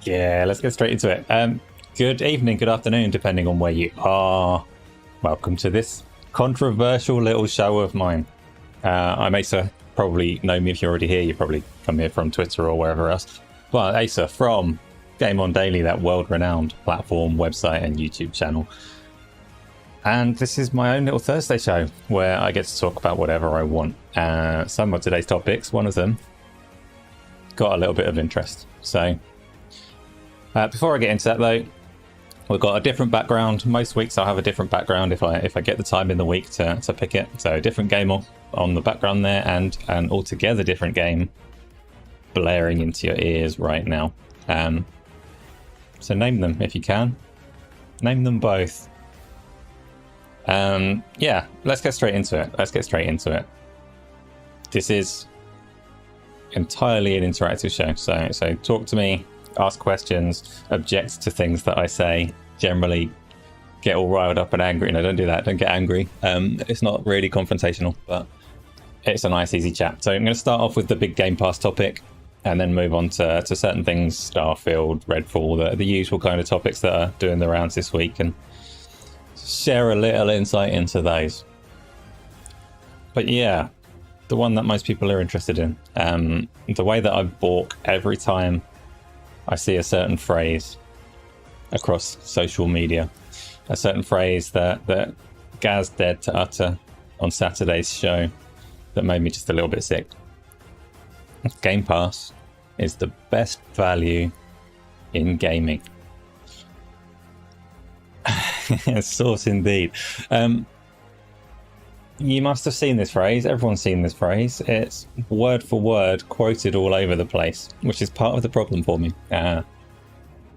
Yeah, let's get straight into it. Good evening, good afternoon, depending on where you are. Welcome to this controversial little show of mine. I'm Asa. Probably know me if you're already here. You probably come here from Twitter or wherever else. But Asa from Game On Daily, that world-renowned platform, website, and YouTube channel. And this is my own little Thursday show where I get to talk about whatever I want. Some of today's topics, one of them, got a little bit of interest. So before I get into that though, we've got a different background. Most weeks I'll have a different background if I get the time in the week to pick it. So a different game on the background there, and an altogether different game blaring into your ears right now. So name them if you can. Name them both. Yeah, let's get straight into it. This is entirely an interactive show. So talk to me, ask questions, object to things that I say, generally get all riled up and angry. No, don't do that. Don't get angry. It's not really confrontational, but it's a nice, easy chat. So I'm going to start off with the big Game Pass topic and then move on to certain things, Starfield, Redfall, the usual kind of topics that are doing the rounds this week, and share a little insight into those. But yeah, the one that most people are interested in, the way that I balk every time I see a certain phrase across social media, a certain phrase that Gaz dared to utter on Saturday's show that made me just a little bit sick. Game Pass is the best value in gaming. Source indeed. You must have seen this phrase. Everyone's seen this phrase. It's word for word quoted all over the place, which is part of the problem for me.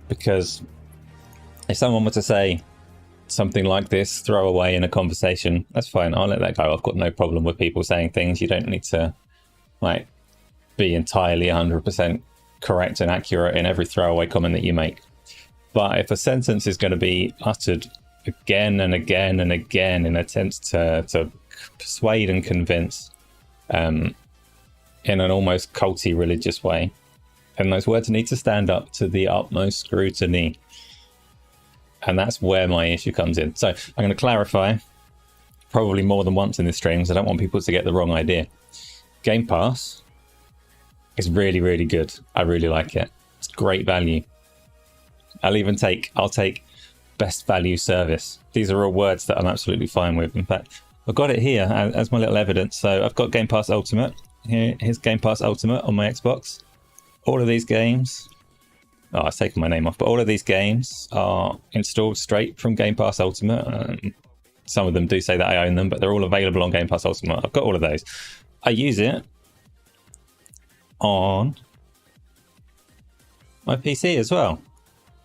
Because if someone were to say something like this, throw away in a conversation, that's fine. I'll let that go. I've got no problem with people saying things. You don't need to be entirely 100% correct and accurate in every throwaway comment that you make. But if a sentence is going to be uttered again and again and again in attempts to persuade and convince in an almost culty religious way, then those words need to stand up to the utmost scrutiny. And that's where my issue comes in. So I'm going to clarify probably more than once in this stream, because I don't want people to get the wrong idea. Game Pass is really, really good. I really like it. It's great value. I'll take best value service. These are all words that I'm absolutely fine with. In fact, I've got it here as my little evidence. So I've got Game Pass Ultimate. Here's Game Pass Ultimate on my Xbox. All of these games, I've taken my name off, but all of these games are installed straight from Game Pass Ultimate. Some of them do say that I own them, but they're all available on Game Pass Ultimate. I've got all of those. I use it on my PC as well.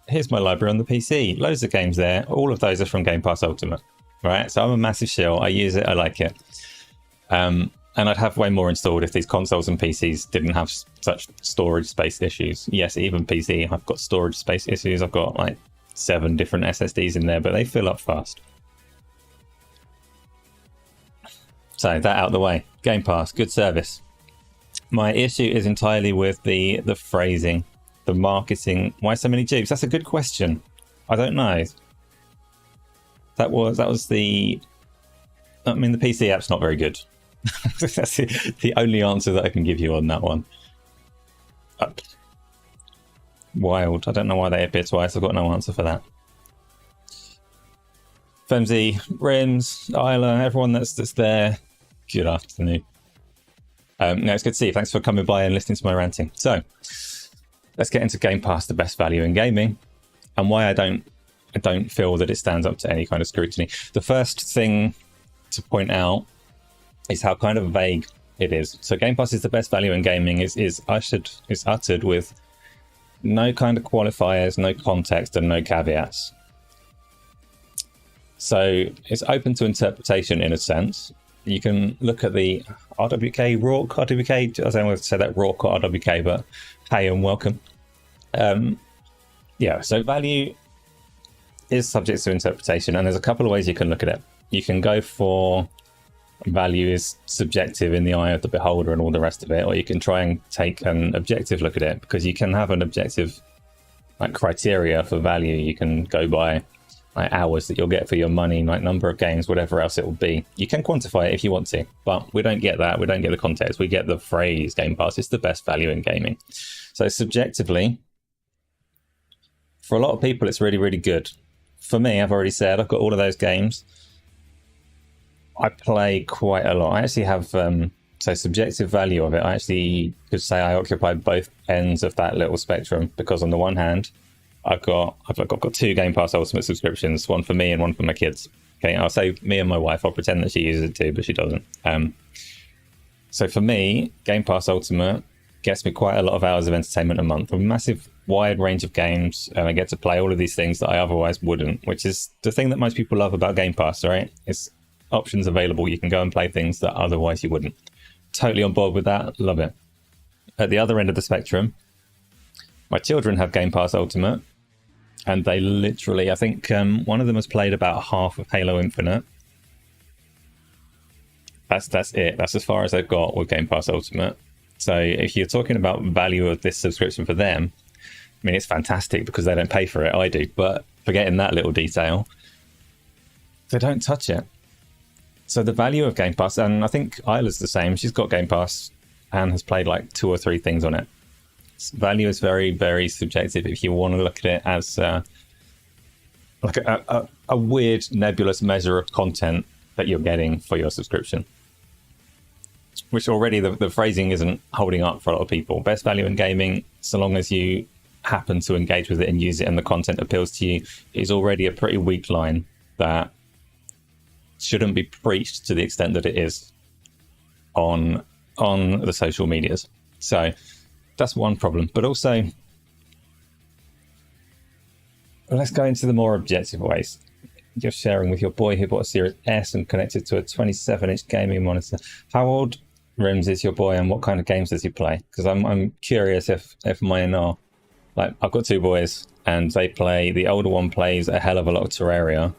Here's my library on the PC. Loads of games there. All of those are from Game Pass Ultimate, right? So I'm a massive shill. I use it. I like it. And I'd have way more installed if these consoles and PCs didn't have such storage space issues. Yes, even PC, I've got storage space issues. I've got 7 different SSDs in there, but they fill up fast. So that out of the way. Game Pass, good service. My issue is entirely with the phrasing, the marketing. Why so many dupes? That's a good question. I don't know. That was the PC app's not very good. That's the only answer that I can give you on that one. Wild. I don't know why they appear twice. I've got no answer for that. Femzy, Rims, Isla, everyone that's there, good afternoon. No, it's good to see you. Thanks for coming by and listening to my ranting. So let's get into Game Pass, the best value in gaming, and why I don't feel that it stands up to any kind of scrutiny. The first thing to point out is how kind of vague it is. So Game Pass is the best value in gaming is uttered with no kind of qualifiers, no context, and no caveats. So it's open to interpretation in a sense. You can look at the RWK, I don't know if to say that Rourke or RWK, but hey and welcome. Yeah, so value is subject to interpretation, and there's a couple of ways you can look at it. You can go for value is subjective in the eye of the beholder and all the rest of it, or you can try and take an objective look at it, because you can have an objective like criteria for value. You can go by like hours that you'll get for your money, like number of games, whatever else it will be. You can quantify it if you want to, but we don't get that. We don't get the context. We get the phrase Game Pass. It's the best value in gaming. So subjectively, for a lot of people, it's really, really good. For me, I've already said I've got all of those games. I play quite a lot. I actually have, so subjective value of it, I actually could say I occupy both ends of that little spectrum, because on the one hand, I've got two Game Pass Ultimate subscriptions, one for me and one for my kids. Okay, I'll say me and my wife. I'll pretend that she uses it too, but she doesn't. So for me, Game Pass Ultimate gets me quite a lot of hours of entertainment a month, a massive wide range of games, and I get to play all of these things that I otherwise wouldn't, which is the thing that most people love about Game Pass, right? It's options available. You can go and play things that otherwise you wouldn't. Totally on board with that. Love it. At the other end of the spectrum, my children have Game Pass Ultimate, and they literally, I think one of them has played about half of Halo Infinite. That's it. That's as far as they've got with Game Pass Ultimate. So if you're talking about value of this subscription for them, I mean, it's fantastic because they don't pay for it. I do. But forgetting that little detail, they don't touch it. So the value of Game Pass, and I think Isla's the same. She's got Game Pass and has played like 2 or 3 things on it. Value is very, very subjective if you want to look at it as like a weird nebulous measure of content that you're getting for your subscription, which already the phrasing isn't holding up for a lot of people. Best value in gaming, so long as you happen to engage with it and use it and the content appeals to you, is already a pretty weak line that shouldn't be preached to the extent that it is on the social medias. So that's one problem. But also, let's go into the more objective ways. You're sharing with your boy who bought a Series S and connected to a 27-inch gaming monitor. How old, Rims, is your boy, and what kind of games does he play? Because I'm curious if mine are... Like, I've got 2 boys, and they play... The older one plays a hell of a lot of Terraria.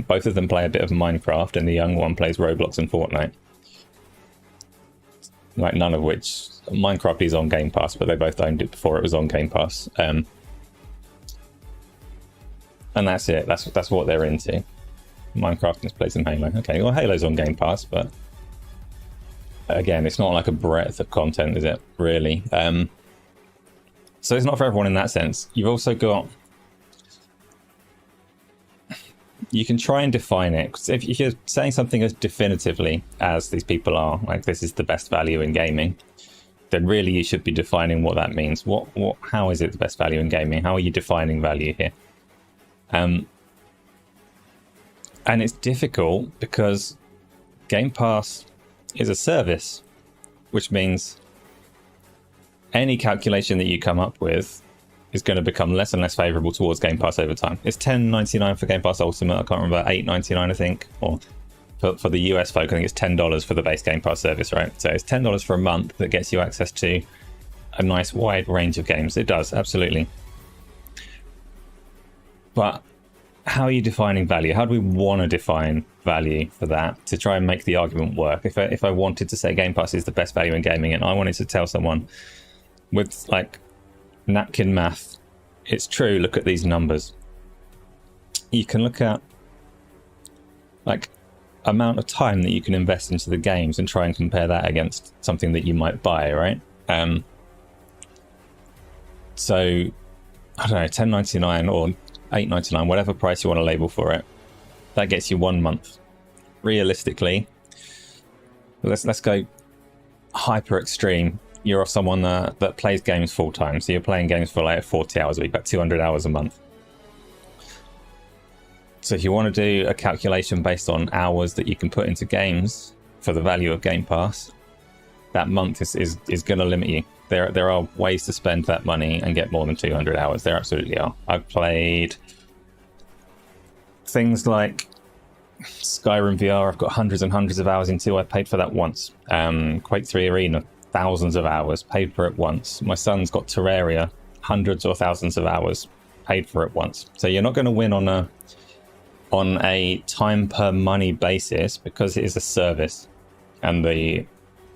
Both of them play a bit of Minecraft, and the younger one plays Roblox and Fortnite. Like, none of which... Minecraft is on Game Pass, but they both owned it before it was on Game Pass. And that's it. That's what they're into. Minecraft just plays some Halo. Okay, well, Halo's on Game Pass, but again, it's not like a breadth of content, is it? Really? So it's not for everyone in that sense. You've also got... You can try and define it. 'Cause if you're saying something as definitively as these people are, like this is the best value in gaming, then really you should be defining what that means. How is it the best value in gaming? How are you defining value here? And it's difficult because Game Pass is a service, which means any calculation that you come up with is going to become less and less favorable towards Game Pass over time. It's $10.99 for Game Pass Ultimate. I can't remember, $8.99 I think, or for the US folk, I think it's $10 for the base Game Pass service, right? So it's $10 for a month that gets you access to a nice wide range of games. It does, absolutely. But how are you defining value? How do we want to define value for that to try and make the argument work? If I wanted to say Game Pass is the best value in gaming, and I wanted to tell someone with like napkin math, it's true, look at these numbers. You can look at like amount of time that you can invest into the games and try and compare that against something that you might buy, right? So I don't know, $10.99 or $8.99, whatever price you want to label for it, that gets you 1 month. Realistically, let's go hyper extreme. You're someone that plays games full time, so you're playing games for like 40 hours a week, about 200 hours a month. So if you want to do a calculation based on hours that you can put into games for the value of Game Pass, that month is going to limit you. There are ways to spend that money and get more than 200 hours. There absolutely are. I've played things like Skyrim VR. I've got hundreds and hundreds of hours into. I paid for that once. Quake 3 Arena, thousands of hours. Paid for it once. My son's got Terraria, hundreds or thousands of hours. Paid for it once. So you're not going to win on a time per money basis because it is a service and the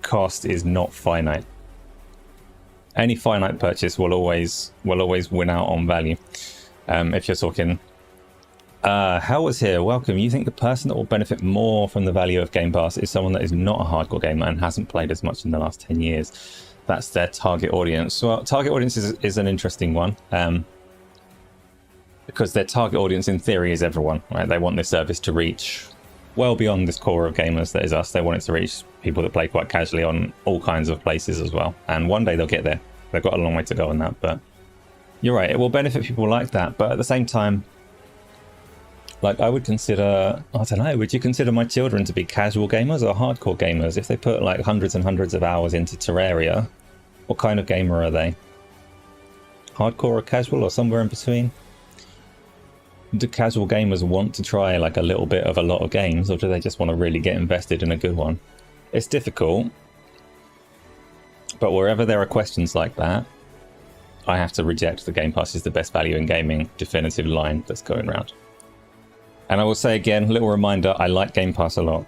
cost is not finite. any finite purchase will always win out on value. If you're talking, Hell was here, welcome. You think the person that will benefit more from the value of Game Pass is someone that is not a hardcore gamer and hasn't played as much in the last 10 years. That's their target audience. Well, target audience is an interesting one, because their target audience in theory is everyone, right? They want this service to reach well beyond this core of gamers that is us. They want it to reach people that play quite casually on all kinds of places as well. And one day they'll get there. They've got a long way to go on that, but you're right, it will benefit people like that. But at the same time, like, I would consider, I don't know, would you consider my children to be casual gamers or hardcore gamers? If they put like hundreds and hundreds of hours into Terraria, what kind of gamer are they? Hardcore or casual or somewhere in between? Do casual gamers want to try like a little bit of a lot of games, or do they just want to really get invested in a good one? It's difficult, but wherever there are questions like that, I have to reject the Game Pass is the best value in gaming definitive line that's going around. And I will say again, little reminder, I like Game Pass a lot.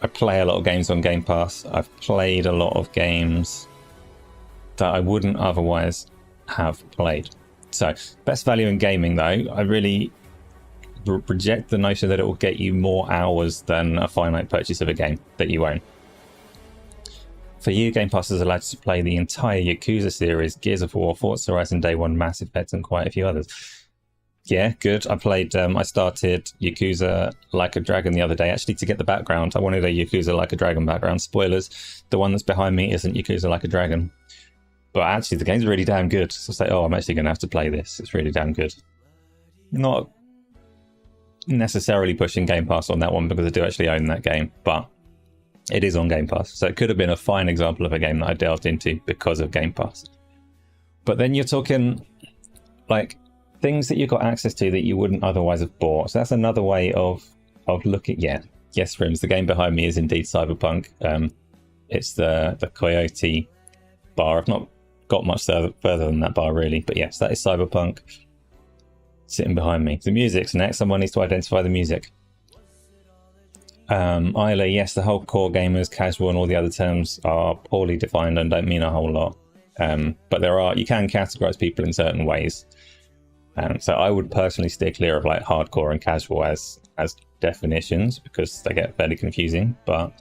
I play a lot of games on Game Pass. I've played a lot of games that I wouldn't otherwise have played. So, best value in gaming though, I really reject the notion that it will get you more hours than a finite purchase of a game that you own. For you, Game Pass has allowed you to play the entire Yakuza series, Gears of War, Forza Horizon Day 1, Mass Effect, and quite a few others. Yeah, good. I started Yakuza Like a Dragon the other day, actually to get the background. I wanted a Yakuza Like a Dragon background. Spoilers, the one that's behind me isn't Yakuza Like a Dragon. But actually, the game's really damn good. So I was like, oh, I'm actually going to have to play this. It's really damn good. Not necessarily pushing Game Pass on that one because I do actually own that game, but it is on Game Pass. So it could have been a fine example of a game that I delved into because of Game Pass. But then you're talking like things that you got access to that you wouldn't otherwise have bought. So that's another way of looking. Yeah, yes, Rims. The game behind me is indeed Cyberpunk. It's the Coyote bar. I've not got much further than that bar really, but yes, that is Cyberpunk sitting behind me. The music's next. Someone needs to identify the music. Isla, yes, the whole core gamers, casual, and all the other terms are poorly defined and don't mean a whole lot. But you can categorize people in certain ways. So I would personally steer clear of like hardcore and casual as definitions because they get fairly confusing. But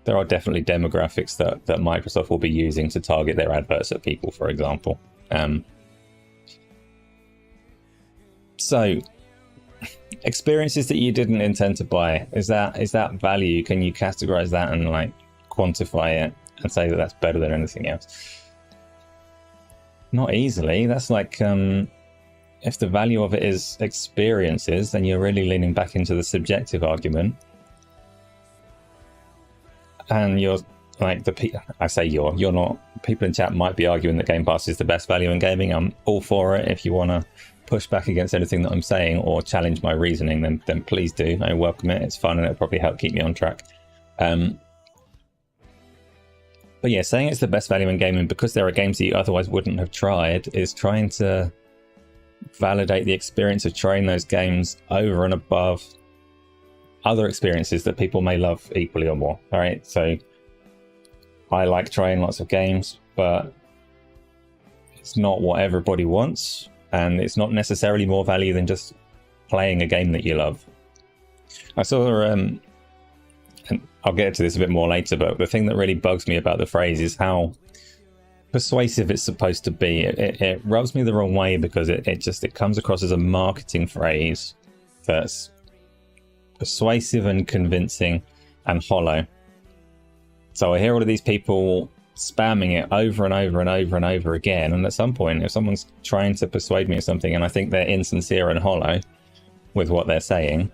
there are definitely demographics that Microsoft will be using to target their adverts at people, for example. So experiences that you didn't intend to buy, is that value? Can you categorize that and like quantify it and say that that's better than anything else? Not easily. That's like if the value of it is experiences, then you're really leaning back into the subjective argument. And you're like you're not. People in chat might be arguing that Game Pass is the best value in gaming. I'm all for it. If you want to push back against anything that I'm saying or challenge my reasoning, then please do. I welcome it. It's fun and it'll probably help keep me on track. But yeah, saying it's the best value in gaming because there are games that you otherwise wouldn't have tried is trying to validate the experience of trying those games over and above other experiences that people may love equally or more. All right, so I like trying lots of games, but it's not what everybody wants, and it's not necessarily more value than just playing a game that you love. I saw, and I'll get to this a bit more later, but the thing that really bugs me about the phrase is how persuasive it's supposed to be. It rubs me the wrong way because it comes across as a marketing phrase that's persuasive and convincing and hollow. So I hear all of these people spamming it over and over and over and over again, and at some point if someone's trying to persuade me of something and I think they're insincere and hollow with what they're saying,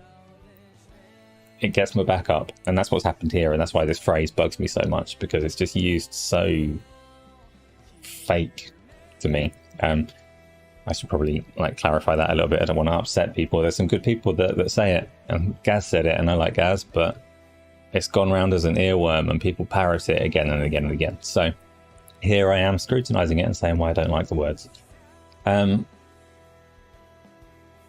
it gets my back up. And that's what's happened here, and that's why this phrase bugs me so much, because it's just used so fake to me. I should probably clarify that a little bit. I don't want to upset people. There's some good people that say it, and Gaz said it, and I like Gaz, but it's gone round as an earworm and people parrot it again and again and again. So here I am scrutinizing it and saying why I don't like the words.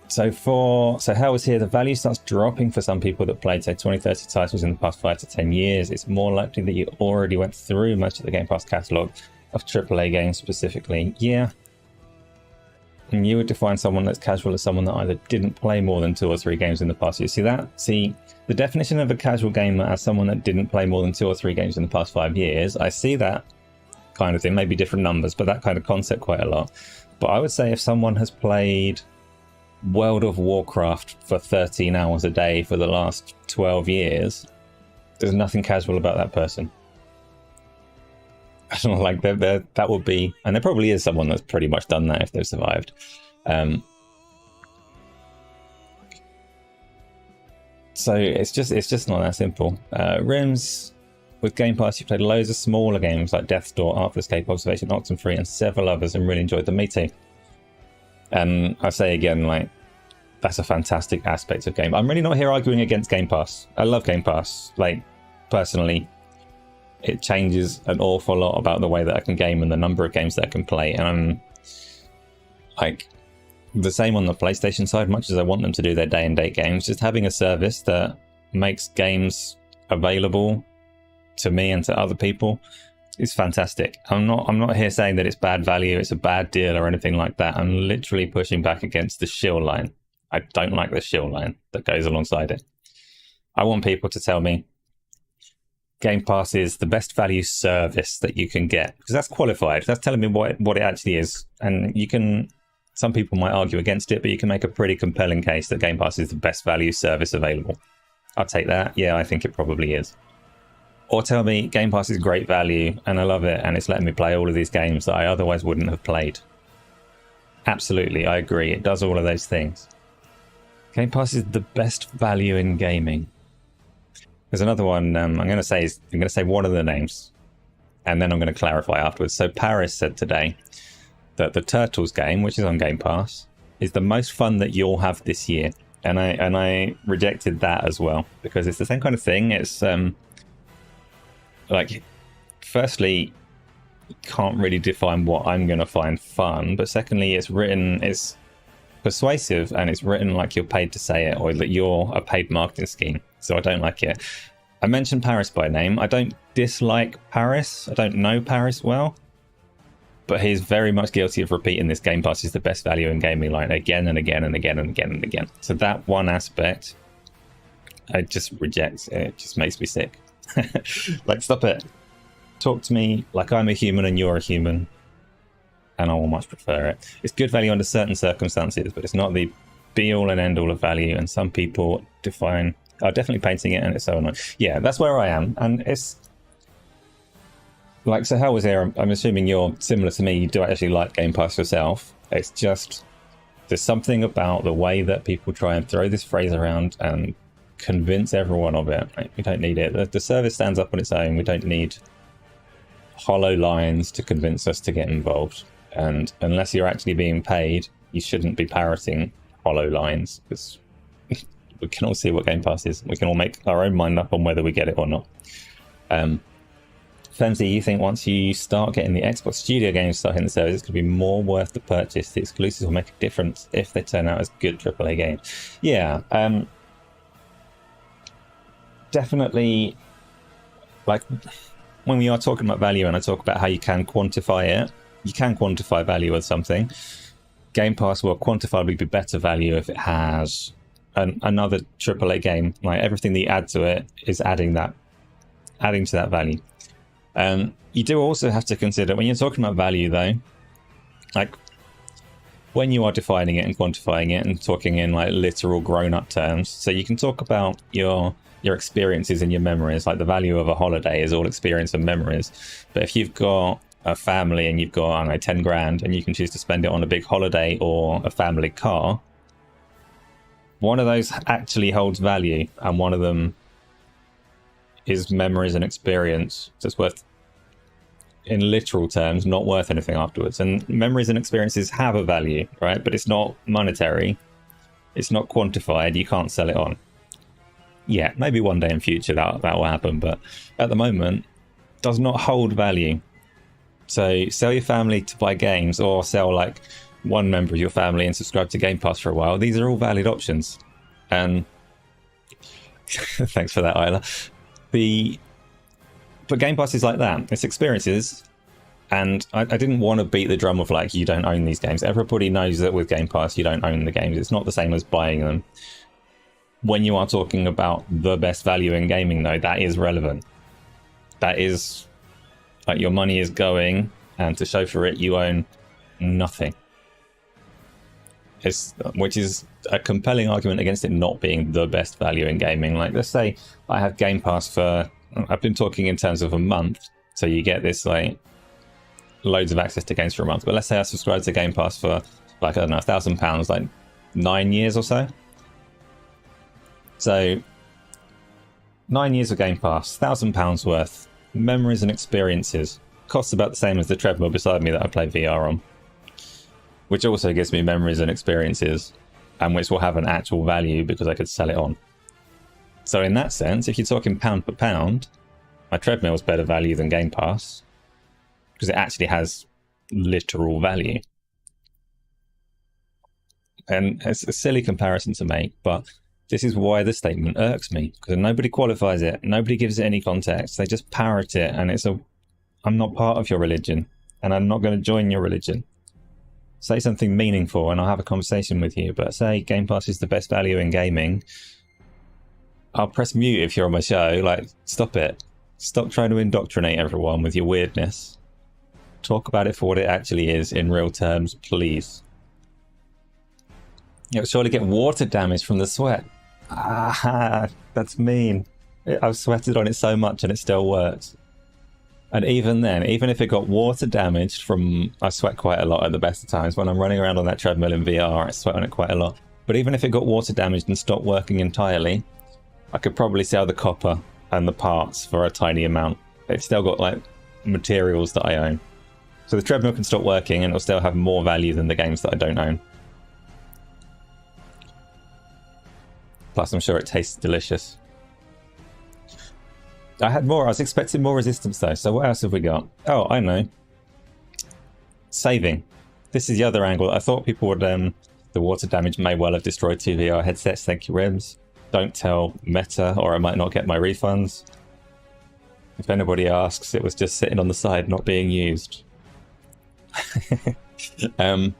So how was here? The value starts dropping for some people that played, say, 20, 30 titles in the past 5 to 10 years. It's more likely that you already went through much of the Game Pass catalog of AAA games specifically, yeah. And you would define someone that's casual as someone that either didn't play more than 2 or 3 games in the past year. See, the definition of a casual gamer as someone that didn't play more than 2 or 3 games in the past 5 years, I see that kind of thing, maybe different numbers, but that kind of concept quite a lot. But I would say if someone has played World of Warcraft for 13 hours a day for the last 12 years, there's nothing casual about that person. I don't know, like that would be, and there probably is someone that's pretty much done that if they've survived. So it's just not that simple. Rims, with Game Pass, you played loads of smaller games like Death's Door, Artful Escape, Observation, Oxenfree, and several others, and really enjoyed them. Me too. And I say again, like, that's a fantastic aspect of game. I'm really not here arguing against Game Pass. I love Game Pass. Like, personally, it changes an awful lot about the way that I can game and the number of games that I can play. And I'm like the same on the PlayStation side, much as I want them to do their day and date games, just having a service that makes games available to me and to other people is fantastic. I'm not here saying that it's bad value, it's a bad deal or anything like that. I'm literally pushing back against the shill line. I don't like the shill line that goes alongside it. I want people to tell me Game Pass is the best value service that you can get, because that's qualified. That's telling me what it actually is. And you can, some people might argue against it, but you can make a pretty compelling case that Game Pass is the best value service available. I'll take that. Yeah, I think it probably is. Or tell me Game Pass is great value and I love it and it's letting me play all of these games that I otherwise wouldn't have played. Absolutely, I agree. It does all of those things. Game Pass is the best value in gaming. There's another one I'm going to say one of the names, and then I'm going to clarify afterwards. So Paris said today that the Turtles game, which is on Game Pass, is the most fun that you'll have this year, and I rejected that as well, because it's the same kind of thing. It's like, firstly, you can't really define what I'm going to find fun, but secondly, it's persuasive and it's written like you're paid to say it, or that you're a paid marketing scheme. So I don't like it. I mentioned Paris by name. I don't dislike Paris. I don't know Paris well, but he's very much guilty of repeating this Game Pass is the best value in gaming line again and again and again and again and again. So that one aspect, I just reject. It just makes me sick. Like, stop it. Talk to me like I'm a human and you're a human, and I will much prefer it. It's good value under certain circumstances, but it's not the be-all and end-all of value, and some people are definitely painting it, and it's so annoying. Yeah, that's where I am, and it's like, so how was there? I'm assuming you're similar to me. You do actually like Game Pass yourself. It's just, there's something about the way that people try and throw this phrase around and convince everyone of it. Like, we don't need it. The service stands up on its own. We don't need hollow lines to convince us to get involved. And unless you're actually being paid, you shouldn't be parroting hollow lines, because we can all see what Game Pass is. We can all make our own mind up on whether we get it or not. Femsy, you think once you start getting the Xbox Studio games starting the service, it's going to be more worth the purchase. The exclusives will make a difference if they turn out as good AAA games. Yeah, definitely. Like, when we are talking about value and I talk about how you can quantify it, you can quantify value with something. Game Pass will quantifiably be better value if it has another AAA game. Like, everything that you add to it is adding to that value. You do also have to consider, when you're talking about value though, like, when you are defining it and quantifying it and talking in like literal grown-up terms, so you can talk about your experiences and your memories. Like, the value of a holiday is all experience and memories. But if you've got a family and you've got, I don't know, 10 grand and you can choose to spend it on a big holiday or a family car, one of those actually holds value, and one of them is memories and experience that's worth, in literal terms, not worth anything afterwards. And memories and experiences have a value, right? But it's not monetary, it's not quantified, you can't sell it on. Yeah, maybe one day in future that will happen, but at the moment does not hold value. So sell your family to buy games, or sell like one member of your family and subscribe to Game Pass for a while. These are all valid options. And thanks for that, Isla. But Game Pass is like that. It's experiences And I didn't want to beat the drum of like, you don't own these games. Everybody knows that with Game Pass, you don't own the games. It's not the same as buying them. When you are talking about the best value in gaming, though, that is relevant. That is like your money is going, and to show for it, you own nothing. Which is a compelling argument against it not being the best value in gaming. Like, let's say I have Game Pass for, I've been talking in terms of a month, so you get this like loads of access to games for a month. But let's say I subscribe to Game Pass for like, I don't know, £1,000, like 9 years or so. So 9 years of Game Pass, £1,000 worth, memories and experiences, costs about the same as the treadmill beside me that I play VR on, which also gives me memories and experiences, and which will have an actual value because I could sell it on. So in that sense, if you're talking pound per pound, my treadmill is better value than Game Pass, because it actually has literal value. And it's a silly comparison to make, but this is why the statement irks me, because nobody qualifies it, nobody gives it any context, they just parrot it, and I'm not part of your religion, and I'm not going to join your religion. Say something meaningful and I'll have a conversation with you, but say Game Pass is the best value in gaming, I'll press mute if you're on my show. Like, stop it. Stop trying to indoctrinate everyone with your weirdness. Talk about it for what it actually is in real terms, please. You'll surely get water damage from the sweat. Ah, that's mean. I've sweated on it so much and it still works. And even then, even if it got water damaged from... I sweat quite a lot at the best of times. When I'm running around on that treadmill in VR, I sweat on it quite a lot. But even if it got water damaged and stopped working entirely, I could probably sell the copper and the parts for a tiny amount. It's still got, like, materials that I own. So the treadmill can stop working and it'll still have more value than the games that I don't own. Plus, I'm sure it tastes delicious. I had more. I was expecting more resistance, though. So what else have we got? Oh, I know. Saving. This is the other angle. I thought people would... the water damage may well have destroyed 2 VR headsets. Thank you, Rims. Don't tell Meta, or I might not get my refunds. If anybody asks, it was just sitting on the side, not being used. The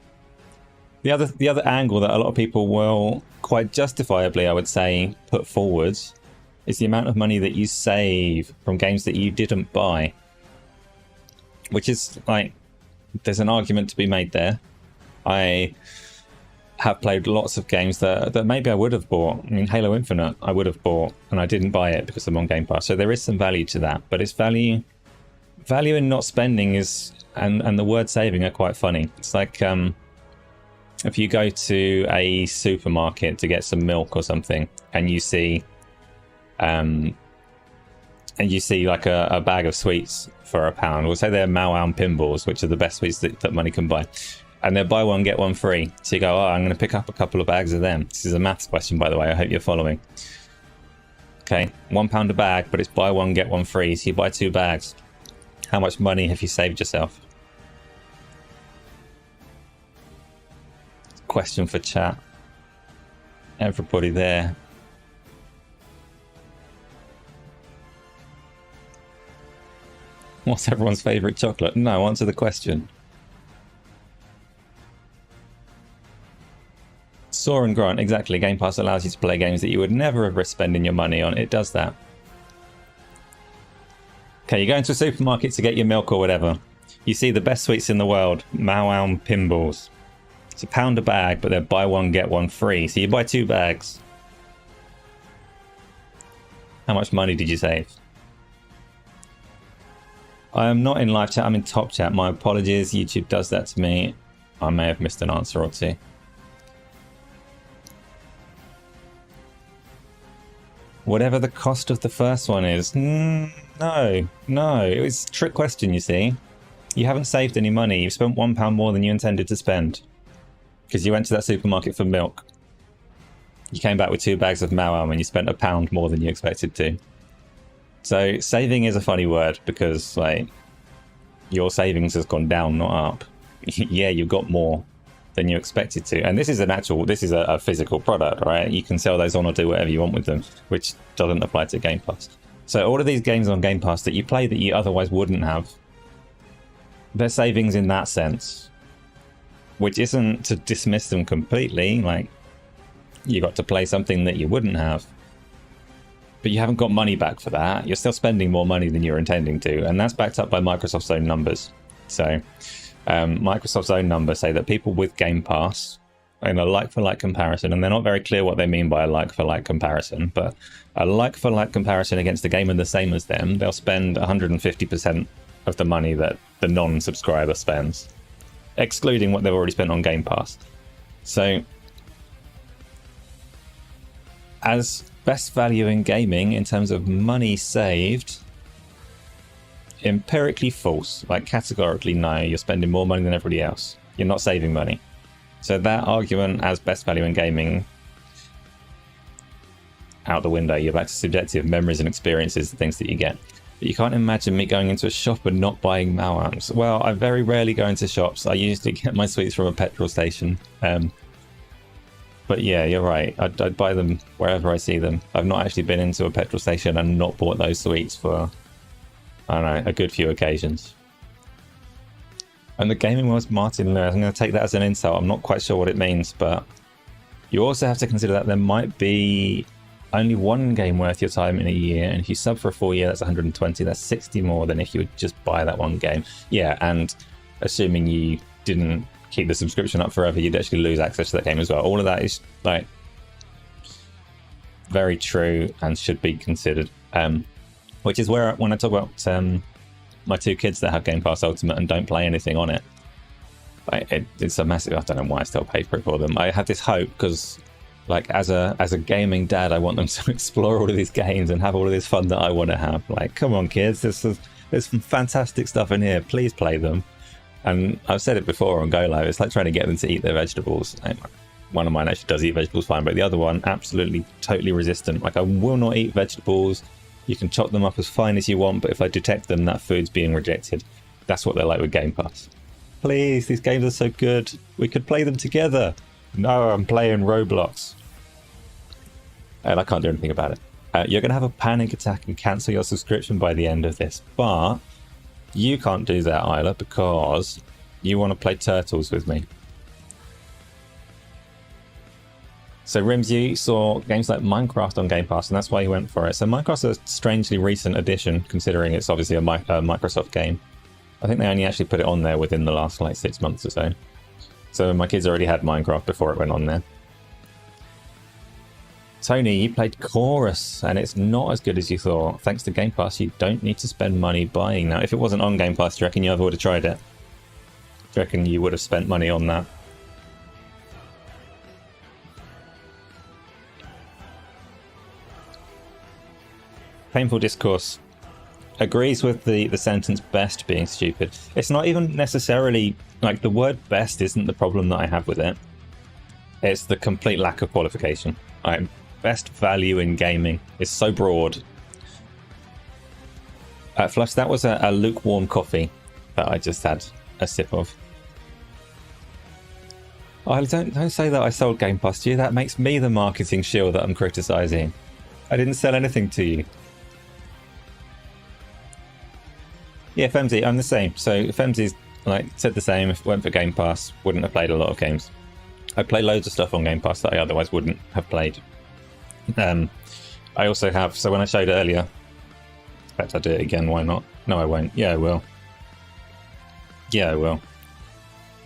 other angle that a lot of people will quite justifiably, I would say, put forward is the amount of money that you save from games that you didn't buy. Which is, like, there's an argument to be made there. I have played lots of games that maybe I would have bought. I mean, Halo Infinite I would have bought, and I didn't buy it because I'm on Game Pass. So there is some value to that, but it's value in not spending is, and the word saving are quite funny. It's like, if you go to a supermarket to get some milk or something, and you see like a bag of sweets for £1. We'll say they're Maoams pinballs, which are the best sweets that money can buy. And they're buy one, get one free. So you go, oh, I'm going to pick up a couple of bags of them. This is a maths question, by the way. I hope you're following. Okay, £1 a bag, but it's buy one, get one free. So you buy 2 bags. How much money have you saved yourself? Question for chat. Everybody there. What's everyone's favourite chocolate? No, answer the question. Soren Grant, exactly. Game Pass allows you to play games that you would never have risked spending your money on. It does that. Okay, you go into a supermarket to get your milk or whatever. You see the best sweets in the world, Maoams pinballs. It's £1 a bag, but they're buy one, get one free. So you buy 2 bags. How much money did you save? I am not in live chat, I'm in top chat. My apologies, YouTube does that to me. I may have missed an answer or two. Whatever the cost of the first one is. No. It was a trick question, you see. You haven't saved any money. You've spent £1 more than you intended to spend. Because you went to that supermarket for milk. You came back with 2 bags of Maoams and you spent £1 more than you expected to. So saving is a funny word because, like, your savings has gone down, not up. Yeah, you got more than you expected to. And this is a physical product, right? You can sell those on or do whatever you want with them, which doesn't apply to Game Pass. So all of these games on Game Pass that you play that you otherwise wouldn't have, they're savings in that sense, which isn't to dismiss them completely. Like, you got to play something that you wouldn't have, but you haven't got money back for that. You're still spending more money than you're intending to, and that's backed up by Microsoft's own numbers. So Microsoft's own numbers say that people with Game Pass, in a like-for-like comparison, and they're not very clear what they mean by a like-for-like comparison, but a like-for-like comparison against a gamer the same as them, they'll spend 150% of the money that the non-subscriber spends, excluding what they've already spent on Game Pass. So, as best value in gaming in terms of money saved, empirically false. Like, categorically no, you're spending more money than everybody else. You're not saving money. So that argument as best value in gaming, out the window. You're back to subjective memories and experiences, the things that you get. But you can't imagine me going into a shop and not buying Maoams. Well, I very rarely go into shops. I usually get my sweets from a petrol station. But yeah, you're right. I'd buy them wherever I see them. I've not actually been into a petrol station and not bought those sweets for, I don't know, a good few occasions. And the gaming was Martin Lewis. I'm going to take that as an insult. I'm not quite sure what it means, but you also have to consider that there might be only one game worth your time in a year, and if you sub for a full year, that's 120. That's 60 more than if you would just buy that one game. Yeah, and assuming you didn't keep the subscription up forever, you'd actually lose access to that game as well. All of that is like very true and should be considered. Which is where, when I talk about my two kids that have Game Pass Ultimate and don't play anything on it, it's a massive, I don't know why I still pay for it for them. I have this hope because, like, as a gaming dad, I want them to explore all of these games and have all of this fun that I want to have. Like, come on kids, there's some fantastic stuff in here, please play them. And I've said it before on Go Live, it's like trying to get them to eat their vegetables. One of mine actually does eat vegetables fine, but the other one, absolutely, totally resistant. Like, I will not eat vegetables. You can chop them up as fine as you want, but if I detect them, that food's being rejected. That's what they're like with Game Pass. Please, these games are so good. We could play them together. No, I'm playing Roblox. And I can't do anything about it. You're going to have a panic attack and cancel your subscription by the end of this. But you can't do that, Isla, because you want to play Turtles with me. So Rimsy saw games like Minecraft on Game Pass, and that's why he went for it. So Minecraft's a strangely recent addition, considering it's obviously a Microsoft game. I think they only actually put it on there within the last, like, 6 months or so. So my kids already had Minecraft before it went on there. Tony, you played Chorus, and it's not as good as you thought. Thanks to Game Pass, you don't need to spend money buying that. If it wasn't on Game Pass, do you reckon you ever would have tried it? Do you reckon you would have spent money on that? Painful Discourse agrees with the sentence best being stupid. It's not even necessarily, like, the word best isn't the problem that I have with it. It's the complete lack of qualification. Best value in gaming is so broad. Flush, that was a lukewarm coffee that I just had a sip of. Oh, don't say that I sold Game Pass to you. That makes me the marketing shill that I'm criticising. I didn't sell anything to you. Yeah, Femsy, I'm the same. So Femsy's like said the same. If it went for Game Pass, wouldn't have played a lot of games. I play loads of stuff on Game Pass that I otherwise wouldn't have played. I also have, so when I showed earlier, in fact I'll do it again, why not? No, I won't. Yeah, I will. Yeah, I will.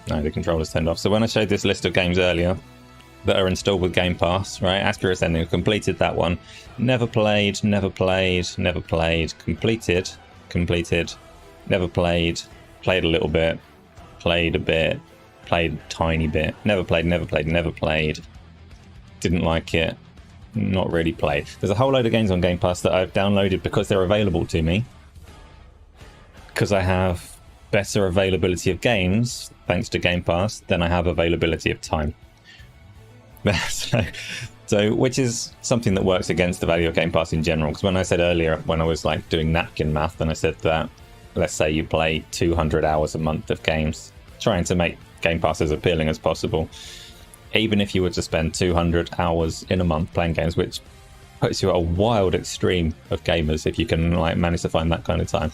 No, the controller's turned off. So when I showed this list of games earlier that are installed with Game Pass, right? Aspira Ascending, completed that one. Never played, never played, never played, completed, never played, played a little bit, played a bit, played a tiny bit, never played, never played, never played, didn't like it, not really played. There's a whole load of games on Game Pass that I've downloaded because they're available to me, because I have better availability of games thanks to Game Pass than I have availability of time. So which is something that works against the value of Game Pass in general, because when I said earlier, when I was like doing napkin math, and I said that, let's say you play 200 hours a month of games, trying to make Game Pass as appealing as possible. Even if you were to spend 200 hours in a month playing games, which puts you at a wild extreme of gamers if you can, like, manage to find that kind of time.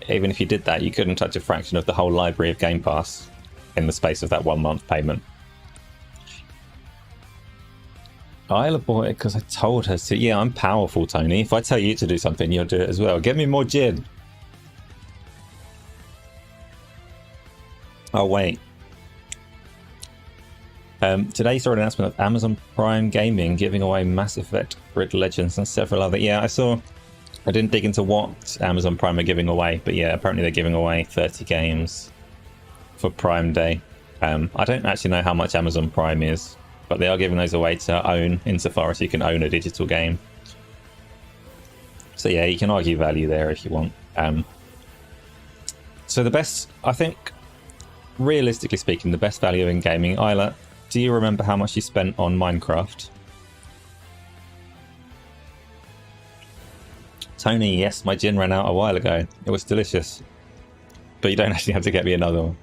even if you did that, you couldn't touch a fraction of the whole library of Game Pass in the space of that 1 month payment. Isla bought it because I told her to. Yeah, I'm powerful, Tony. If I tell you to do something, you'll do it as well. Get me more gin. Oh, wait. Today saw an announcement of Amazon Prime Gaming giving away Mass Effect, Grid Legends, and several other. Yeah, I saw. I didn't dig into what Amazon Prime are giving away, but yeah, apparently they're giving away 30 games for Prime Day. I don't actually know how much Amazon Prime is, but they are giving those away to own, insofar as you can own a digital game. So yeah, you can argue value there if you want. So the best, I think, realistically speaking, the best value in gaming. Isla, do you remember how much you spent on Minecraft? Tony, yes, my gin ran out a while ago. It was delicious. But you don't actually have to get me another one.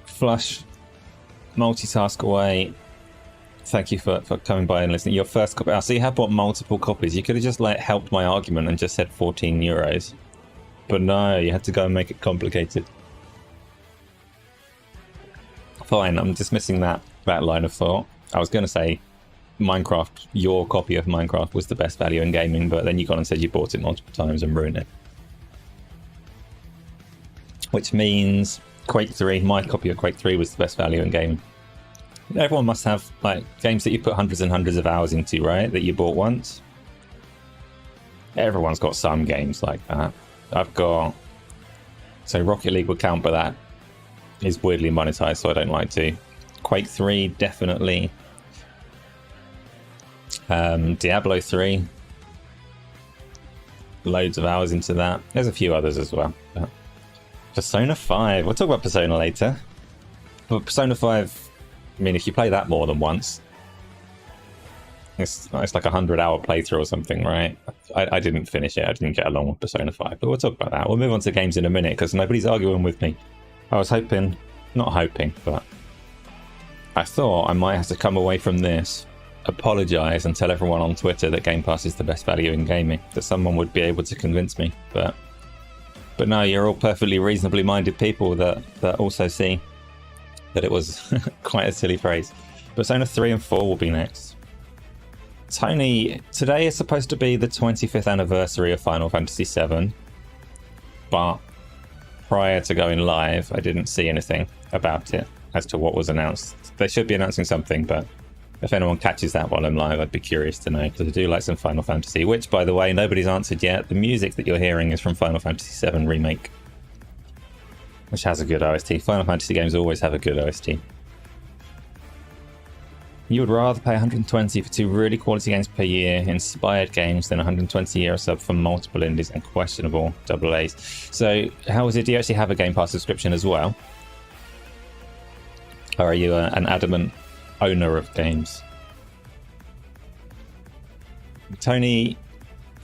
Flush, multitask away. Thank you for coming by and listening. Your first copy. So you have bought multiple copies. You could have just like helped my argument and just said €14. But no, you had to go and make it complicated. Fine, I'm dismissing that line of thought. I was going to say Minecraft, your copy of Minecraft was the best value in gaming, but then you got and said you bought it multiple times and ruined it. Which means Quake 3, my copy of Quake 3 was the best value in gaming. Everyone must have like games that you put hundreds and hundreds of hours into, right? That you bought once. Everyone's got some games like that. I've got... So Rocket League would count, but that is weirdly monetized, so I don't like to. Quake 3, definitely. Diablo 3. Loads of hours into that. There's a few others as well. But Persona 5. We'll talk about Persona later. But Persona 5, I mean, if you play that more than once, it's like a 100-hour playthrough or something, right? I didn't finish it. I didn't get along with Persona 5, but we'll talk about that. We'll move on to games in a minute because nobody's arguing with me. I was hoping, not hoping, but I thought I might have to come away from this, apologise and tell everyone on Twitter that Game Pass is the best value in gaming, that someone would be able to convince me. But no, you're all perfectly reasonably minded people that also see that it was quite a silly phrase. Persona 3 and 4 will be next. Tony, today is supposed to be the 25th anniversary of Final Fantasy VII, but prior to going live, I didn't see anything about it as to what was announced. They should be announcing something, but if anyone catches that while I'm live, I'd be curious to know, because I do like some Final Fantasy, which, by the way, nobody's answered yet. The music that you're hearing is from Final Fantasy VII Remake, which has a good OST. Final Fantasy games always have a good OST. You would rather pay 120 for 2 really quality games per year, inspired games, than 120 a year sub for multiple indies and questionable AA's. So, how is it? Do you actually have a Game Pass subscription as well? Or are you an adamant owner of games? Tony,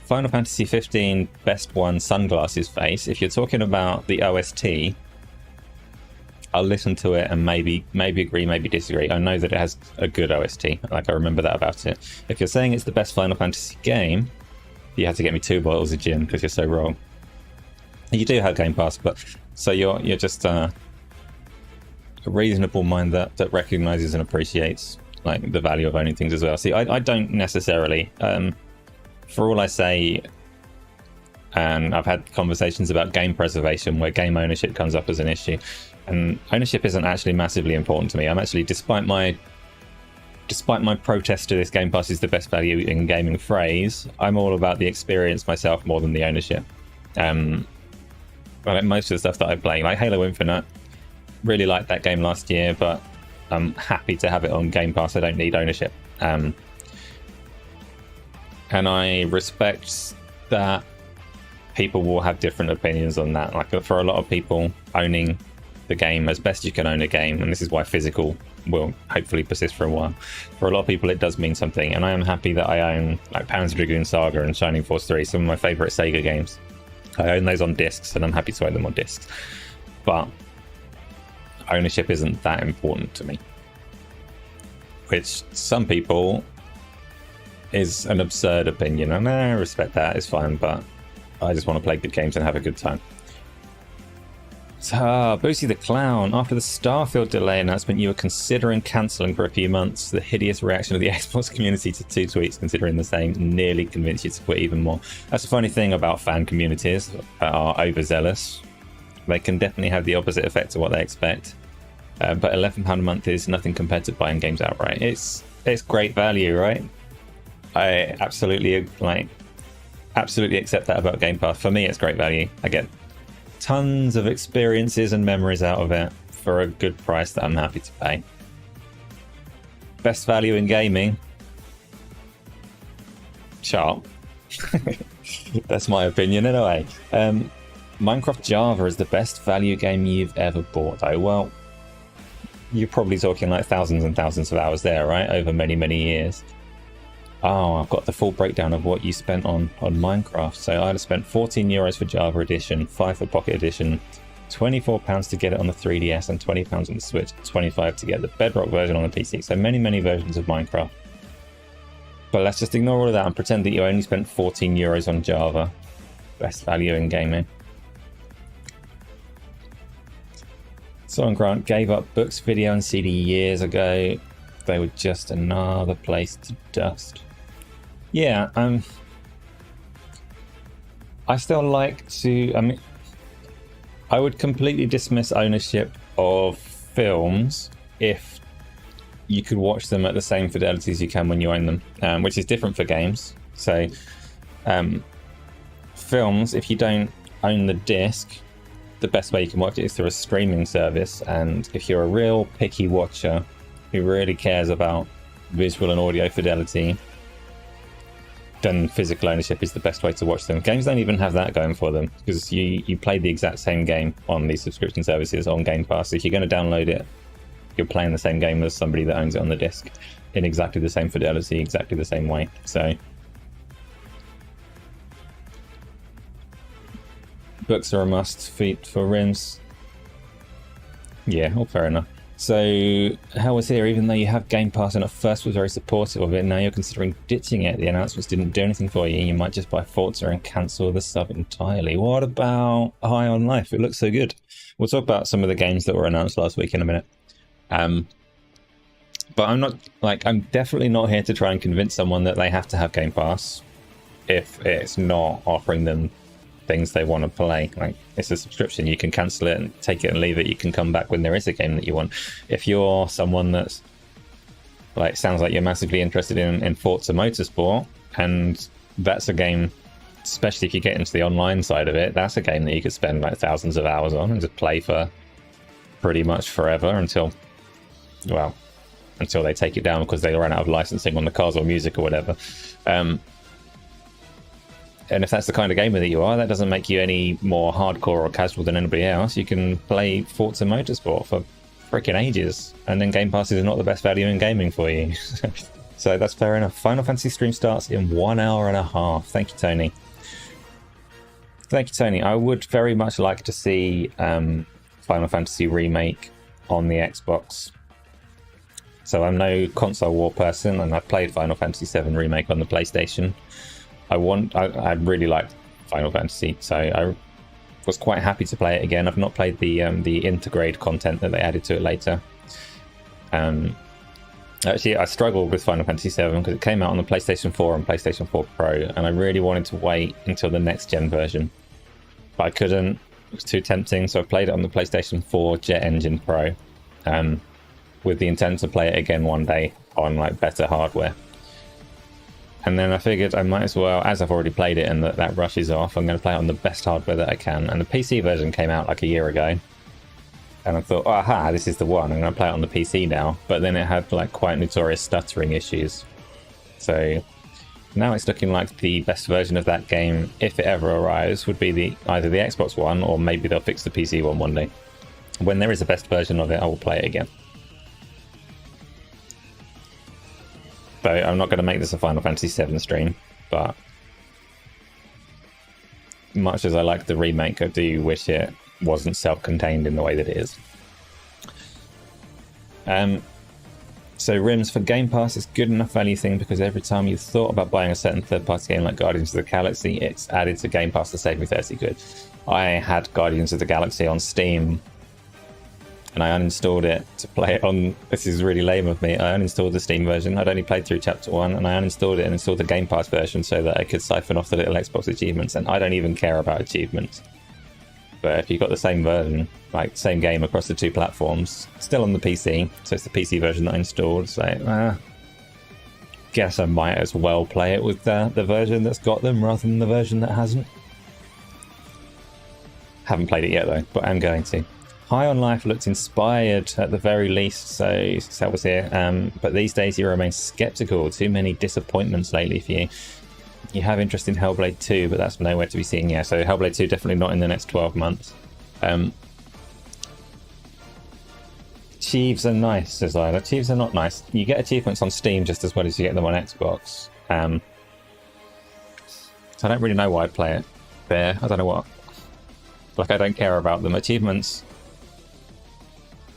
Final Fantasy 15 Best One Sunglasses Face. If you're talking about the OST, I'll listen to it and maybe agree, maybe disagree. I know that it has a good OST. Like, I remember that about it. If you're saying it's the best Final Fantasy game, you have to get me 2 bottles of gin because you're so wrong. You do have Game Pass, but so you're just a reasonable mind that recognizes and appreciates like the value of owning things as well. See, I don't necessarily. For all I say, and I've had conversations about game preservation where game ownership comes up as an issue. And ownership isn't actually massively important to me. I'm actually, despite my protest to this Game Pass is the best value in gaming phrase, I'm all about the experience myself more than the ownership. Like most of the stuff that I play, like Halo Infinite, really liked that game last year, but I'm happy to have it on Game Pass. I don't need ownership. And I respect that people will have different opinions on that. Like, for a lot of people, owning the game as best you can own a game, and this is why physical will hopefully persist for a while. For a lot of people, it does mean something, and I am happy that I own like Panzer Dragoon Saga and Shining Force 3, some of my favourite Sega games. I own those on discs, and I'm happy to own them on discs. But ownership isn't that important to me. Which some people is an absurd opinion, and I respect that, it's fine, but I just want to play good games and have a good time. Boosie the Clown, after the Starfield delay announcement, you were considering cancelling for a few months. The hideous reaction of the Xbox community to 2 tweets considering the same nearly convinced you to quit even more. That's the funny thing about fan communities that are overzealous. They can definitely have the opposite effect of what they expect. But £11 a month is nothing compared to buying games outright. It's great value, right? I absolutely accept that about Game Pass. For me, it's great value. I get tons of experiences and memories out of it for a good price that I'm happy to pay. Best value in gaming? Sharp. That's my opinion anyway. Minecraft Java is the best value game you've ever bought, though. Well, you're probably talking like thousands and thousands of hours there, right? Over many, many years. Oh, I've got the full breakdown of what you spent on Minecraft. So I'd have spent €14 for Java Edition, £5 for Pocket Edition, £24 to get it on the 3DS, and £20 on the Switch, £25 to get the Bedrock version on the PC. So many, many versions of Minecraft. But let's just ignore all of that and pretend that you only spent €14 on Java. Best value in gaming. Someone Grant gave up books, video, and CD years ago. They were just another place to dust. Yeah, I still like to, I mean, I would completely dismiss ownership of films if you could watch them at the same fidelity as you can when you own them, which is different for games. So, films, if you don't own the disc, the best way you can watch it is through a streaming service. And if you're a real picky watcher who really cares about visual and audio fidelity, then physical ownership is the best way to watch them. Games don't even have that going for them, because you play the exact same game on these subscription services on Game Pass. If you're going to download it, you're playing the same game as somebody that owns it on the disc in exactly the same fidelity, exactly the same way. So books are a must. Feet for rims. Yeah, all fair enough. So, how was here? Even though you have Game Pass and at first was very supportive of it, now you're considering ditching it. The announcements didn't do anything for you. You might just buy Forza and cancel the sub entirely. What about High on Life? It looks so good. We'll talk about some of the games that were announced last week in a minute. But I'm definitely not here to try and convince someone that they have to have Game Pass if it's not offering them things they want to play. Like, it's a subscription, you can cancel it and take it and leave it. You can come back when there is a game that you want. If you're someone that's like, sounds like you're massively interested in Forza Motorsport, and that's a game, especially if you get into the online side of it, that's a game that you could spend like thousands of hours on and just play for pretty much forever until they take it down because they run out of licensing on the cars or music or whatever. And if that's the kind of gamer that you are, that doesn't make you any more hardcore or casual than anybody else. You can play Forza Motorsport for freaking ages, and then Game Pass is not the best value in gaming for you. So that's fair enough. Final Fantasy stream starts in 1 hour and a half. Thank you, Tony. Thank you, Tony. I would very much like to see Final Fantasy Remake on the Xbox. So I'm no console war person, and I've played Final Fantasy VII Remake on the PlayStation. I really liked Final Fantasy, so I was quite happy to play it again. I've not played the intergrade content that they added to it later. Actually, I struggled with Final Fantasy VII because it came out on the PlayStation 4 and PlayStation 4 Pro, and I really wanted to wait until the next gen version, but I couldn't. It was too tempting, so I played it on the PlayStation 4 Jet Engine Pro, with the intent to play it again one day on like better hardware. And then I figured I might as well, as I've already played it and that rush is off, I'm going to play it on the best hardware that I can. And the PC version came out like a year ago. And I thought, aha, this is the one. I'm going to play it on the PC now. But then it had like quite notorious stuttering issues. So now it's looking like the best version of that game, if it ever arrives, would be either the Xbox One, or maybe they'll fix the PC one day. When there is a best version of it, I will play it again. So I'm not going to make this a Final Fantasy VII stream, but much as I like the remake, I do wish it wasn't self-contained in the way that it is. So Rims, for Game Pass, it's good enough value thing because every time you thought about buying a certain third-party game like Guardians of the Galaxy, it's added to Game Pass to save me 30 quid. I had Guardians of the Galaxy on Steam and I uninstalled it to play it on... This is really lame of me. I uninstalled the Steam version. I'd only played through Chapter 1 and I uninstalled it and installed the Game Pass version so that I could siphon off the little Xbox achievements, and I don't even care about achievements. But if you've got the same version, like same game across the two platforms, still on the PC, so it's the PC version that I installed, so guess I might as well play it with the version that's got them rather than the version that hasn't. Haven't played it yet though, but I'm going to. High on Life looked inspired at the very least, so that was here. But these days you remain skeptical. Too many disappointments lately for you. You have interest in Hellblade 2, but that's nowhere to be seen yet. So Hellblade 2 definitely not in the next 12 months. Achieves are nice, says I. Achieves are not nice. You get achievements on Steam just as well as you get them on Xbox. So I don't really know why I'd play it there. I don't know what. Like, I don't care about them. Achievements...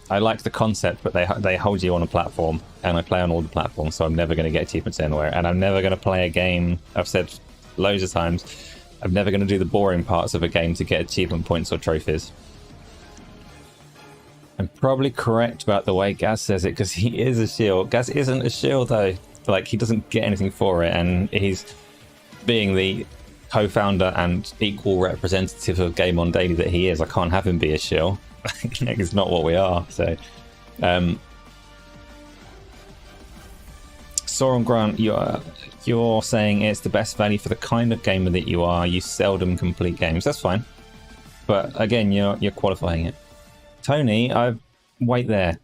I like the concept, but they hold you on a platform, and I play on all the platforms, so I'm never going to get achievements anywhere, and I'm never going to play a game, I've said loads of times, I'm never going to do the boring parts of a game to get achievement points or trophies. I'm probably correct about the way Gaz says it, because he is a shill. Gaz isn't a shill, though. Like, he doesn't get anything for it, and he's being the co-founder and equal representative of Game On Daily that he is. I can't have him be a shill. It's not what we are. So Sauron Grant, you're saying it's the best value for the kind of gamer that you are. You seldom complete games. That's fine, but again, you're qualifying it. Tony, wait there.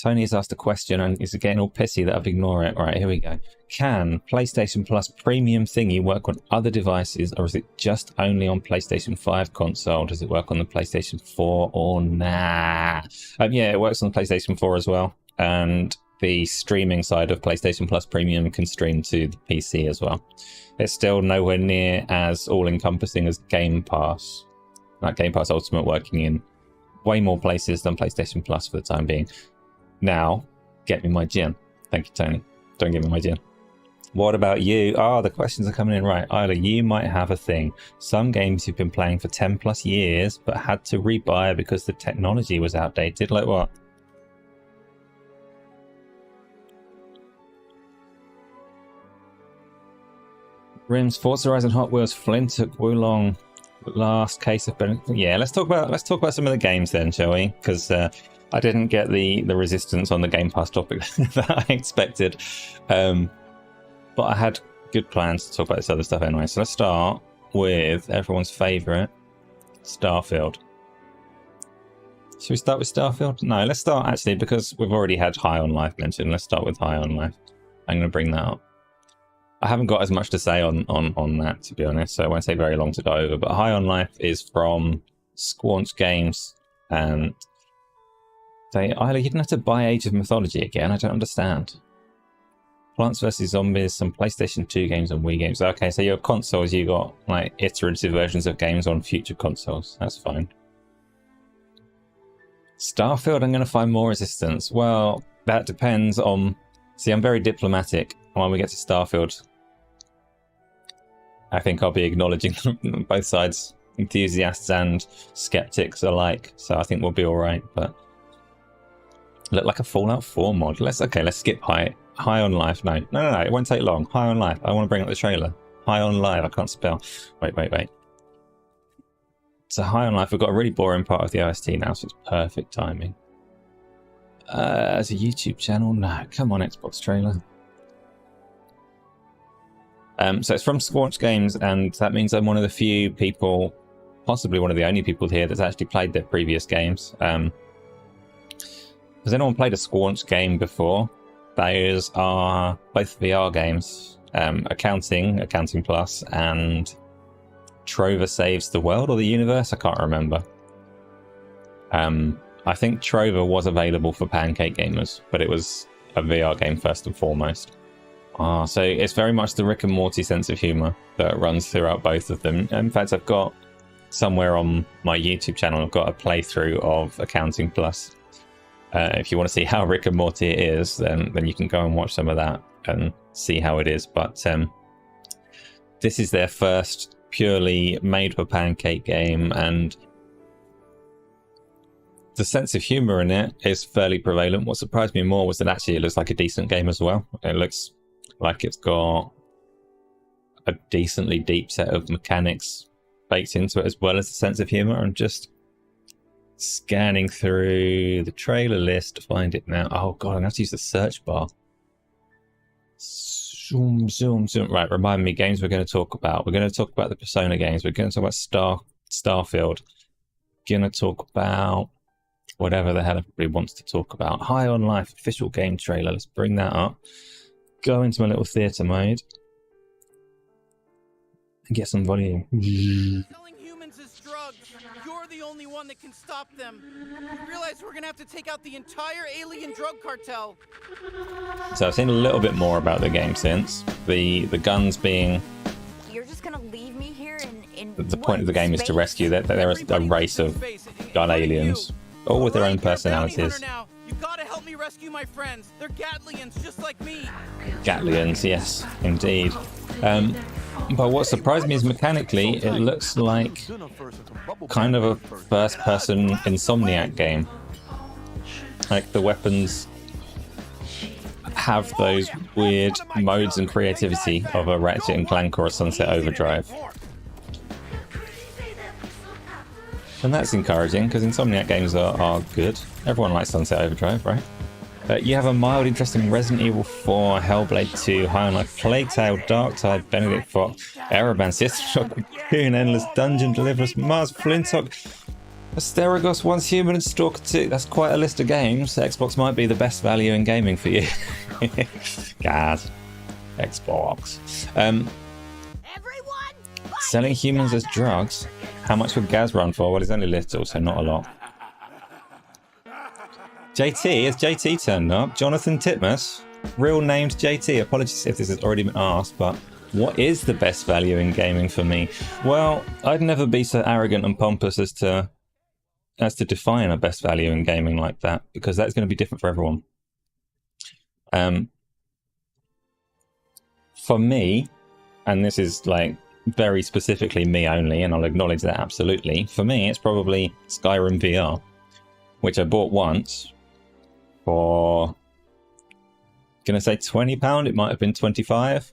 Tony has asked a question and is getting all pissy that I've ignored it. All right, here we go. Can PlayStation Plus premium thingy work on other devices, or is it just only on PlayStation 5 console? Does it work on the PlayStation 4 or nah? Yeah, it works on the PlayStation 4 as well. And the streaming side of PlayStation Plus Premium can stream to the PC as well. It's still nowhere near as all-encompassing as Game Pass. Like Game Pass Ultimate working in way more places than PlayStation Plus for the time being. Now, get me my gin. Thank you, Tony. Don't give me my gin. What about you? Oh, the questions are coming in right. Isla, you might have a thing. Some games you've been playing for 10 plus years, but had to rebuy because the technology was outdated. Like what? Rims, Forza Horizon, Hot Wheels, Flintlock, Wulong, last case of... Yeah, let's talk about some of the games then, shall we? Because... I didn't get the resistance on the Game Pass topic that I expected. But I had good plans to talk about this other stuff anyway. So let's start with everyone's favourite, Starfield. Should we start with Starfield? No, let's start actually, because we've already had High on Life mentioned. Let's start with High on Life. I'm going to bring that up. I haven't got as much to say on that, to be honest, so it won't take very long to go over. But High on Life is from Squanch Games, and... Isla, you didn't have to buy Age of Mythology again. I don't understand. Plants vs. Zombies, some PlayStation 2 games and Wii games. Okay, so your consoles, you got like iterative versions of games on future consoles. That's fine. Starfield, I'm going to find more resistance. Well, that depends on... See, I'm very diplomatic. When we get to Starfield, I think I'll be acknowledging both sides, enthusiasts and skeptics alike. So I think we'll be all right, but... Look like a Fallout 4 mod. Let's skip High on Life. No, it won't take long. High on Life. I want to bring up the trailer. High on Life. I can't spell. Wait. So High on Life, we've got a really boring part of the OST now, so it's perfect timing. As a YouTube channel, no. Come on, Xbox trailer. So it's from Squanch Games, and that means I'm one of the few people, possibly one of the only people here that's actually played their previous games. Has anyone played a Squanch game before? Those are both VR games. Accounting Plus, and Trover Saves the World or the Universe? I can't remember. I think Trover was available for Pancake gamers, but it was a VR game first and foremost. So it's very much the Rick and Morty sense of humour that runs throughout both of them. In fact, I've got somewhere on my YouTube channel, I've got a playthrough of Accounting Plus. If you want to see how Rick and Morty it is, then you can go and watch some of that and see how it is. But this is their first purely made for pancake game, and the sense of humor in it is fairly prevalent. What surprised me more was that actually it looks like a decent game as well. It looks like it's got a decently deep set of mechanics baked into it, as well as the sense of humor. I'm just scanning through the trailer list to find it now. Oh god, I'm gonna have to use the search bar. Zoom, zoom, zoom. Right, remind me, games we're going to talk about. We're going to talk about the Persona games. We're going to talk about Starfield. Going to talk about whatever the hell everybody wants to talk about. High on Life official game trailer. Let's bring that up. Go into my little theatre mode and get some volume. Selling humans as drugs. You're the only one that can stop them. You realize we're gonna have to take out the entire alien drug cartel. So I've seen a little bit more about the game since. The guns being... You're just gonna leave me here in The point of the game is to rescue. There is a race of gun aliens, all with their own personalities. You gotta help me rescue my friends. They're Gatlians just like me. Gatlians, yes, indeed. But what surprised me is mechanically, it looks like kind of a first-person Insomniac game. Like the weapons have those weird modes and creativity of a Ratchet and Clank or a Sunset Overdrive. And that's encouraging, because Insomniac games are good. Everyone likes Sunset Overdrive, right? You have a mild interest in Resident Evil 4, Hellblade 2, High on Life, Plague Tale, Darktide, Benedict Fox, Ereban, System Shock, Cocoon, Endless Dungeon, Deliverance, Mars, Flintlock, Asterigos, Once Human, and Stalker 2. That's quite a list of games. Xbox might be the best value in gaming for you. God. Xbox. Selling humans as drugs. How much would Gaz run for? Well, it's only little, so not a lot. JT, has JT turned up? Jonathan Titmus, real named JT. Apologies if this has already been asked, but what is the best value in gaming for me? Well, I'd never be so arrogant and pompous as to define a best value in gaming like that, because that's going to be different for everyone. For me, and this is like very specifically me only, and I'll acknowledge that absolutely, for me it's probably Skyrim VR, which I bought once for, gonna say £20, it might have been 25,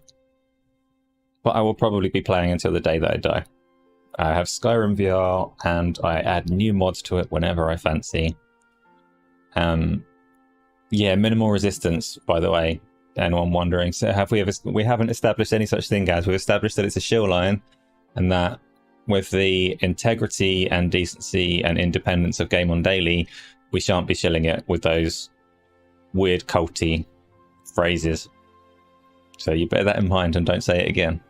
but I will probably be playing until the day that I die. I have Skyrim VR and I add new mods to it whenever I fancy. Yeah, minimal resistance, by the way, anyone wondering. So we haven't established any such thing, guys. We've established that it's a shill line, and that with the integrity and decency and independence of Game On Daily, we shan't be shilling it with those weird culty phrases. So you bear that in mind and don't say it again.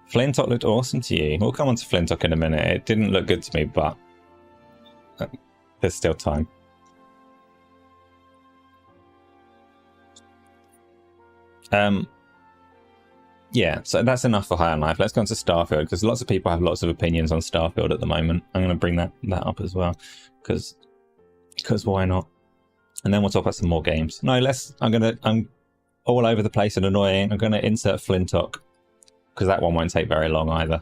Flintlock looked awesome to you. We'll come on to Flintlock in a minute. It didn't look good to me, but there's still time. Yeah, so that's enough for High on Life. Let's go on to Starfield, because lots of people have lots of opinions on Starfield at the moment. I'm going to bring that up as well, because why not? And then we'll talk about some more games. No, I'm all over the place and annoying. I'm going to insert Flintlock, because that one won't take very long either.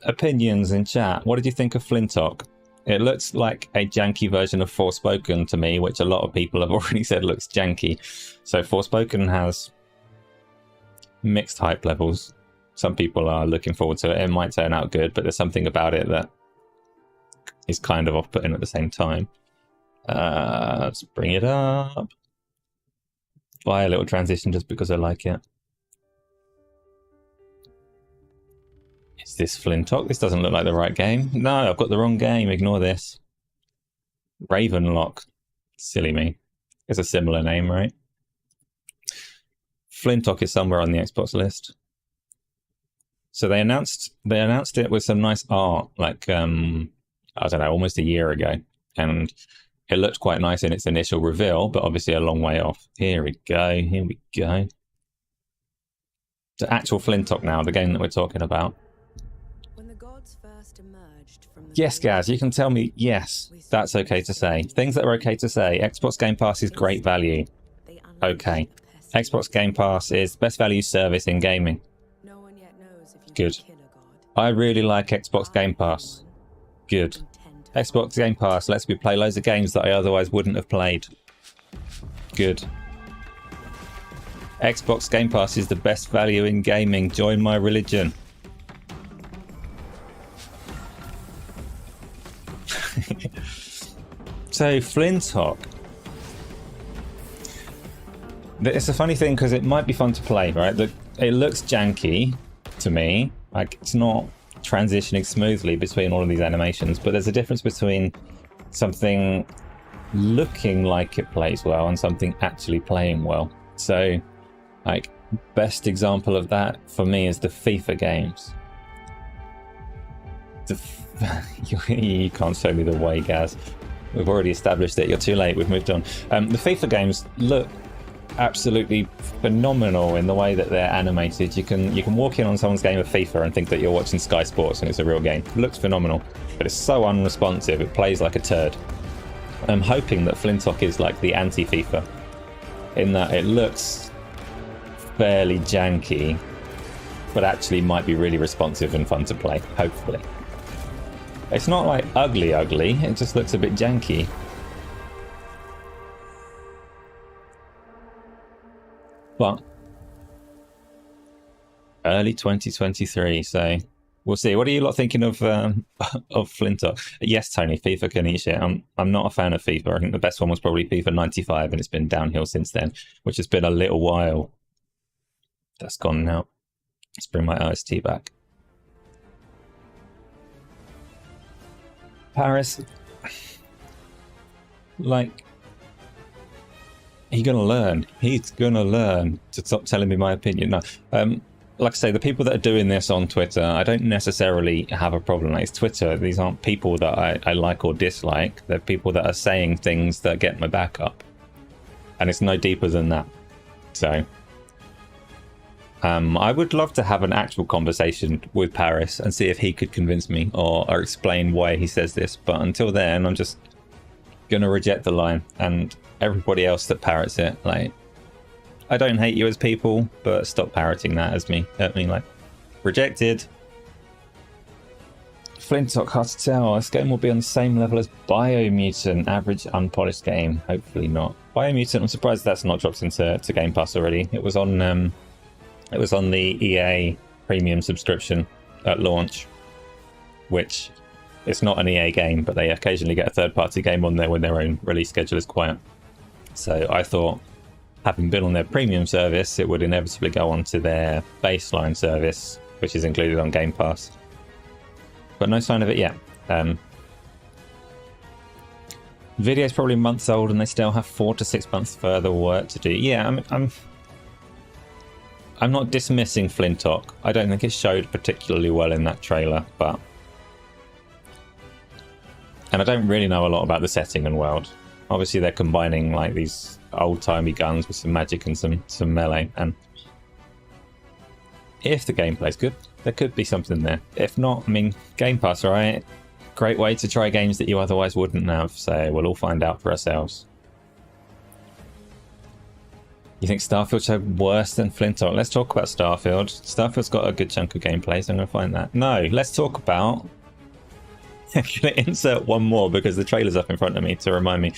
Opinions in chat. What did you think of Flintlock? It looks like a janky version of Forspoken to me, which a lot of people have already said looks janky. So Forspoken has mixed hype levels. Some people are looking forward to it. It might turn out good, but there's something about it that is kind of off-putting at the same time. Let's bring it up. Buy a little transition just because I like it. Is this Flintlock? This doesn't look like the right game. No, I've got the wrong game. Ignore this. Ravenlock. Silly me. It's a similar name, right? Flintlock is somewhere on the Xbox list. So they announced it with some nice art, like I don't know, almost a year ago, and it looked quite nice in its initial reveal, but obviously a long way off. Here we go. Here we go. The actual Flintlock now, the game that we're talking about. Yes, Gaz, you can tell me, yes, that's okay to say. Things that are okay to say. Xbox Game Pass is great value. Okay. Xbox Game Pass is best value service in gaming. Good. I really like Xbox Game Pass. Good. Xbox Game Pass lets me play loads of games that I otherwise wouldn't have played. Good. Xbox Game Pass is the best value in gaming. Join my religion. So, Flintlock. It's a funny thing because it might be fun to play, right? It looks janky to me. Like, it's not transitioning smoothly between all of these animations, but there's a difference between something looking like it plays well and something actually playing well. So, like, best example of that for me is the FIFA games. You can't show me the way, Gaz. We've already established it. You're too late. We've moved on. The FIFA games look absolutely phenomenal in the way that they're animated. You can walk in on someone's game of FIFA and think that you're watching Sky Sports and it's a real game. It looks phenomenal, but it's so unresponsive. It plays like a turd. I'm hoping that Flintlock is like the anti-FIFA in that it looks fairly janky, but actually might be really responsive and fun to play, hopefully. It's not like ugly, it just looks a bit janky. But early 2023, so we'll see. What are you lot thinking of Flintlock? Yes, Tony, FIFA can eat shit. I'm not a fan of FIFA. I think the best one was probably FIFA 95, and it's been downhill since then, which has been a little while. That's gone now. Let's bring my OST back. Paris, like, he's gonna learn. He's gonna learn to stop telling me my opinion. No, like I say, the people that are doing this on Twitter, I don't necessarily have a problem. Like, it's Twitter. These aren't people that I like or dislike. They're people that are saying things that get my back up, and it's no deeper than that. So, I would love to have an actual conversation with Paris and see if he could convince me or explain why he says this. But until then, I'm just gonna reject the line, and everybody else that parrots it, like, I don't hate you as people, but stop parroting that as me. Like, rejected. Flintlock, hard to tell. This game will be on the same level as Biomutant, average unpolished game. Hopefully not. Biomutant, I'm surprised that's not dropped into Game Pass already. It was on the EA premium subscription at launch, which it's not an EA game, but they occasionally get a third-party game on there when their own release schedule is quiet. So I thought, having been on their premium service, it would inevitably go onto their baseline service, which is included on Game Pass. But no sign of it yet. Video's probably months old, and they still have 4 to 6 months further work to do. Yeah, I'm not dismissing Flintlock. I don't think it showed particularly well in that trailer, but... And I don't really know a lot about the setting and world. Obviously, they're combining like these old-timey guns with some magic and some melee, and if the gameplay's good, there could be something there. If not, I mean, Game Pass, right? Great way to try games that you otherwise wouldn't have, so we'll all find out for ourselves. You think Starfield showed worse than Flintlock? Let's talk about Starfield. Starfield's got a good chunk of gameplay, so I'm going to find that. No, let's talk about... I'm going to insert one more because the trailer's up in front of me to remind me.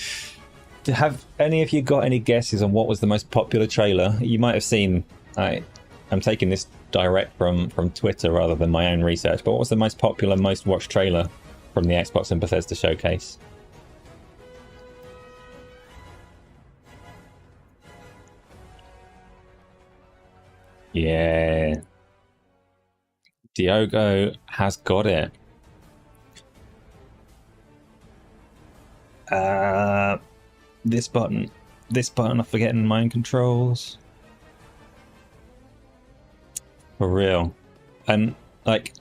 Have any of you got any guesses on what was the most popular trailer? You might have seen... I'm taking this direct from Twitter rather than my own research, but what was the most popular, most watched trailer from the Xbox and Bethesda Showcase? Yeah. Diogo has got it. This button, I'm forgetting my own controls. For real. And like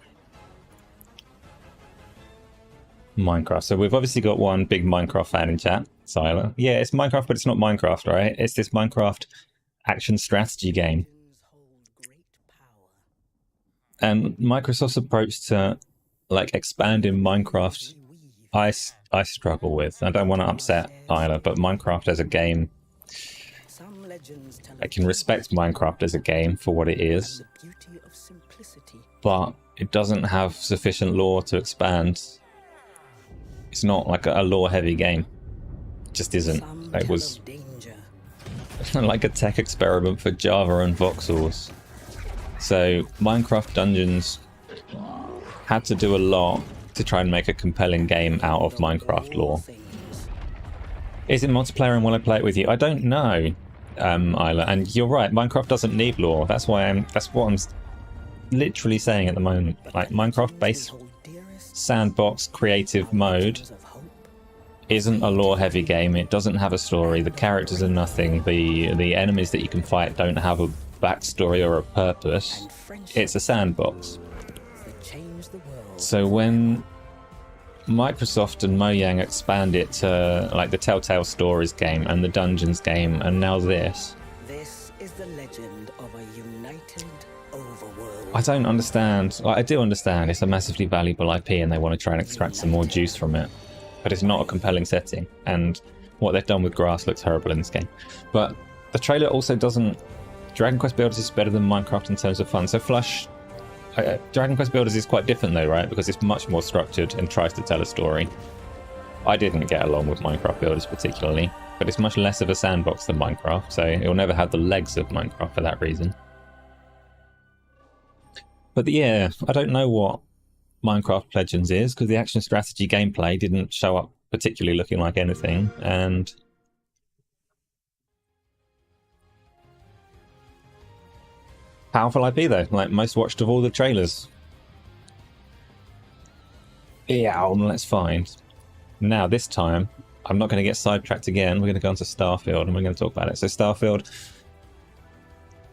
Minecraft. So we've obviously got one big Minecraft fan in chat, Siler. Yeah, it's Minecraft, but it's not Minecraft, right? It's this Minecraft action strategy game. And Microsoft's approach to like expanding Minecraft, I struggle with. I don't want to upset either, but Minecraft as a game, I can respect Minecraft as a game for what it is, but it doesn't have sufficient lore to expand. It's not like a lore-heavy game. It just isn't. It was like a tech experiment for Java and voxels. So Minecraft Dungeons had to do a lot to try and make a compelling game out of Minecraft lore. Is it multiplayer and will I play it with you? I don't know, Isla. And you're right, Minecraft doesn't need lore. That's what I'm literally saying at the moment. Like, Minecraft base sandbox creative mode isn't a lore heavy game. It doesn't have a story. The characters are nothing. The enemies that you can fight don't have a backstory or a purpose. It's a sandbox. So when Microsoft and Mojang expand it to like the Telltale Stories game and the Dungeons game and now this is the legend of a united overworld. I don't understand. I do understand it's a massively valuable IP and they want to try and extract some more juice from it, but it's not a compelling setting, and what they've done with grass looks horrible in this game. But the trailer also doesn't... Dragon Quest Builders is better than Minecraft in terms of fun. So Flush... Dragon Quest Builders is quite different though, right? Because it's much more structured and tries to tell a story. I didn't get along with Minecraft Builders particularly, but it's much less of a sandbox than Minecraft, so it'll never have the legs of Minecraft for that reason. But yeah, I don't know what Minecraft Legends is, because the action strategy gameplay didn't show up particularly looking like anything, and... Powerful IP though, like most watched of all the trailers. Yeah, let's find. Now this time, I'm not going to get sidetracked again. We're going to go into Starfield and we're going to talk about it. So Starfield,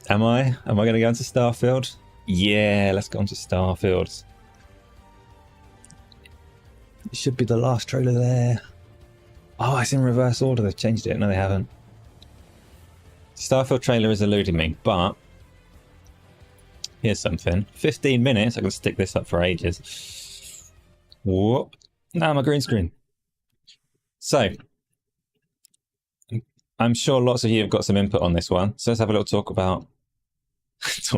am I going to go into Starfield? Yeah, let's go into Starfield. It should be the last trailer there. Oh, it's in reverse order. They've changed it. No, they haven't. Starfield trailer is eluding me, but here's something. 15 minutes. I can stick this up for ages. Whoop. Now my green screen. So, I'm sure lots of you have got some input on this one. So let's have a little talk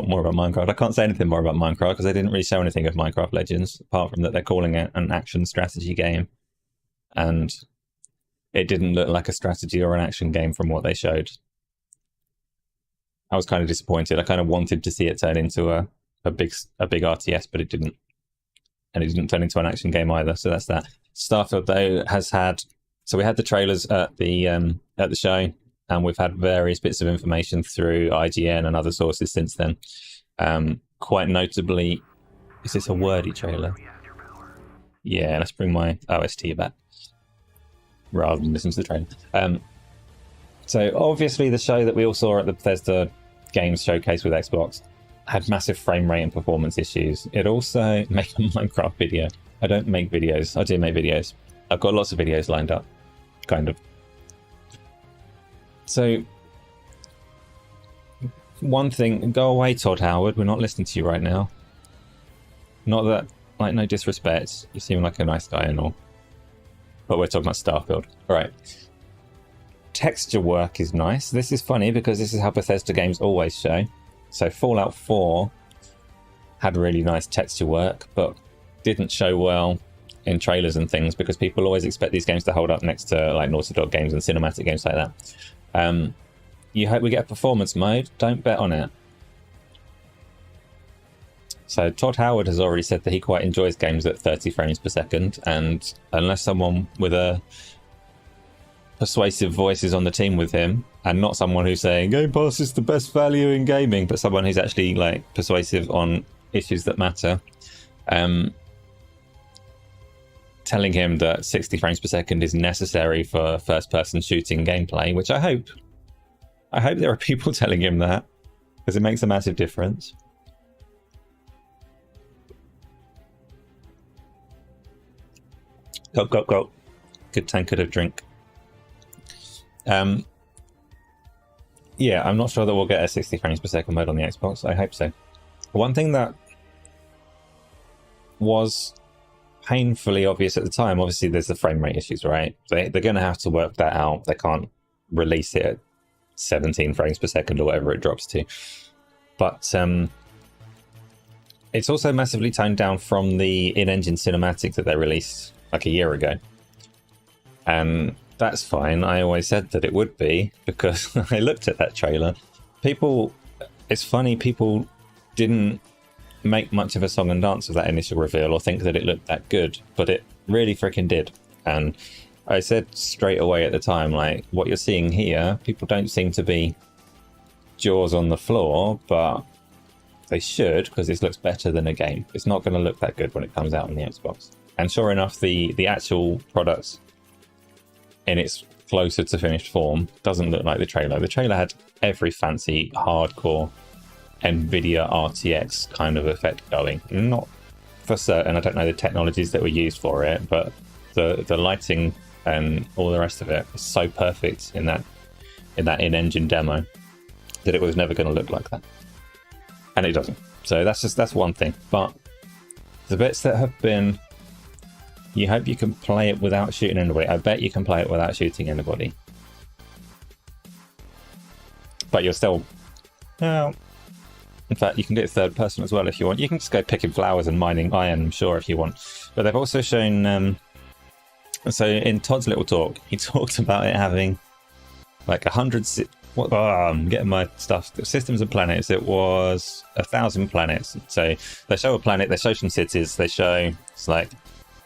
more about Minecraft. I can't say anything more about Minecraft because they didn't really show anything of Minecraft Legends, apart from that they're calling it an action strategy game. And it didn't look like a strategy or an action game from what they showed. I was kind of disappointed. I kind of wanted to see it turn into a big RTS, but it didn't. And it didn't turn into an action game either, so that's that. Starfield, though, has had... So we had the trailers at the show, and we've had various bits of information through IGN and other sources since then. Quite notably... Is this a wordy trailer? Yeah, let's bring my OST back, rather than listen to the trailer. So obviously the show that we all saw at the Bethesda Games Showcase with Xbox had massive frame rate and performance issues. It also made a Minecraft video. I don't make videos. I do make videos. I've got lots of videos lined up, kind of. So, one thing, go away, Todd Howard. We're not listening to you right now. Not that, like, no disrespect. You seem like a nice guy and all. But we're talking about Starfield. All right. Texture work is nice. This is funny because this is how Bethesda games always show. So Fallout 4 had really nice texture work, but didn't show well in trailers and things because people always expect these games to hold up next to like Naughty Dog games and cinematic games like that. You hope we get a performance mode. Don't bet on it. So Todd Howard has already said that he quite enjoys games at 30 frames per second, and unless someone with a persuasive voice is on the team with him, and not someone who's saying Game Pass is the best value in gaming, but someone who's actually like persuasive on issues that matter, telling him that 60 frames per second is necessary for first-person shooting gameplay, which I hope there are people telling him that, because it makes a massive difference. Go. Good tankard of drink. Yeah, I'm not sure that we'll get a 60 frames per second mode on the Xbox. I hope so. One thing that was painfully obvious at the time. Obviously, there's the frame rate issues, right? They're going to have to work that out. They can't release it at 17 frames per second or whatever it drops to. But it's also massively toned down from the in-engine cinematic that they released like a year ago. And that's fine. I always said that it would be, because I looked at that trailer. It's funny, people didn't make much of a song and dance of that initial reveal or think that it looked that good, but it really freaking did. And I said straight away at the time, like, what you're seeing here, people don't seem to be jaws on the floor, but they should, because this looks better than a game. It's not going to look that good when it comes out on the Xbox. And sure enough, the actual product in its closer to finished form doesn't look like the trailer. The trailer had every fancy hardcore NVIDIA RTX kind of effect going. Not for certain, I don't know the technologies that were used for it, but the lighting and all the rest of it was so perfect in that in-engine demo that it was never going to look like that. And it doesn't. So that's one thing. But the bits that have been, you hope you can play it without shooting anybody. I bet you can play it without shooting anybody. But you're still, well, in fact, you can do it third person as well if you want. You can just go picking flowers and mining iron, I'm sure, if you want. But they've also shown, so in Todd's little talk, he talked about it having like 100, I'm getting my stuff, systems and planets. It was 1,000 planets. So they show a planet, they show some cities, they show, it's like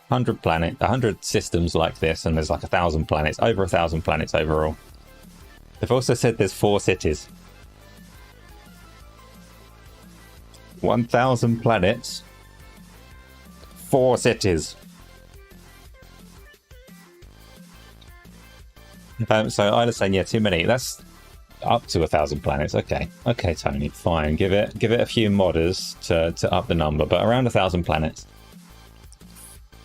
100 systems like this, and there's like 1,000 planets, over 1,000 planets overall. They've also said there's 4 cities. 1,000 planets, 4 cities. So Isla's saying, yeah, too many. That's up to 1,000 planets. Okay, Tony, fine. Give it a few modders to up the number, but around 1,000 planets,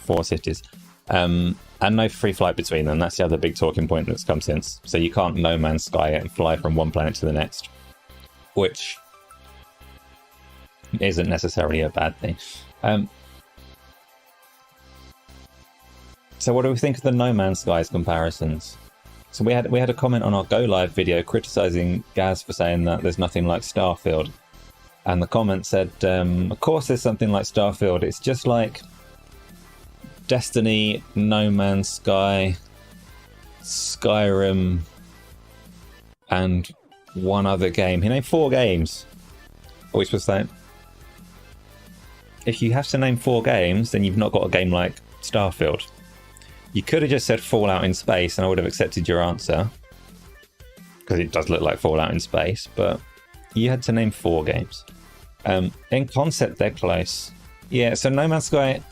4 cities, and no free flight between them. That's the other big talking point that's come since. So you can't No Man's Sky it and fly from one planet to the next, which isn't necessarily a bad thing. So what do we think of the No Man's Skies comparisons? So we had a comment on our Go Live video criticizing Gaz for saying that there's nothing like Starfield, and the comment said, of course there's something like Starfield. It's just like Destiny, No Man's Sky, Skyrim, and one other game. He named 4 games. Which was like, if you have to name 4 games, then you've not got a game like Starfield. You could have just said Fallout in space and I would have accepted your answer, because it does look like Fallout in space, but you had to name 4 games. In concept, they're close. Yeah, so No Man's Sky...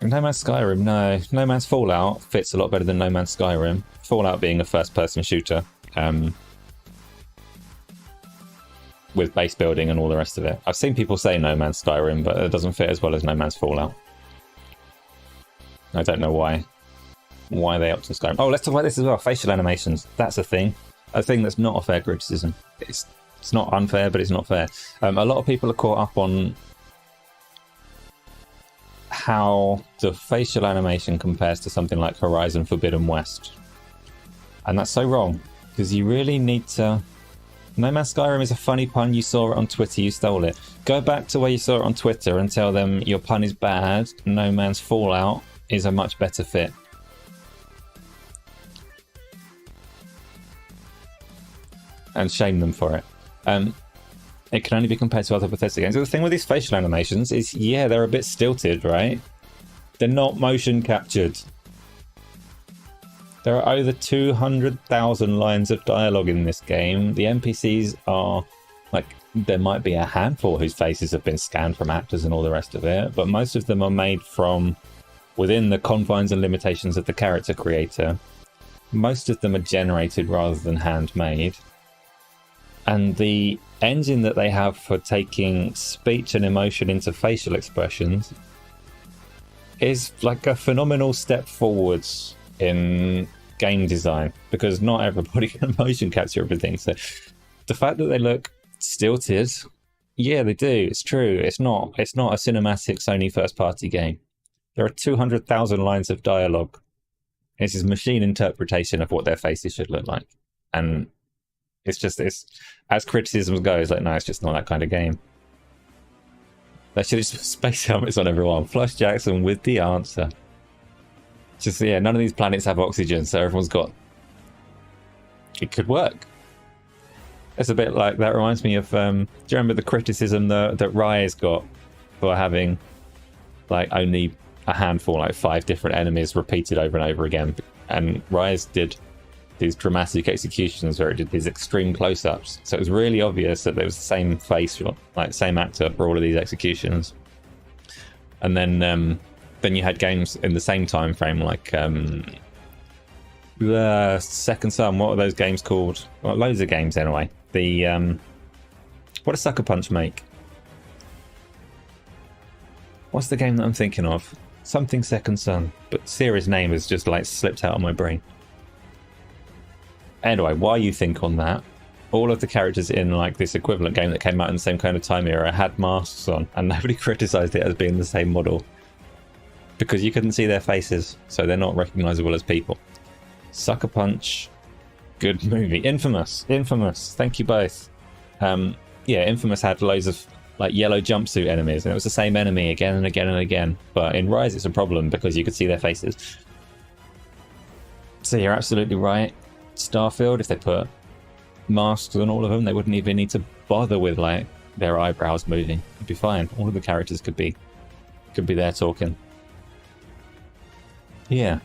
No Man's Skyrim, no. No Man's Fallout fits a lot better than No Man's Skyrim. Fallout being a first-person shooter, with base building and all the rest of it. I've seen people say No Man's Skyrim, but it doesn't fit as well as No Man's Fallout. I don't know why they opted Skyrim. Oh, let's talk about this as well. Facial animations. That's a thing that's not a fair criticism. It's not unfair, but it's not fair. A lot of people are caught up on how the facial animation compares to something like Horizon Forbidden West. And that's so wrong, because you really need to... No Man's Skyrim is a funny pun. You saw it on Twitter, you stole it. Go back to where you saw it on Twitter and tell them your pun is bad. No Man's Fallout is a much better fit. And shame them for it. It can only be compared to other Bethesda games. The thing with these facial animations is, yeah, they're a bit stilted, right? They're not motion captured. There are over 200,000 lines of dialogue in this game. The NPCs are, like, there might be a handful whose faces have been scanned from actors and all the rest of it, but most of them are made from within the confines and limitations of the character creator. Most of them are generated rather than handmade. And the engine that they have for taking speech and emotion into facial expressions is like a phenomenal step forwards in game design, because not everybody can motion capture everything. So the fact that they look stilted Yeah, they do. It's true. It's not a cinematic Sony first-party game. There are 200,000 lines of dialogue. This is machine interpretation of what their faces should look like. And it's as criticisms go, it's like, no, it's just not that kind of game. They should have space helmets on everyone. Flush Jackson with the answer. Just, yeah, none of these planets have oxygen, so everyone's got... It could work. It's a bit like, that reminds me of, do you remember the criticism that Rise got for having, like, only a handful, like 5 different enemies repeated over and over again? And Rise did these dramatic executions where it did these extreme close-ups, so it was really obvious that there was the same face, like same actor for all of these executions. And then you had games in the same time frame, like the Second Son. What are those games called? Well, loads of games anyway. The what does Sucker Punch make? What's the game that I'm thinking of? Something Second Son, but series name has just like slipped out of my brain. Anyway, while you think on that, all of the characters in like this equivalent game that came out in the same kind of time era had masks on, and nobody criticized it as being the same model because you couldn't see their faces, so they're not recognizable as people. Sucker Punch, good movie. Infamous, thank you both. Yeah, Infamous had loads of like yellow jumpsuit enemies, and it was the same enemy again and again and again. But in Rise, it's a problem because you could see their faces. So you're absolutely right. Starfield, if they put masks on all of them, they wouldn't even need to bother with like their eyebrows moving. It'd be fine. All of the characters could be there talking. Yeah.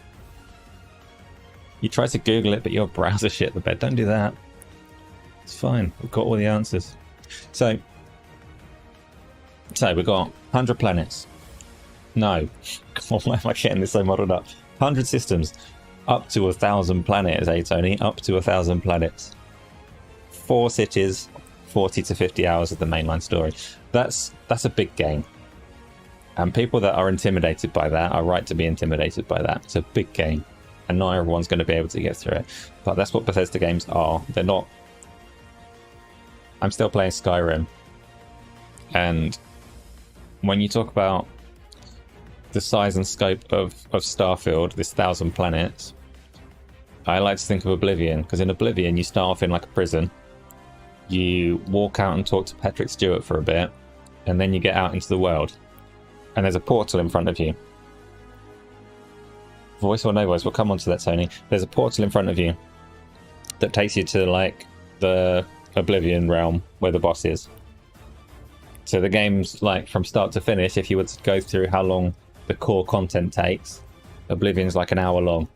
You try to Google it, but your browser shit the bed. Don't do that. It's fine. We've got all the answers. So we've got 100 planets. No. Why am I getting this so muddled up? 100 systems. Up to 1,000 planets, eh, Tony? Up to 1,000 planets. 4 cities, 40 to 50 hours of the mainline story. That's a big game. And people that are intimidated by that are right to be intimidated by that. It's a big game. And not everyone's going to be able to get through it. But that's what Bethesda games are. They're not... I'm still playing Skyrim. And when you talk about the size and scope of Starfield, this 1,000 planets, I like to think of Oblivion, because in Oblivion you start off in like a prison, you walk out and talk to Patrick Stewart for a bit, and then you get out into the world, and there's a portal in front of you. Voice or no voice, we'll come on to that, Tony. There's a portal in front of you that takes you to like the Oblivion realm where the boss is. So the game's like from start to finish, if you were to go through how long the core content takes, Oblivion's like an hour long.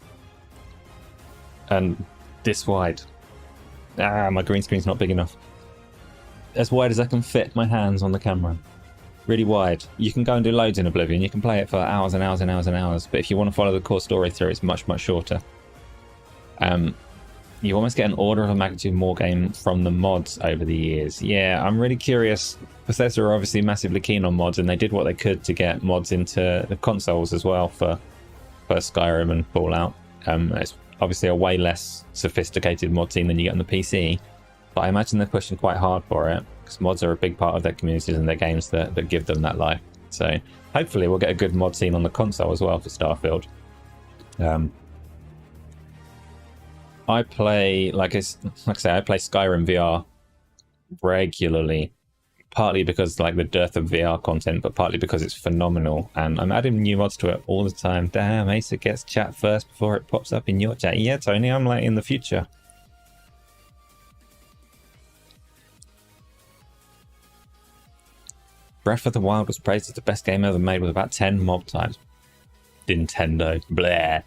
And this wide. My green screen's not big enough. As wide as I can fit my hands on the camera. Really wide. You can go and do loads in Oblivion. You can play it for hours and hours and hours and hours. But if you want to follow the core story through, it's much, much shorter. You almost get an order of magnitude more game from the mods over the years. Yeah, I'm really curious. Bethesda are obviously massively keen on mods, and they did what they could to get mods into the consoles as well for Skyrim and Fallout. It's obviously a way less sophisticated mod team than you get on the PC, but I imagine they're pushing quite hard for it, because mods are a big part of their communities and their games that give them that life. So hopefully we'll get a good mod scene on the console as well for Starfield. I play, like I say, I play Skyrim VR regularly, partly because like the dearth of VR content, but partly because it's phenomenal, and I'm adding new mods to it all the time. Damn, Asa gets chat first before it pops up in your chat. Yeah, Tony, I'm like in the future. Breath of the Wild was praised as the best game ever made with about 10 mob types. Nintendo, blah.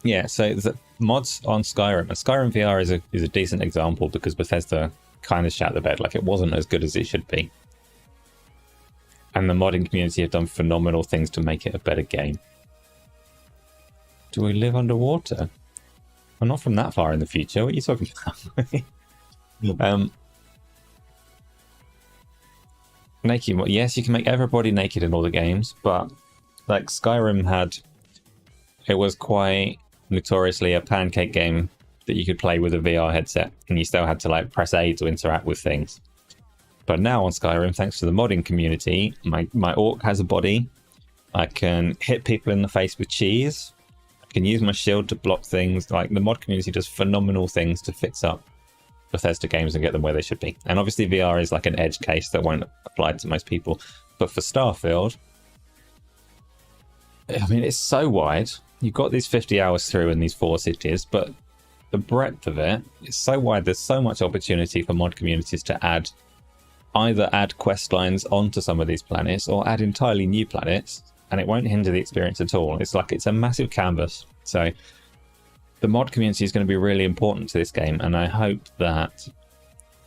Yeah, so the mods on Skyrim, and Skyrim VR is a decent example because Bethesda kind of shat the bed, like it wasn't as good as it should be. And the modding community have done phenomenal things to make it a better game. Do we live underwater? I'm not from that far in the future. What are you talking about? Naked, yes, you can make everybody naked in all the games, but like Skyrim it was quite notoriously a pancake game that you could play with a VR headset, and you still had to like press A to interact with things. But now on Skyrim, thanks to the modding community, my orc has a body. I can hit people in the face with cheese. I can use my shield to block things. Like, the mod community does phenomenal things to fix up Bethesda games and get them where they should be. And obviously VR is like an edge case that won't apply to most people. But for Starfield, I mean, it's so wide. You've got these 50 hours through in these 4 cities, but the breadth of it is so wide. There's so much opportunity for mod communities to either add quest lines onto some of these planets or add entirely new planets, and it won't hinder the experience at all. It's like, it's a massive canvas. So the mod community is going to be really important to this game, and I hope that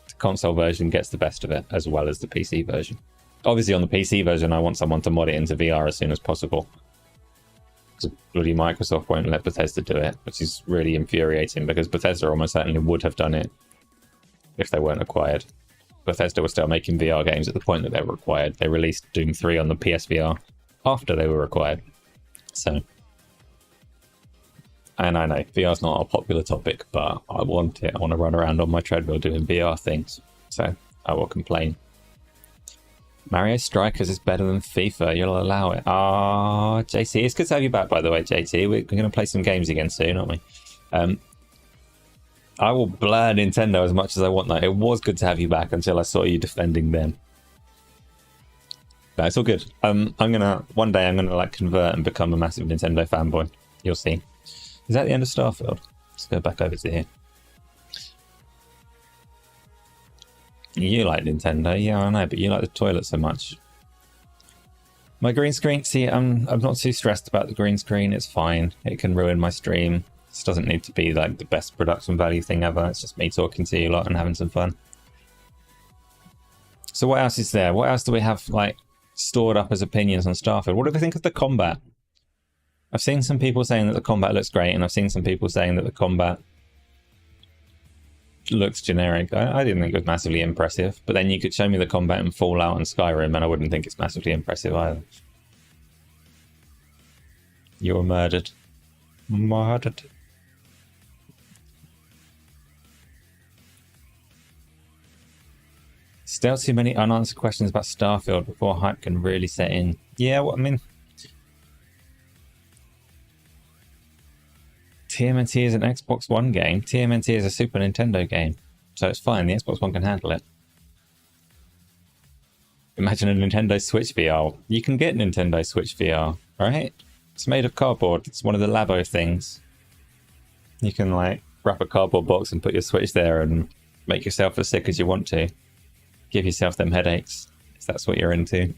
the console version gets the best of it as well as the PC version. Obviously on the PC version, I want someone to mod it into VR as soon as possible. Bloody Microsoft won't let Bethesda do it, which is really infuriating, because Bethesda almost certainly would have done it if they weren't acquired. Bethesda was still making VR games at the point that they were acquired. They released Doom 3 on the PSVR after they were acquired. So, and I know VR's not a popular topic, but I want it. I want to run around on my treadmill doing VR things, so I will complain. Mario Strikers is better than FIFA. You'll allow it. Ah, JT, it's good to have you back, by the way, JT. We're going to play some games again soon, aren't we? I will blur Nintendo as much as I want, though. It was good to have you back until I saw you defending them. No, it's all good. One day I'm gonna like convert and become a massive Nintendo fanboy. You'll see. Is that the end of Starfield? Let's go back over to here. You like Nintendo, yeah, I know, but you like the toilet so much. My green screen, see, I'm not too stressed about the green screen. It's fine. It can ruin my stream. This doesn't need to be like the best production value thing ever. It's just me talking to you a lot and having some fun. So what else is there? What else do we have like stored up as opinions on Starfield? What do we think of the combat? I've seen some people saying that the combat looks great, and I've seen some people saying that the combat looks generic. I didn't think it was massively impressive, but then you could show me the combat in Fallout and Skyrim and I wouldn't think it's massively impressive either. You were murdered. Murdered. Still too many unanswered questions about Starfield before hype can really set in. Yeah, well, I mean, TMNT is an Xbox One game. TMNT is a Super Nintendo game. So it's fine, the Xbox One can handle it. Imagine a Nintendo Switch VR. You can get Nintendo Switch VR, right? It's made of cardboard. It's one of the Labo things. You can like wrap a cardboard box and put your Switch there and make yourself as sick as you want to. Give yourself them headaches, if that's what you're into.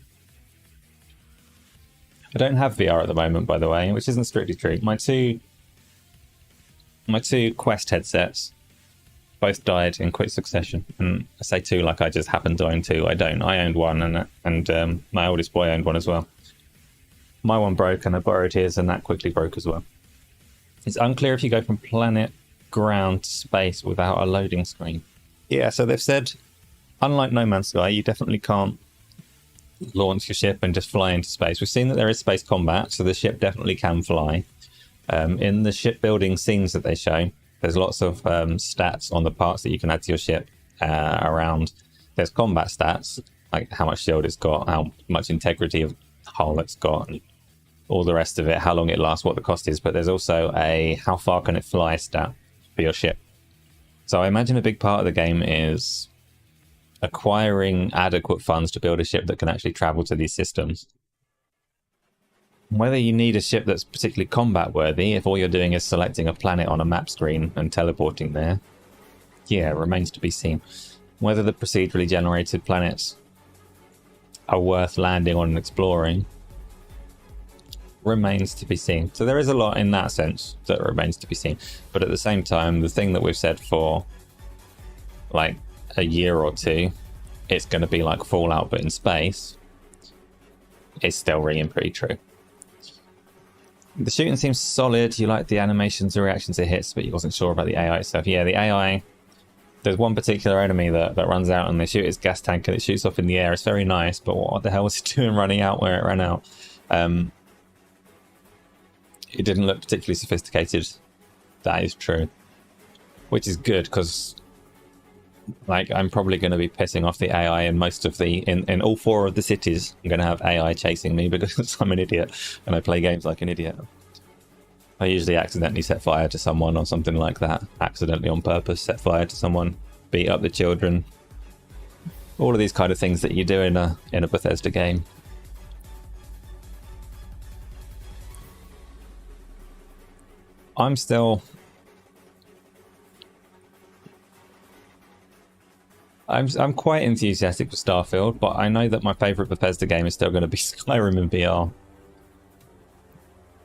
I don't have VR at the moment, by the way, which isn't strictly true. My two Quest headsets both died in quick succession. And I say two like I just happened to own two. I don't. I owned one, and my oldest boy owned one as well. My one broke, and I borrowed his, and that quickly broke as well. It's unclear if you go from planet, ground to space without a loading screen. Yeah, so they've said, unlike No Man's Sky, you definitely can't launch your ship and just fly into space. We've seen that there is space combat, so the ship definitely can fly. In the shipbuilding scenes that they show, there's lots of stats on the parts that you can add to your ship around. There's combat stats, like how much shield it's got, how much integrity of hull it's got, and all the rest of it, how long it lasts, what the cost is. But there's also a how far can it fly stat for your ship. So I imagine a big part of the game is acquiring adequate funds to build a ship that can actually travel to these systems. Whether you need a ship that's particularly combat worthy, if all you're doing is selecting a planet on a map screen and teleporting there, yeah, remains to be seen. Whether the procedurally generated planets are worth landing on and exploring remains to be seen. So there is a lot in that sense that remains to be seen. But at the same time, the thing that we've said for like a year or two, it's going to be like Fallout but in space, is still ringing pretty true. The shooting seems solid. You like the animations and reactions to hits, but you wasn't sure about the AI stuff. Yeah, the AI, there's one particular enemy that runs out and they shoot its gas tank and it shoots off in the air. It's very nice, but what the hell was it doing running out where it ran out? It didn't look particularly sophisticated. That is true. Which is good, because Like, I'm probably going to be pissing off the AI in most of the... In all 4 of the cities, I'm going to have AI chasing me because I'm an idiot and I play games like an idiot. I usually accidentally set fire to someone or something like that. Accidentally on purpose set fire to someone. Beat up the children. All of these kind of things that you do in a Bethesda game. I'm quite enthusiastic for Starfield, but I know that my favourite Bethesda game is still going to be Skyrim in VR.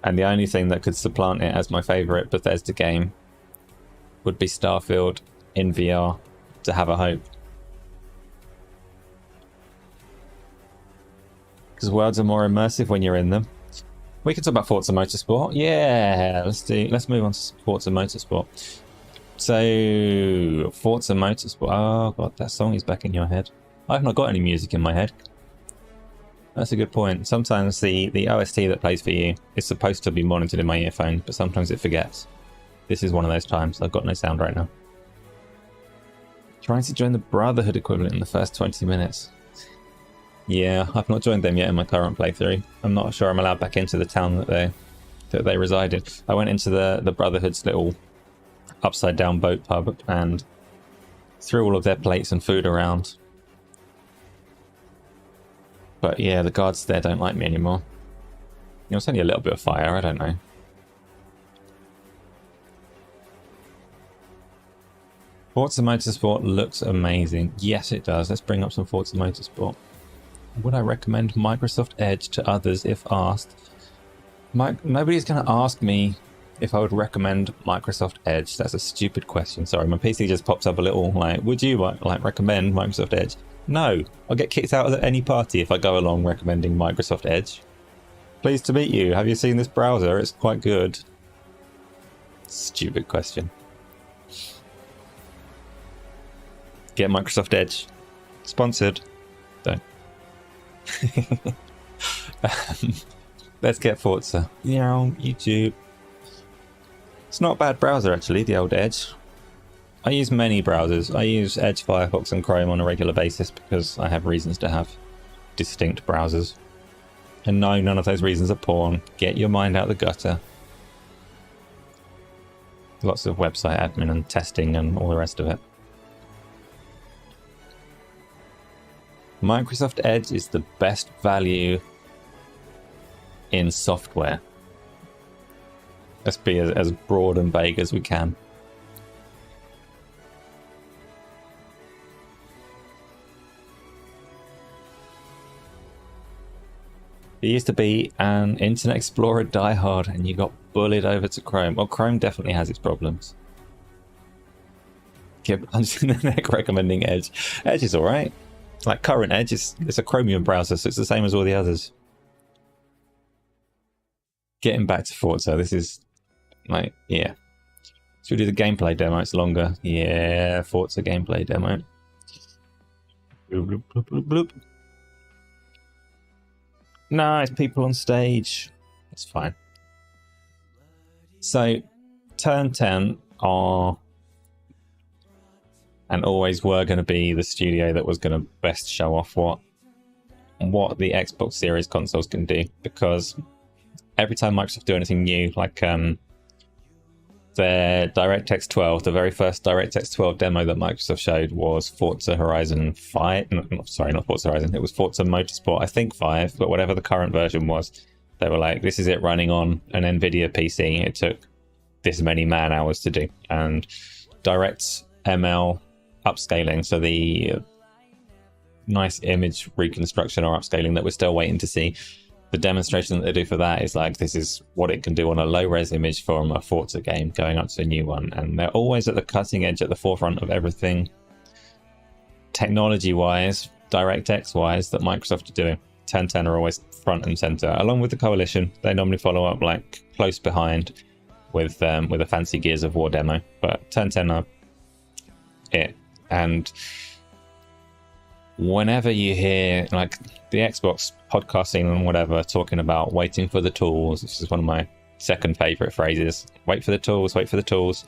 And the only thing that could supplant it as my favourite Bethesda game would be Starfield in VR to have a hope. Because worlds are more immersive when you're in them. We can talk about Forza Motorsport. Yeah, let's move on to Forza Motorsport. So, Forza Motorsport. Oh god, that song is back in your head. I've not got any music in my head. That's a good point. Sometimes the OST that plays for you is supposed to be monitored in my earphone, but sometimes it forgets. This is one of those times. I've got no sound right now. Trying to join the Brotherhood equivalent in the first 20 minutes. Yeah, I've not joined them yet in my current playthrough. I'm not sure I'm allowed back into the town that they reside in. I went into the Brotherhood's little upside down boat pub and threw all of their plates and food around. But yeah, the guards there don't like me anymore. You know, it's only a little bit of fire, I don't know. Forza Motorsport looks amazing. Yes, it does. Let's bring up some Forza Motorsport. Would I recommend Microsoft Edge to others if asked? Nobody's going to ask me if I would recommend Microsoft Edge. That's a stupid question. Sorry, my PC just pops up a little like, would you like recommend Microsoft Edge? No, I'll get kicked out of any party if I go along recommending Microsoft Edge. Pleased to meet you. Have you seen this browser? It's quite good. Stupid question. Get Microsoft Edge. Sponsored. Don't. Let's get Forza. Yeah, YouTube. It's not a bad browser actually, the old Edge. I use many browsers. I use Edge, Firefox and Chrome on a regular basis because I have reasons to have distinct browsers. And no, none of those reasons are porn. Get your mind out the gutter. Lots of website admin and testing and all the rest of it. Microsoft Edge is the best value in software. Let's be as broad and vague as we can. It used to be an Internet Explorer diehard and you got bullied over to Chrome. Well, Chrome definitely has its problems. Get punched in the neck recommending Edge. Edge is alright. Like current Edge, it's a Chromium browser, so it's the same as all the others. Getting back to Forza, this is like, yeah. Should we do the gameplay demo? It's longer. Yeah, Forza gameplay demo. Bloop, bloop, bloop, bloop, bloop. Nice, people on stage. That's fine. So, Turn 10 are and always were going to be the studio that was going to best show off what the Xbox Series consoles can do, because every time Microsoft do anything new, like their DirectX 12, the very first DirectX 12 demo that Microsoft showed was Forza Horizon 5. Sorry, not Forza Horizon. It was Forza Motorsport, I think 5, but whatever the current version was, they were like, this is it running on an NVIDIA PC. It took this many man hours to do. And Direct ML upscaling, so the nice image reconstruction or upscaling that we're still waiting to see, the demonstration that they do for that is like, this is what it can do on a low-res image from a Forza game going up to a new one. And they're always at the cutting edge, at the forefront of everything technology-wise, DirectX-wise, that Microsoft are doing. 1010 are always front and center, along with the Coalition. They normally follow up like close behind with a fancy Gears of War demo, but 1010 are it. And whenever you hear like the Xbox podcast scene and whatever talking about waiting for the tools, this is one of my second favorite phrases. Wait for the tools, wait for the tools.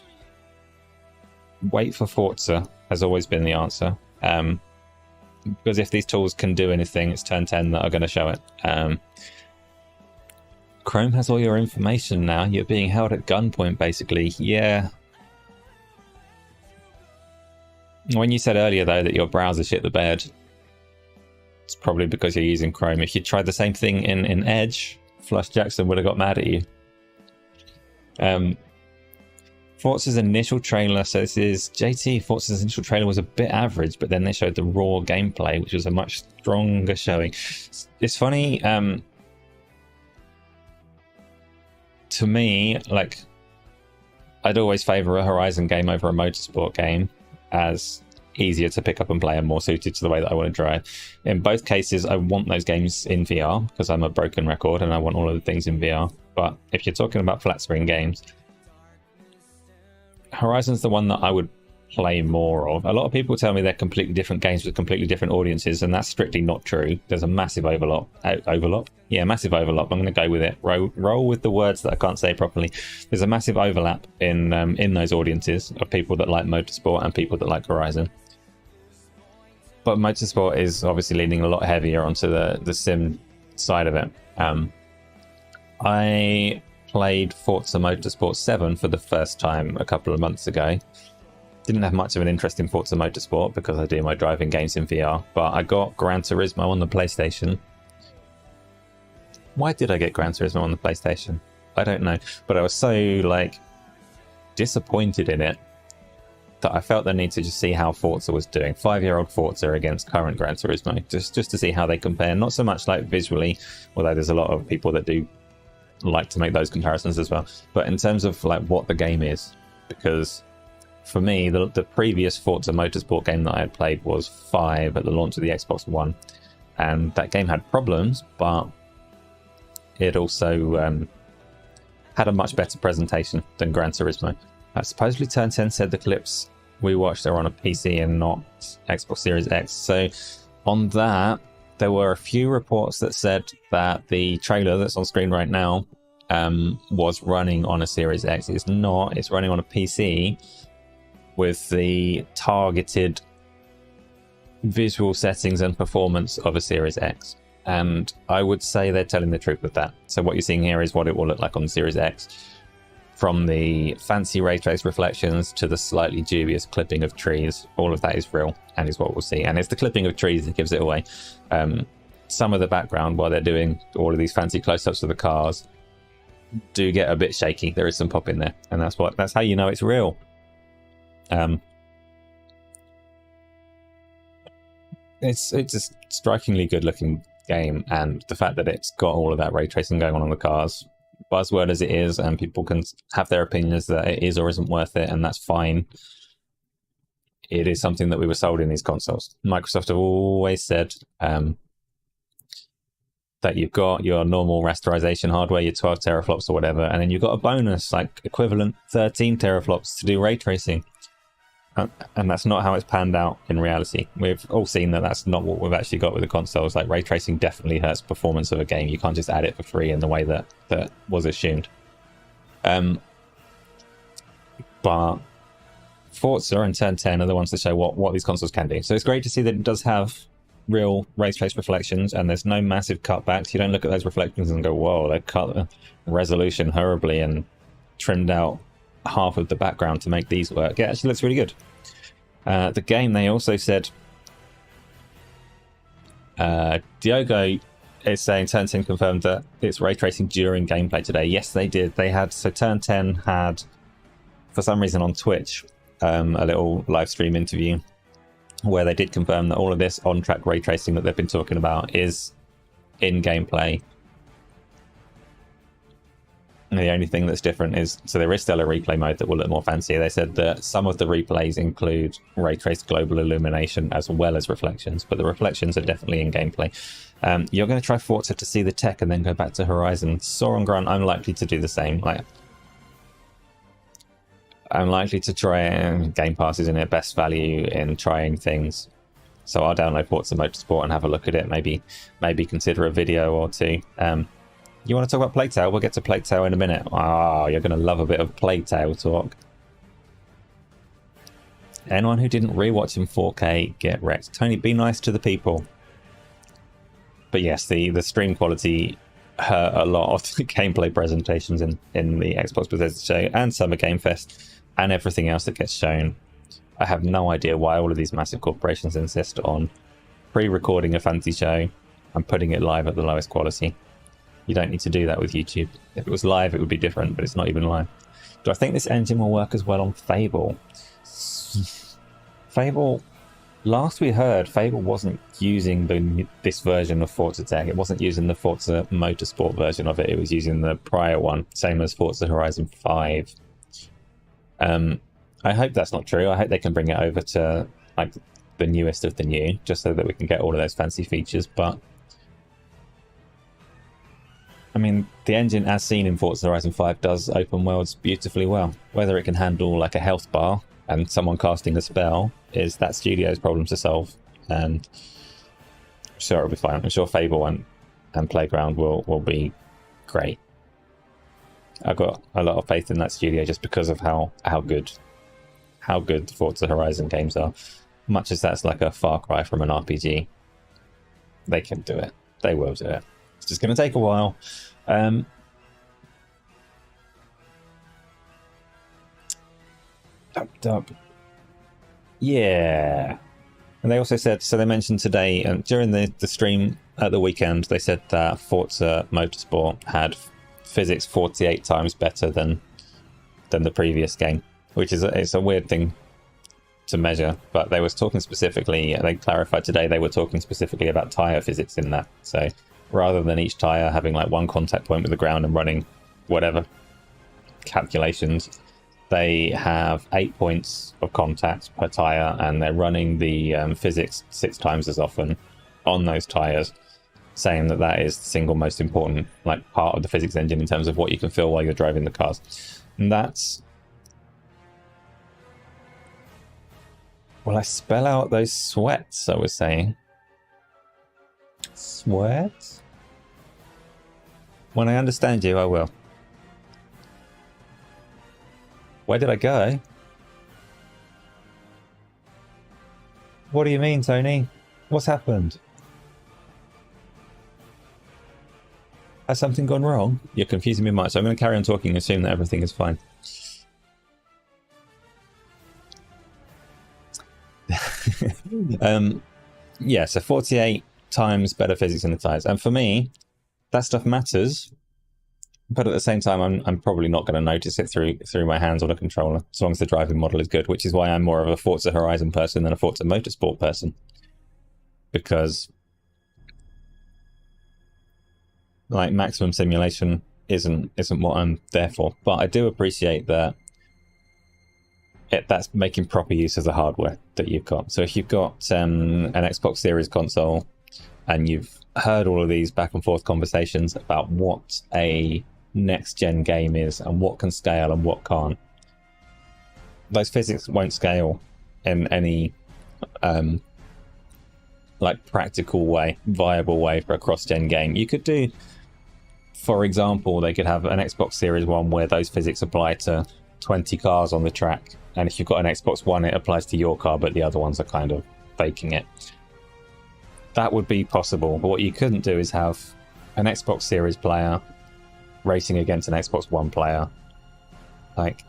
wait for Forza has always been the answer. Because if these tools can do anything, it's Turn 10 that are going to show it. Chrome has all your information now. You're being held at gunpoint, basically. Yeah. When you said earlier, though, that your browser shit the bed, it's probably because you're using Chrome. If you tried the same thing in Edge, Flush Jackson would have got mad at you. Forza's initial trailer, so this is JT. Forza's initial trailer was a bit average, but then they showed the raw gameplay, which was a much stronger showing. It's funny, to me, like, I'd always favour a Horizon game over a motorsport game as easier to pick up and play and more suited to the way that I want to drive. In both cases, I want those games in VR because I'm a broken record and I want all of the things in VR. But if you're talking about flat screen games, Horizon's the one that I would play more of. A lot of people tell me they're completely different games with completely different audiences, and that's strictly not true. There's a massive overlap. Yeah, massive overlap. I'm going to go with it. Roll with the words that I can't say properly. There's a massive overlap in those audiences of people that like motorsport and people that like Horizon. But motorsport is obviously leaning a lot heavier onto the sim side of it. I played Forza Motorsport 7 for the first time a couple of months ago. Didn't have much of an interest in Forza Motorsport because I do my driving games in VR, but I got Gran Turismo on the PlayStation. Why did I get Gran Turismo on the PlayStation? I don't know, but I was so like disappointed in it that I felt the need to just see how Forza was doing. 5-year-old Forza against current Gran Turismo, just to see how they compare. Not so much like visually, although there's a lot of people that do like to make those comparisons as well, but in terms of like what the game is, because for me the previous Forza Motorsport game that I had played was 5 at the launch of the Xbox One, and that game had problems, but it also had a much better presentation than Gran Turismo. Supposedly Turn 10 said the clips we watched are on a PC and not Xbox Series X, so on that there were a few reports that said that the trailer that's on screen right now was running on a Series X. It's not. It's running on a PC with the targeted visual settings and performance of a Series X. And I would say they're telling the truth with that. So what you're seeing here is what it will look like on the Series X. From the fancy ray trace reflections to the slightly dubious clipping of trees, all of that is real and is what we'll see. And it's the clipping of trees that gives it away. Some of the background while they're doing all of these fancy close-ups of the cars do get a bit shaky. There is some pop in there, and that's how you know it's real. It's a strikingly good-looking game, and the fact that it's got all of that ray tracing going on the cars, buzzword as it is, and people can have their opinions that it is or isn't worth it, and that's fine. It is something that we were sold in these consoles. Microsoft have always said that you've got your normal rasterization hardware, your 12 teraflops or whatever, and then you've got a bonus, like equivalent 13 teraflops to do ray tracing. And that's not how it's panned out in reality. We've all seen that that's not what we've actually got with the consoles. Like, ray tracing definitely hurts performance of a game. You can't just add it for free in the way that was assumed. But Forza and Turn 10 are the ones that show what these consoles can do. So it's great to see that it does have real ray trace reflections, and there's no massive cutbacks. You don't look at those reflections and go, whoa, they cut the resolution horribly and trimmed out half of the background to make these work. It actually looks really good. The game, they also said, Diogo is saying Turn 10 confirmed that it's ray tracing during gameplay today. Yes, they did. So Turn 10 had, for some reason on Twitch, a little live stream interview where they did confirm that all of this on-track ray tracing that they've been talking about is in gameplay. And the only thing that's different is, so there is still a replay mode that will look more fancy. They said that some of the replays include ray traced global illumination as well as reflections, but the reflections are definitely in gameplay. You're going to try Forza to see the tech and then go back to Horizon. Sauron Grant, I'm likely to do the same. I'm likely to try, and Game Pass is in it, best value in trying things. So I'll download Forza Motorsport and have a look at it. Maybe consider a video or two. You want to talk about Plague Tale? We'll get to Plague Tale in a minute. Oh, you're going to love a bit of Plague Tale talk. Anyone who didn't rewatch in 4K, get wrecked. Tony, be nice to the people. But yes, the stream quality hurt a lot of the gameplay presentations in the Xbox Bethesda show and Summer Game Fest and everything else that gets shown. I have no idea why all of these massive corporations insist on pre-recording a fancy show and putting it live at the lowest quality. You don't need to do that with YouTube. If it was live, it would be different, but it's not even live. Do I think this engine will work as well on Fable? Fable, last we heard, Fable wasn't using this version of Forza Tech. It wasn't using the Forza Motorsport version of it. It was using the prior one, same as Forza Horizon 5. I hope that's not true. I hope they can bring it over to like the newest of the new, just so that we can get all of those fancy features. But I mean, the engine as seen in Forza Horizon 5 does open worlds beautifully well. Whether it can handle like a health bar and someone casting a spell is that studio's problem to solve. And I'm sure it'll be fine. I'm sure Fable and Playground will be great. I've got a lot of faith in that studio just because of how good the Forza Horizon games are. Much as that's like a far cry from an RPG, they can do it. They will do it. It's just going to take a while. Yeah. And they also said, so they mentioned today, and during the stream at the weekend, they said that Forza Motorsport had physics 48 times better than the previous game, which is it's a weird thing to measure, but they was talking specifically, they clarified today they were talking specifically about tire physics in that. So rather than each tire having like one contact point with the ground and running whatever calculations, they have 8 points of contact per tire, and they're running the physics 6 times as often on those tires, saying that is the single most important like part of the physics engine in terms of what you can feel while you're driving the cars. And that's, well, I spell out those sweats I was saying. Sweat? When I understand you, I will. Where did I go? What do you mean, Tony? What's happened? Has something gone wrong? You're confusing me much. So I'm going to carry on talking and assume that everything is fine. Yeah, so 48 times better physics in the tires. And for me, that stuff matters. But at the same time, I'm probably not going to notice it through my hands on a controller, as long as the driving model is good, which is why I'm more of a Forza Horizon person than a Forza Motorsport person. Because like maximum simulation isn't what I'm there for. But I do appreciate that that's making proper use of the hardware that you've got. So if you've got an Xbox Series console and you've heard all of these back and forth conversations about what a next gen game is and what can scale and what can't, those physics won't scale in any like practical way, viable way for a cross-gen game. You could do, for example, they could have an Xbox Series 1 where those physics apply to 20 cars on the track, and if you've got an Xbox One it applies to your car, but the other ones are kind of faking it. That would be possible, but what you couldn't do is have an Xbox Series player racing against an Xbox One player, like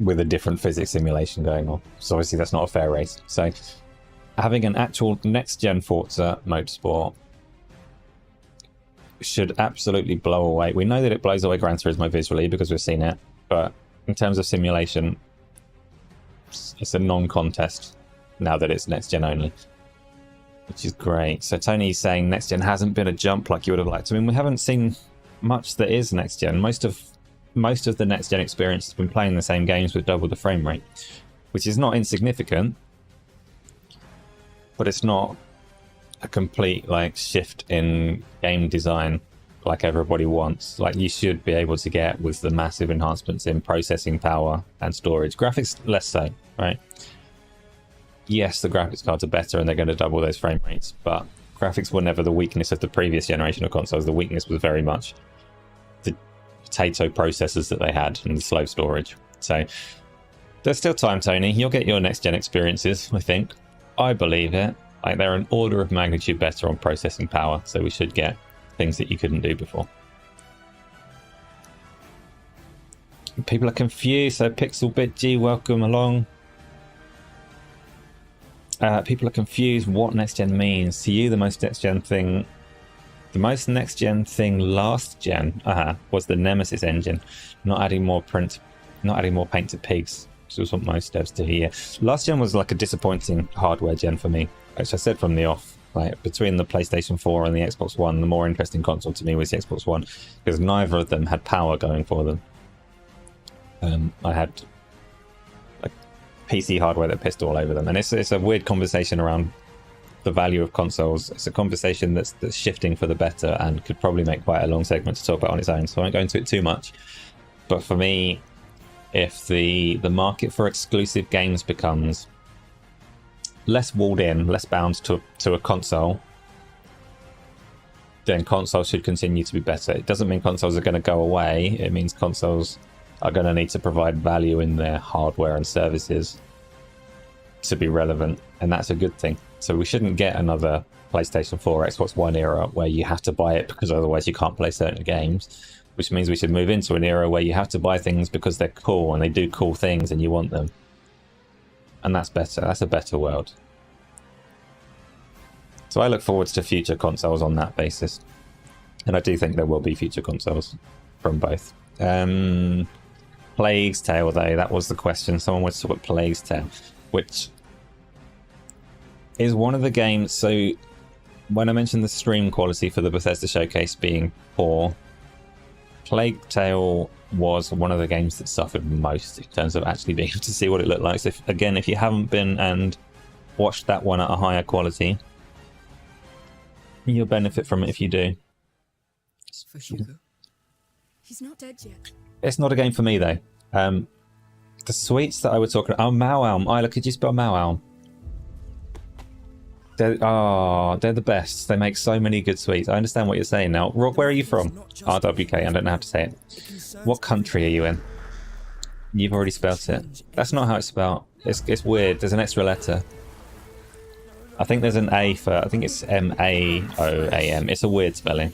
with a different physics simulation going on. So obviously that's not a fair race. So having an actual next-gen Forza Motorsport should absolutely blow away. We know that it blows away Gran Turismo visually because we've seen it, but in terms of simulation, it's a non-contest now that it's next-gen only, which is great. So Tony's saying next-gen hasn't been a jump like you would have liked. I mean, we haven't seen much that is next-gen. Most of the next-gen experience has been playing the same games with double the frame rate, which is not insignificant, but it's not a complete like shift in game design like everybody wants. Like you should be able to get with the massive enhancements in processing power and storage. Graphics less so, right? Yes, the graphics cards are better and they're going to double those frame rates, but graphics were never the weakness of the previous generation of consoles. The weakness was very much the potato processors that they had and the slow storage. So There's still time, Tony. You'll get your next-gen experiences, I think. I believe it. Like, they're an order of magnitude better on processing power, so we should get things that you couldn't do before. People are confused, so PixelBitG, welcome along. People are confused what next-gen means. To you, the most next-gen thing... The most next-gen thing last gen was the Nemesis engine, not adding more paint to pigs, which was what most devs to hear. Last gen was like a disappointing hardware gen for me, which I said from the off. Like, between the PlayStation 4 and the Xbox One, the more interesting console to me was the Xbox One, because neither of them had power going for them. I had like PC hardware that pissed all over them, and it's a weird conversation around the value of consoles. It's a conversation that's shifting for the better and could probably make quite a long segment to talk about on its own, so I won't go into it too much. But for me, if the market for exclusive games becomes less walled in, less bound to a console, then consoles should continue to be better. It doesn't mean consoles are going to go away. It means consoles are going to need to provide value in their hardware and services to be relevant, and that's a good thing. So we shouldn't get another PlayStation 4 or Xbox One era where you have to buy it because otherwise you can't play certain games, which means we should move into an era where you have to buy things because they're cool and they do cool things and you want them. And that's better. That's a better world. So I look forward to future consoles on that basis. And I do think there will be future consoles from both. Plague's Tale, though, that was the question. Someone wanted to talk about Plague's Tale, which is one of the games. So when I mentioned the stream quality for the Bethesda Showcase being poor, Plague Tale was one of the games that suffered most in terms of actually being able to see what it looked like. So if you haven't been and watched that one at a higher quality, you'll benefit from it if you do. For Hugo. He's not dead yet. It's not a game for me, though. The sweets that I was talking about... Oh, Maoam. Isla, could you spell Maoam? They're the best. They make so many good sweets. I understand what you're saying now. Rob, where are you from? RWK, I don't know how to say it. What country are you in? You've already spelt it. That's not how it's spelled. It's weird. There's an extra letter. I think there's an A for... I think it's M-A-O-A-M. It's a weird spelling.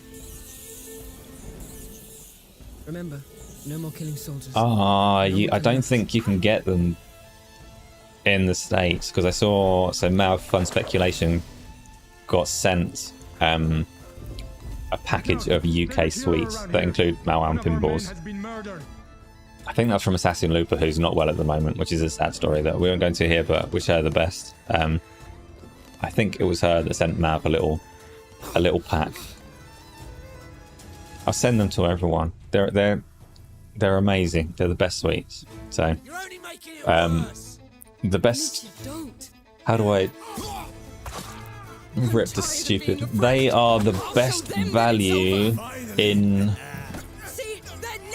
Remember, no more killing soldiers. I don't think you can get them in the States, because I saw... So Mouth Fun Speculation got sent a package of UK sweets that include Maoam pinballs. I think that's from Assassin Looper, who's not well at the moment, which is a sad story that we won't go into here, but wish her the best. I think it was her that sent Mav a little pack. I'll send them to everyone. They're amazing. They're the best sweets. So the best... How do I rip the stupid? They are the best value in...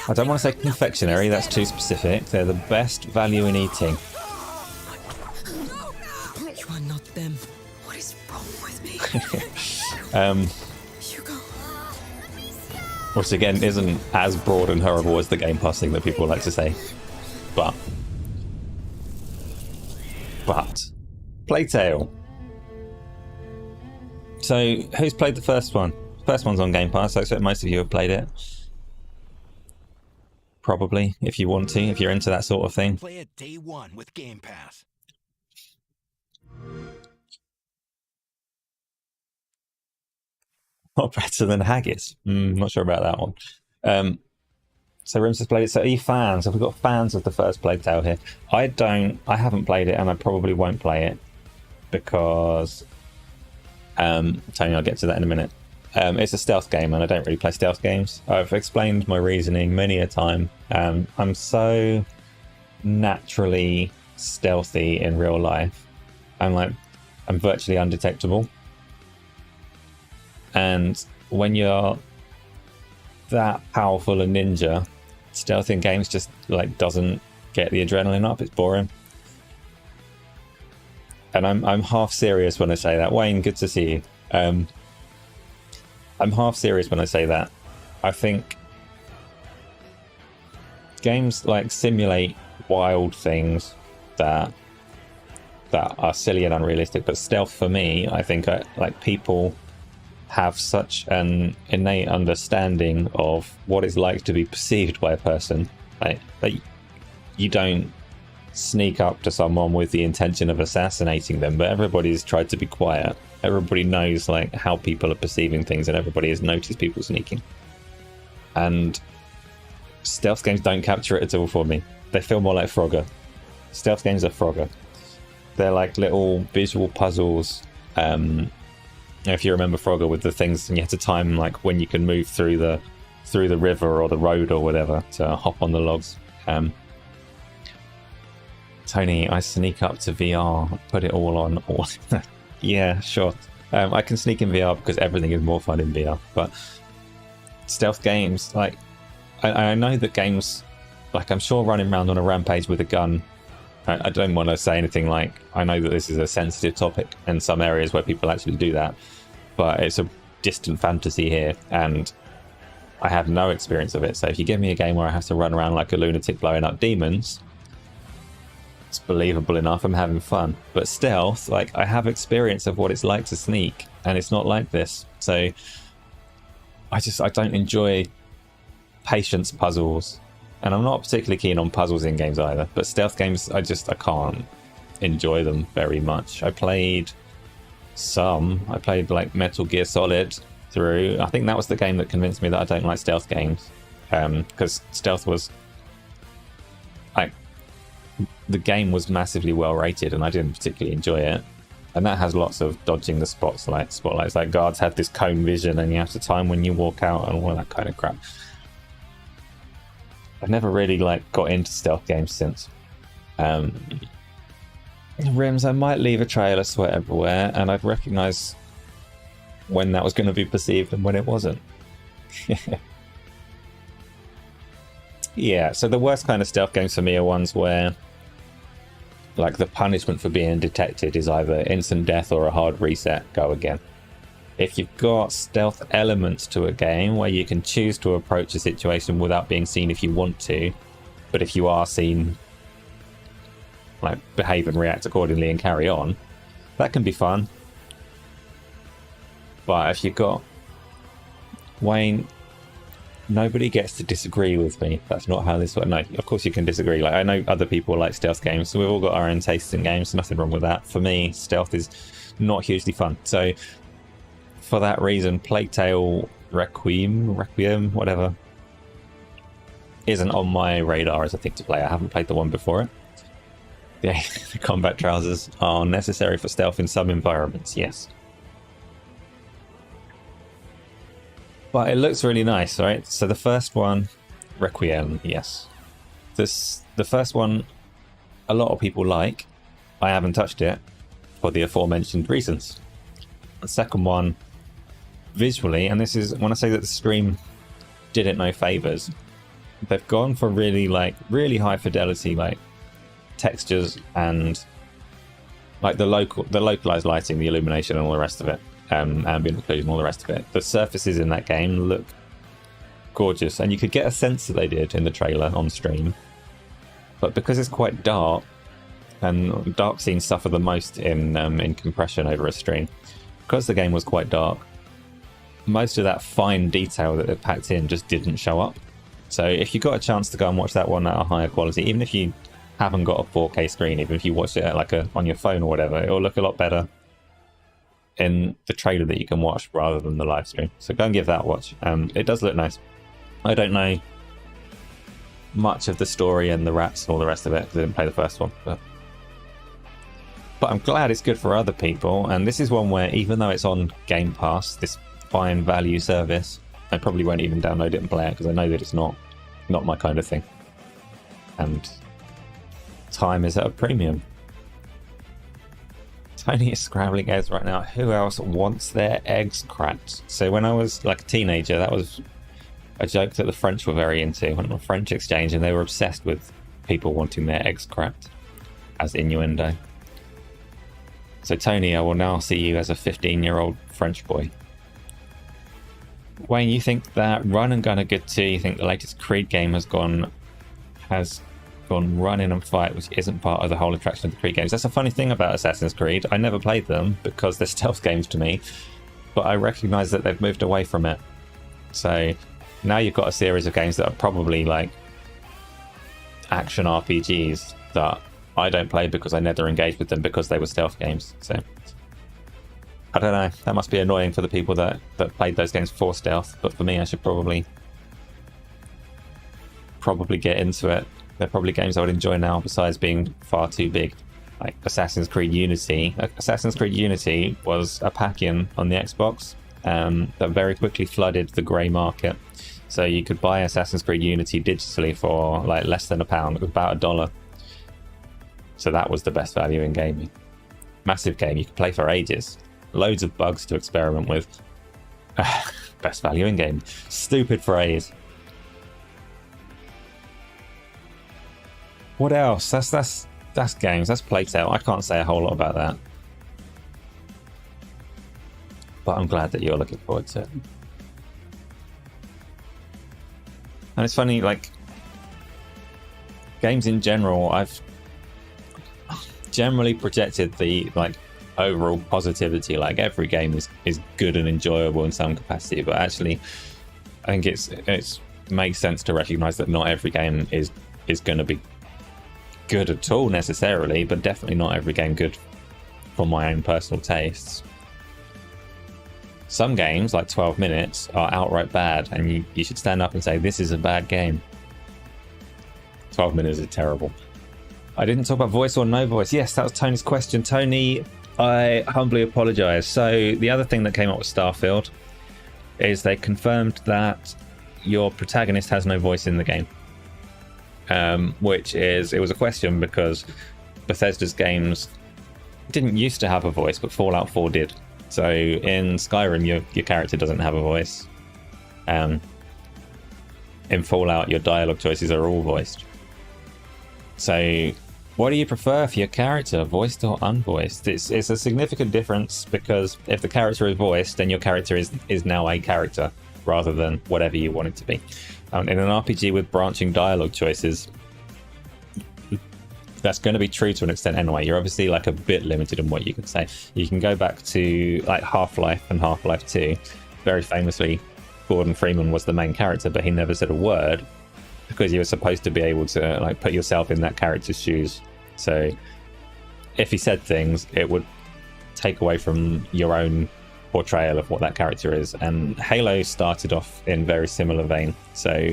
I don't want to say confectionery, that's too specific. They're the best value in eating. You are not them. What is wrong with me? Which again isn't as broad and horrible as the Game Pass thing that people like to say. But Plague Tale. So who's played the first one? First one's on Game Pass, so I expect most of you have played it. Probably, if you want to, if you're into that sort of thing. Play it day one with Game Pass. Not better than Haggis. Not sure about that one. So Rims has played it. So are you fans? Have we got fans of the first Plague Tale here? I haven't played it, and I probably won't play it because Tony, I'll get to that in a minute. It's a stealth game, and I don't really play stealth games. I've explained my reasoning many a time. I'm so naturally stealthy in real life. I'm virtually undetectable. And when you're that powerful a ninja, stealth in games just doesn't get the adrenaline up. It's boring. And I'm half serious when I say that. Wayne, good to see you. I'm half serious when I say that. I think games simulate wild things that are silly and unrealistic. But stealth for me, I think like people have such an innate understanding of what it's like to be perceived by a person. Like you don't sneak up to someone with the intention of assassinating them, but everybody's tried to be quiet. Everybody knows like how people are perceiving things, and everybody has noticed people sneaking. And stealth games don't capture it at all for me. They feel more like Frogger. Stealth games are Frogger. They're like little visual puzzles. If you remember Frogger with the things, and you have to time like when you can move through the river or the road or whatever to hop on the logs. Tony, I sneak up to VR, put it all on. Yeah, sure. I can sneak in VR because everything is more fun in VR. But stealth games, like I know that games, like I'm sure running around on a rampage with a gun. I don't want to say anything like, I know that this is a sensitive topic in some areas where people actually do that, but it's a distant fantasy here, and I have no experience of it. So if you give me a game where I have to run around like a lunatic blowing up demons, it's believable enough. I'm having fun. But stealth, like I have experience of what it's like to sneak, and it's not like this. So I don't enjoy patience puzzles. And I'm not particularly keen on puzzles in games either. But stealth games, I can't enjoy them very much. I played like Metal Gear Solid through. I think that was the game that convinced me that I don't like stealth games. Because stealth was like, the game was massively well rated and I didn't particularly enjoy it. And that has lots of dodging the spotlights. Like guards have this cone vision and you have to time when you walk out and all that kind of crap. I've never really like got into stealth games since. Rims, I might leave a trail of sweat everywhere, and I'd recognise when that was going to be perceived and when it wasn't. Yeah, so the worst kind of stealth games for me are ones where like the punishment for being detected is either instant death or a hard reset, go again. If you've got stealth elements to a game where you can choose to approach a situation without being seen if you want to, but if you are seen, like behave and react accordingly and carry on, that can be fun. But if you've got Wayne, nobody gets to disagree with me. That's not how this works. No, of course you can disagree. Like I know other people like stealth games, so we've all got our own tastes in games. Nothing wrong with that. For me, stealth is not hugely fun. So for that reason, Plague Tale Requiem, whatever, isn't on my radar as a thing to play. I haven't played the one before it. The combat trousers are necessary for stealth in some environments, yes. But it looks really nice, right? So the first one, Requiem, yes. The first one, a lot of people like. I haven't touched it for the aforementioned reasons. The second one, visually, and this is when I say that the stream did it no favors, they've gone for really high fidelity like textures and like the localized lighting, the illumination and all the rest of it, ambient occlusion, all the rest of it. The surfaces in that game look gorgeous, and you could get a sense that they did in the trailer on stream. But because it's quite dark, and dark scenes suffer the most in compression over a stream, because the game was quite dark, most of that fine detail that it packed in just didn't show up. So if you got a chance to go and watch that one at a higher quality, even if you haven't got a 4K screen, even if you watch it at on your phone or whatever, it'll look a lot better in the trailer that you can watch rather than the live stream. So go and give that a watch. It does look nice. I don't know much of the story and the rats and all the rest of it because I didn't play the first one, but I'm glad it's good for other people. And this is one where, even though it's on Game Pass, this fine value service, I probably won't even download it and play it because I know that it's not my kind of thing, and time is at a premium. Tony is scrambling eggs right now. Who else wants their eggs cracked? So when I was like a teenager, that was a joke that the French were very into. I went on a French exchange and they were obsessed with people wanting their eggs cracked as innuendo. So Tony, I will now see you as a 15-year-old French boy. Wayne, you think that Run and Gun are good too? You think the latest Creed game has gone on run in and fight, which isn't part of the whole attraction of the Creed games. That's a funny thing about Assassin's Creed. I never played them because they're stealth games to me, but I recognise that they've moved away from it. So now you've got a series of games that are probably like action RPGs that I don't play because I never engaged with them because they were stealth games. So I don't know, that must be annoying for the people that played those games for stealth, but for me I should probably get into it. They're probably games I would enjoy now besides being far too big. Like Assassin's Creed Unity. Assassin's Creed Unity was a pack-in on the Xbox that very quickly flooded the grey market. So you could buy Assassin's Creed Unity digitally for like less than £1. It was about $1. So that was the best value in gaming. Massive game, you could play for ages. Loads of bugs to experiment with. Best value in game. Stupid phrase. What else? That's games. That's Playtale. I can't say a whole lot about that. But I'm glad that you're looking forward to it. And it's funny, like, games in general, I've generally projected the, like, overall positivity. Like, every game is good and enjoyable in some capacity, but actually, I think it makes sense to recognise that not every game is going to be good at all necessarily, but definitely not every game good for my own personal tastes. Some games, like 12 Minutes, are outright bad, and you should stand up and say, this is a bad game. 12 Minutes is terrible. I didn't talk about voice or no voice. Yes, that was Tony's question. Tony, I humbly apologise. So the other thing that came up with Starfield is they confirmed that your protagonist has no voice in the game. It was a question because Bethesda's games didn't used to have a voice, but Fallout 4 did. So in Skyrim, your character doesn't have a voice. In Fallout, your dialogue choices are all voiced. So what do you prefer for your character, voiced or unvoiced? It's a significant difference, because if the character is voiced, then your character is now a character rather than whatever you want it to be. In an RPG with branching dialogue choices, that's going to be true to an extent anyway. You're obviously like a bit limited in what you can say. You can go back to like Half-Life and Half-Life 2. Very famously, Gordon Freeman was the main character, but he never said a word because you were supposed to be able to like put yourself in that character's shoes. So if he said things, it would take away from your own portrayal of what that character is. And Halo started off in very similar vein. So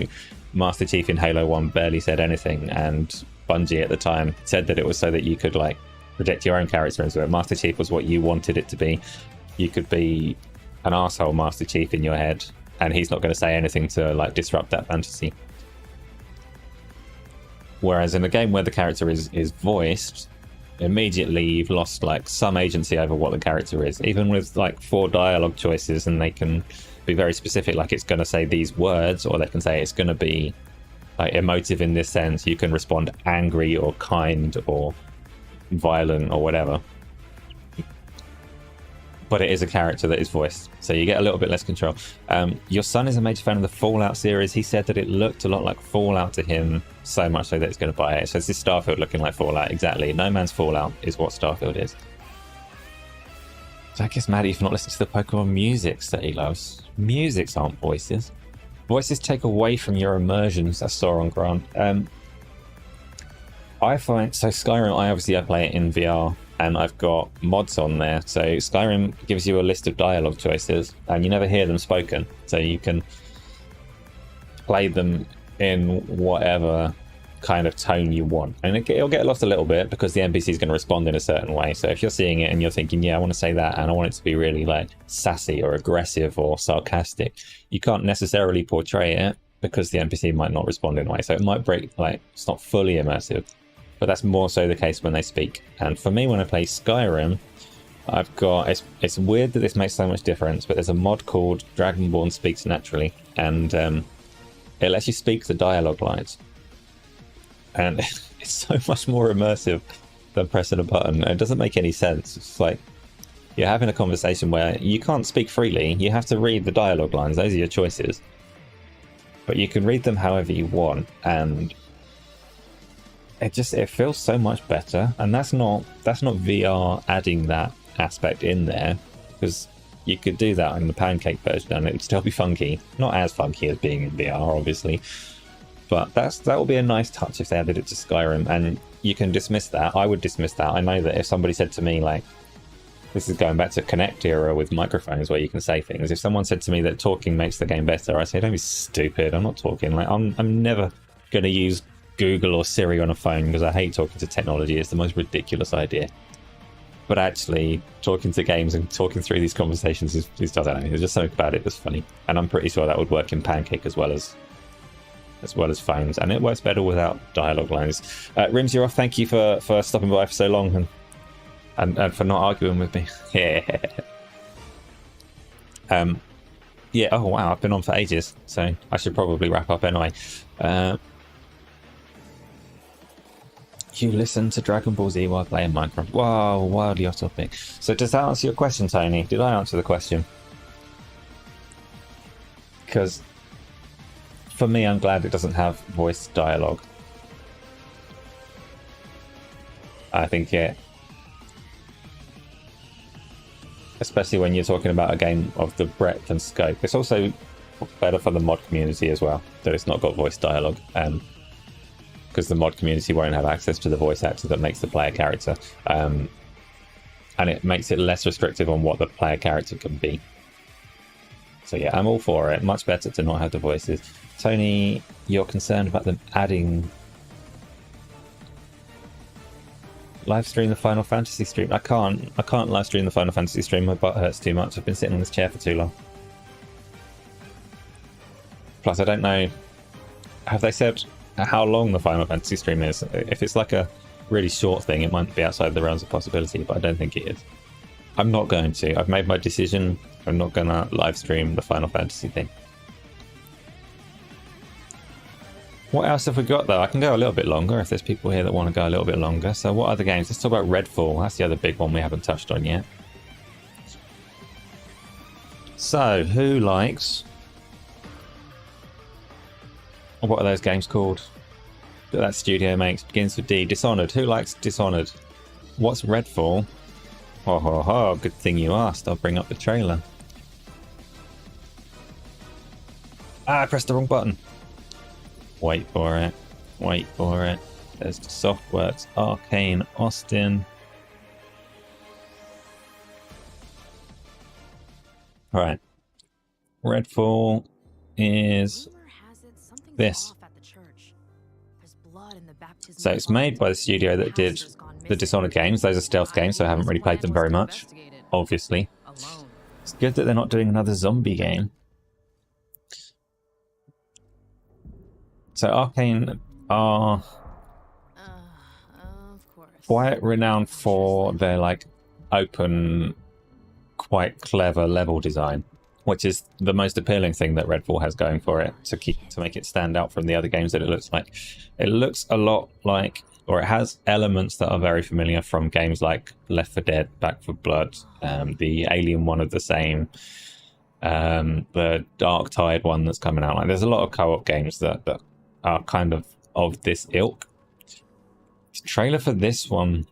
Master Chief in Halo 1 barely said anything, and Bungie at the time said that it was so that you could like project your own character into it. Master Chief was what you wanted it to be. You could be an arsehole Master Chief in your head, and he's not going to say anything to like disrupt that fantasy. Whereas in a game where the character is voiced, immediately you've lost like some agency over what the character is. Even with like 4 dialogue choices, and they can be very specific, like it's going to say these words, or they can say it's going to be like emotive in this sense. You can respond angry or kind or violent or whatever, but it is a character that is voiced, so you get a little bit less control. Your son is a major fan of the Fallout series. He said that it looked a lot like Fallout to him, so much so that he's going to buy it. So this is Starfield looking like Fallout. Exactly. No Man's Fallout is what Starfield is. So I guess Maddie for not listening to the Pokemon musics that he loves. Musics aren't voices. Voices take away from your immersions, as Sauron Grant. I find, so Skyrim, I play it in VR, and I've got mods on there. So Skyrim gives you a list of dialogue choices, and you never hear them spoken. So you can play them in whatever kind of tone you want. And it'll get lost a little bit because the NPC is going to respond in a certain way. So if you're seeing it and you're thinking, yeah, I want to say that, and I want it to be really like sassy or aggressive or sarcastic, you can't necessarily portray it because the NPC might not respond in a way. So it might break, like, it's not fully immersive, but that's more so the case when they speak. And for me, when I play Skyrim, I've got, it's weird that this makes so much difference, but there's a mod called Dragonborn Speaks Naturally, and it lets you speak the dialogue lines. And it's so much more immersive than pressing a button. It doesn't make any sense. It's like you're having a conversation where you can't speak freely. You have to read the dialogue lines. Those are your choices. But you can read them however you want. And it feels so much better, and that's not VR adding that aspect in there, because you could do that in the pancake version and it would still be funky. Not as funky as being in VR, obviously, but that will be a nice touch if they added it to Skyrim. And you can dismiss that. I would dismiss that. I know that if somebody said to me, like, this is going back to Kinect era with microphones where you can say things. If someone said to me that talking makes the game better, I say, don't be stupid. I'm not talking. Like, I'm never going to use Google or Siri on a phone because I hate talking to technology. It's the most ridiculous idea. But actually, talking to games and talking through these conversations is I don't know. There's just something about it that's funny, and I'm pretty sure that would work in Pancake as well as phones, and it works better without dialogue lines. Rims, you're off. Thank you for stopping by for so long and for not arguing with me. Yeah. Yeah. Oh wow, I've been on for ages, so I should probably wrap up anyway. You listen to Dragon Ball Z while playing Minecraft. Wow, wildly off topic. So does that answer your question, Tony? Did I answer the question? Because for me, I'm glad it doesn't have voice dialogue. I think it, especially when you're talking about a game of the breadth and scope. It's also better for the mod community as well that it's not got voice dialogue. Because the mod community won't have access to the voice actor that makes the player character, and it makes it less restrictive on what the player character can be. So yeah, I'm all for it. Much better to not have the voices. Tony, you're concerned about them adding live stream the Final Fantasy stream. I can't live stream the Final Fantasy stream. My butt hurts too much. I've been sitting in this chair for too long. Plus, I don't know. Have they said how long the Final Fantasy stream is? If it's like a really short thing, it might be outside the realms of possibility, but I don't think it is. I'm not going to. I've made my decision. I'm not going to live stream the Final Fantasy thing. What else have we got, though? I can go a little bit longer if there's people here that want to go a little bit longer. So what other games? Let's talk about Redfall. That's the other big one we haven't touched on yet. So, who likes... What are those games called that studio makes? Begins with D. Dishonored. Who likes Dishonored? What's Redfall? Ho ho ho, good thing you asked. I'll bring up the trailer. Ah, I pressed the wrong button. Wait for it. Wait for it. There's the Softworks, Arcane, Austin. Alright. Redfall is this. So it's made by the studio that did the Dishonored games. Those are stealth games, so I haven't really played them very much, obviously. It's good that they're not doing another zombie game. So Arcane are quite renowned for their like open, quite clever level design, which is the most appealing thing that Redfall has going for it to make it stand out from the other games that it looks like. It looks a lot like, or it has elements that are very familiar from games like Left 4 Dead, Back 4 Blood, the Alien one of the same, the Darktide one that's coming out. Like, there's a lot of co-op games that are kind of this ilk. The trailer for this one,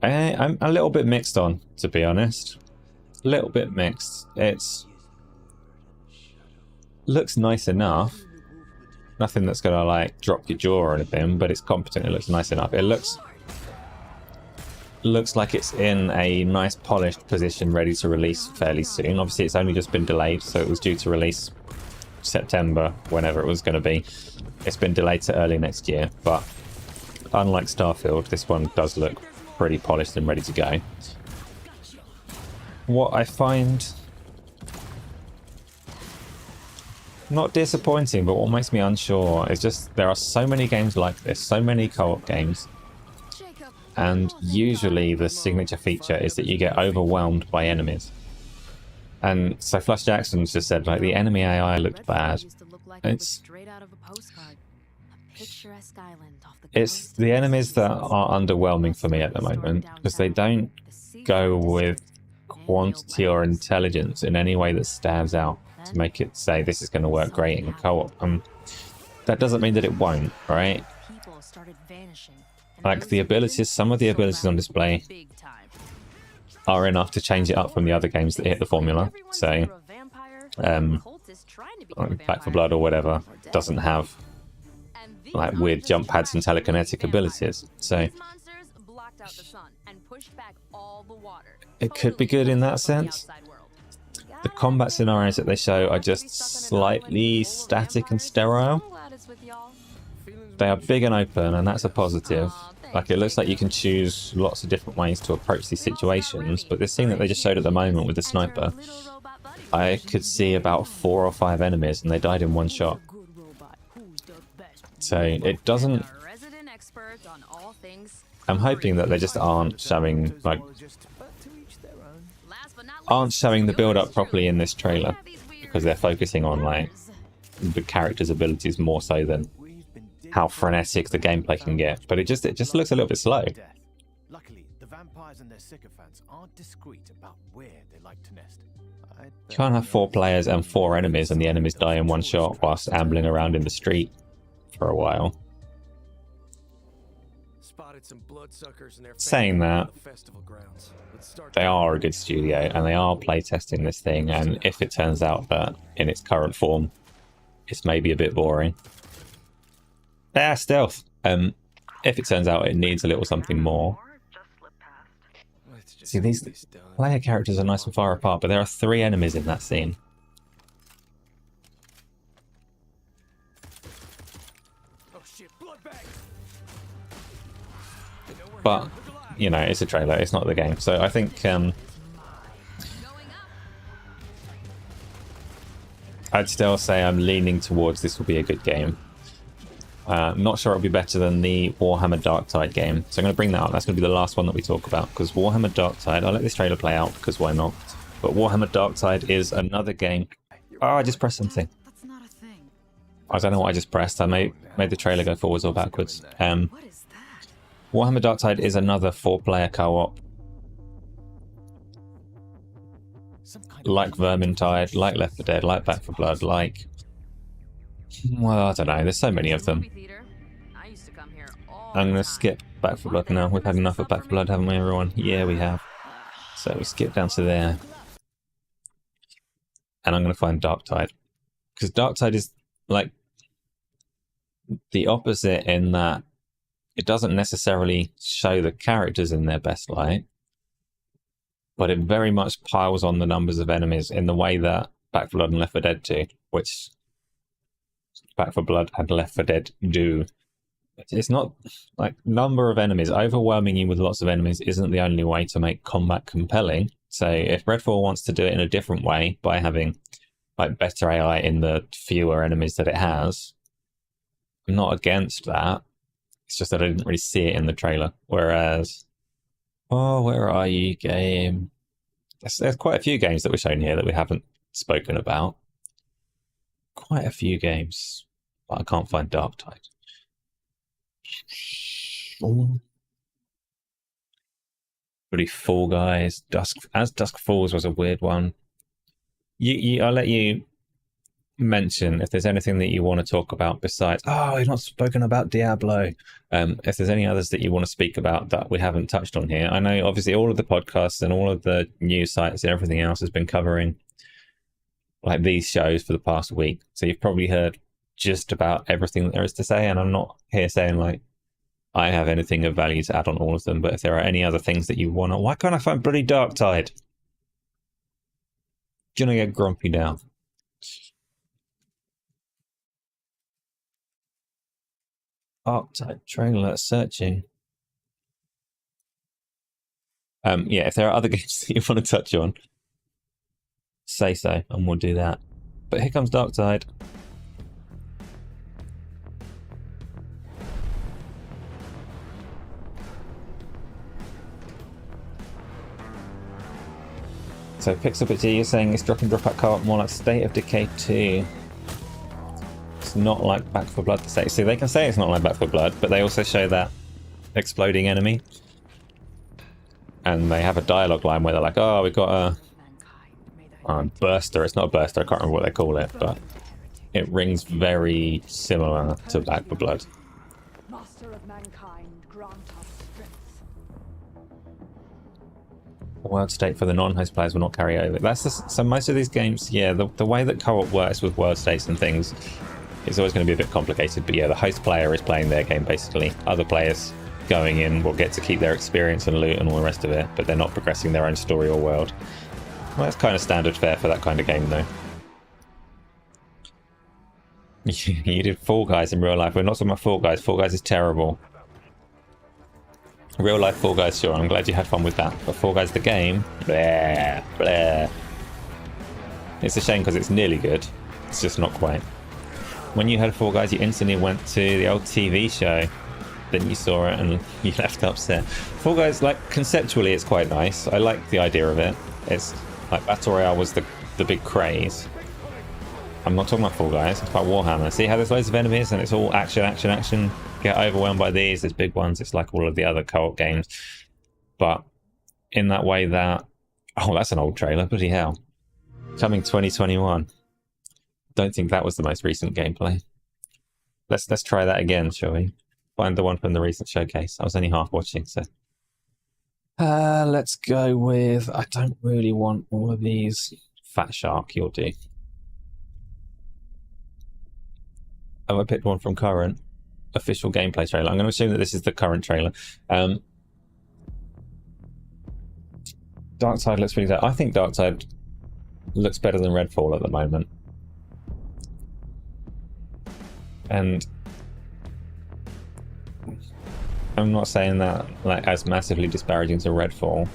I'm a little bit mixed on, to be honest. A little bit mixed. It's looks nice enough. Nothing that's gonna like drop your jaw or anything, but it's competent. It looks nice enough. It looks like it's in a nice polished position, ready to release fairly soon. Obviously, it's only just been delayed, so it was due to release September, whenever it was going to be. It's been delayed to early next year, but unlike Starfield, this one does look pretty polished and ready to go. What I find not disappointing, but what makes me unsure is just there are so many games like this, so many co-op games, and usually the signature feature is that you get overwhelmed by enemies. And so Flush Jackson's just said, like, the enemy AI looked bad. It's the enemies that are underwhelming for me at the moment, because they don't go with quantity or intelligence in any way that stands out to make it say this is going to work great in co-op. that doesn't mean that it won't, right? People started vanishing. And Like the abilities, some of the abilities on display big time. are enough to change it up from the other games that hit the formula. So, Back 4 Blood or whatever doesn't have like weird jump pads and telekinetic abilities. So it could be good in that sense. The combat scenarios that they show are just slightly static and sterile. They are big and open, and that's a positive. Like, it looks like you can choose lots of different ways to approach these situations, but this thing that they just showed at the moment with the sniper, I could see about 4 or 5 enemies, and they died in one shot. So it doesn't... I'm hoping that they just aren't showing, like... aren't showing the build-up properly in this trailer, because they're focusing on, like, the character's abilities more so than how frenetic the gameplay can get. But it just looks a little bit slow. Luckily, the vampires and their sycophants aren't discreet about where they like to nest. You can't have 4 players and 4 enemies and the enemies die in one shot whilst ambling around in the street for a while. Saying that, they are a good studio and they are playtesting this thing, and if it turns out that in its current form it's maybe a bit boring, stealth. If it turns out it needs a little something more. See, these player characters are nice and far apart, but there are 3 enemies in that scene. But, you know, it's a trailer, it's not the game. So I think I'd still say I'm leaning towards this will be a good game. Not sure it'll be better than the Warhammer Darktide game. So I'm going to bring that up. That's going to be the last one that we talk about, because Warhammer Darktide, I'll let this trailer play out, because why not? But Warhammer Darktide is another game. Oh, I just pressed something. That's not a thing. I don't know what I just pressed. I made the trailer go forwards or backwards. What is that? Warhammer Darktide is another 4-player co-op. Like Vermintide, like Left 4 Dead, like Back 4 Blood, like... well, I don't know. There's so many of them. I'm going to skip Back 4 Blood now. We've had enough of Back 4 Blood, haven't we, everyone? Yeah, we have. So we skip down to there. And I'm going to find Darktide. Because Darktide is, like, the opposite in that it doesn't necessarily show the characters in their best light, but it very much piles on the numbers of enemies in the way that Back 4 Blood and Left 4 Dead do, which Back 4 Blood and Left 4 Dead do. It's not like number of enemies. Overwhelming you with lots of enemies isn't the only way to make combat compelling. So if Redfall wants to do it in a different way by having like better AI in the fewer enemies that it has, I'm not against that. It's just that I didn't really see it in the trailer. Whereas, oh, where are you, game? There's quite a few games that were shown here that we haven't spoken about. Quite a few games, but I can't find Darktide. Pretty Fall Guys, Dusk Falls was a weird one. I'll let you mention if there's anything that you want to talk about besides. Oh, we've not spoken about Diablo. If there's any others that you want to speak about that we haven't touched on here. I know obviously all of the podcasts and all of the news sites and everything else has been covering like these shows for the past week, so you've probably heard just about everything that there is to say, and I'm not here saying like I have anything of value to add on all of them, but if there are any other things that you want to... Why can't I find bloody Darktide? You're gonna get grumpy now. Darktide trailer searching. Yeah, if there are other games that you want to touch on, say so, and we'll do that. But here comes Darktide. So Pixel Pixie, you're saying it's drop and drop out co-op, more like State of Decay 2. It's not like Back 4 Blood to say. See, they can say it's not like Back 4 Blood, but they also show that exploding enemy. And they have a dialogue line where they're like, oh, we've got a burster. It's not a burster, I can't remember what they call it, but it rings very similar to Back 4 Blood. Master of mankind, grant us strength. World state for the non-host players will not carry over. That's so most of these games, yeah, the way that co-op works with world states and things is always going to be a bit complicated. But yeah, the host player is playing their game basically. Other players going in will get to keep their experience and loot and all the rest of it, but they're not progressing their own story or world. Well, that's kind of standard fare for that kind of game, though. You did Fall Guys in real life. We're not talking about Fall Guys. Fall Guys is terrible. Real life Fall Guys, sure. I'm glad you had fun with that. But Fall Guys, the game, blah, blah. It's a shame because it's nearly good. It's just not quite. When you heard Fall Guys, you instantly went to the old TV show. Then you saw it and you left upset. Fall Guys, like, conceptually, it's quite nice. I like the idea of it. It's like Battle Royale was the big craze. I'm not talking about Fall Guys, it's about Warhammer. See how there's loads of enemies and it's all action, action, action. Get overwhelmed by these, there's big ones. It's like all of the other co-op games. But in that way that... Oh, that's an old trailer, bloody hell. Coming 2021. Don't think that was the most recent gameplay. Let's try that again, shall we? Find the one from the recent showcase. I was only half watching, so... let's go with... I don't really want all of these. Fat Shark, you'll do. I picked one from current official gameplay trailer. I'm going to assume that this is the current trailer. Darktide looks pretty good. I think Darktide looks better than Redfall at the moment. And I'm not saying that like as massively disparaging to Redfall.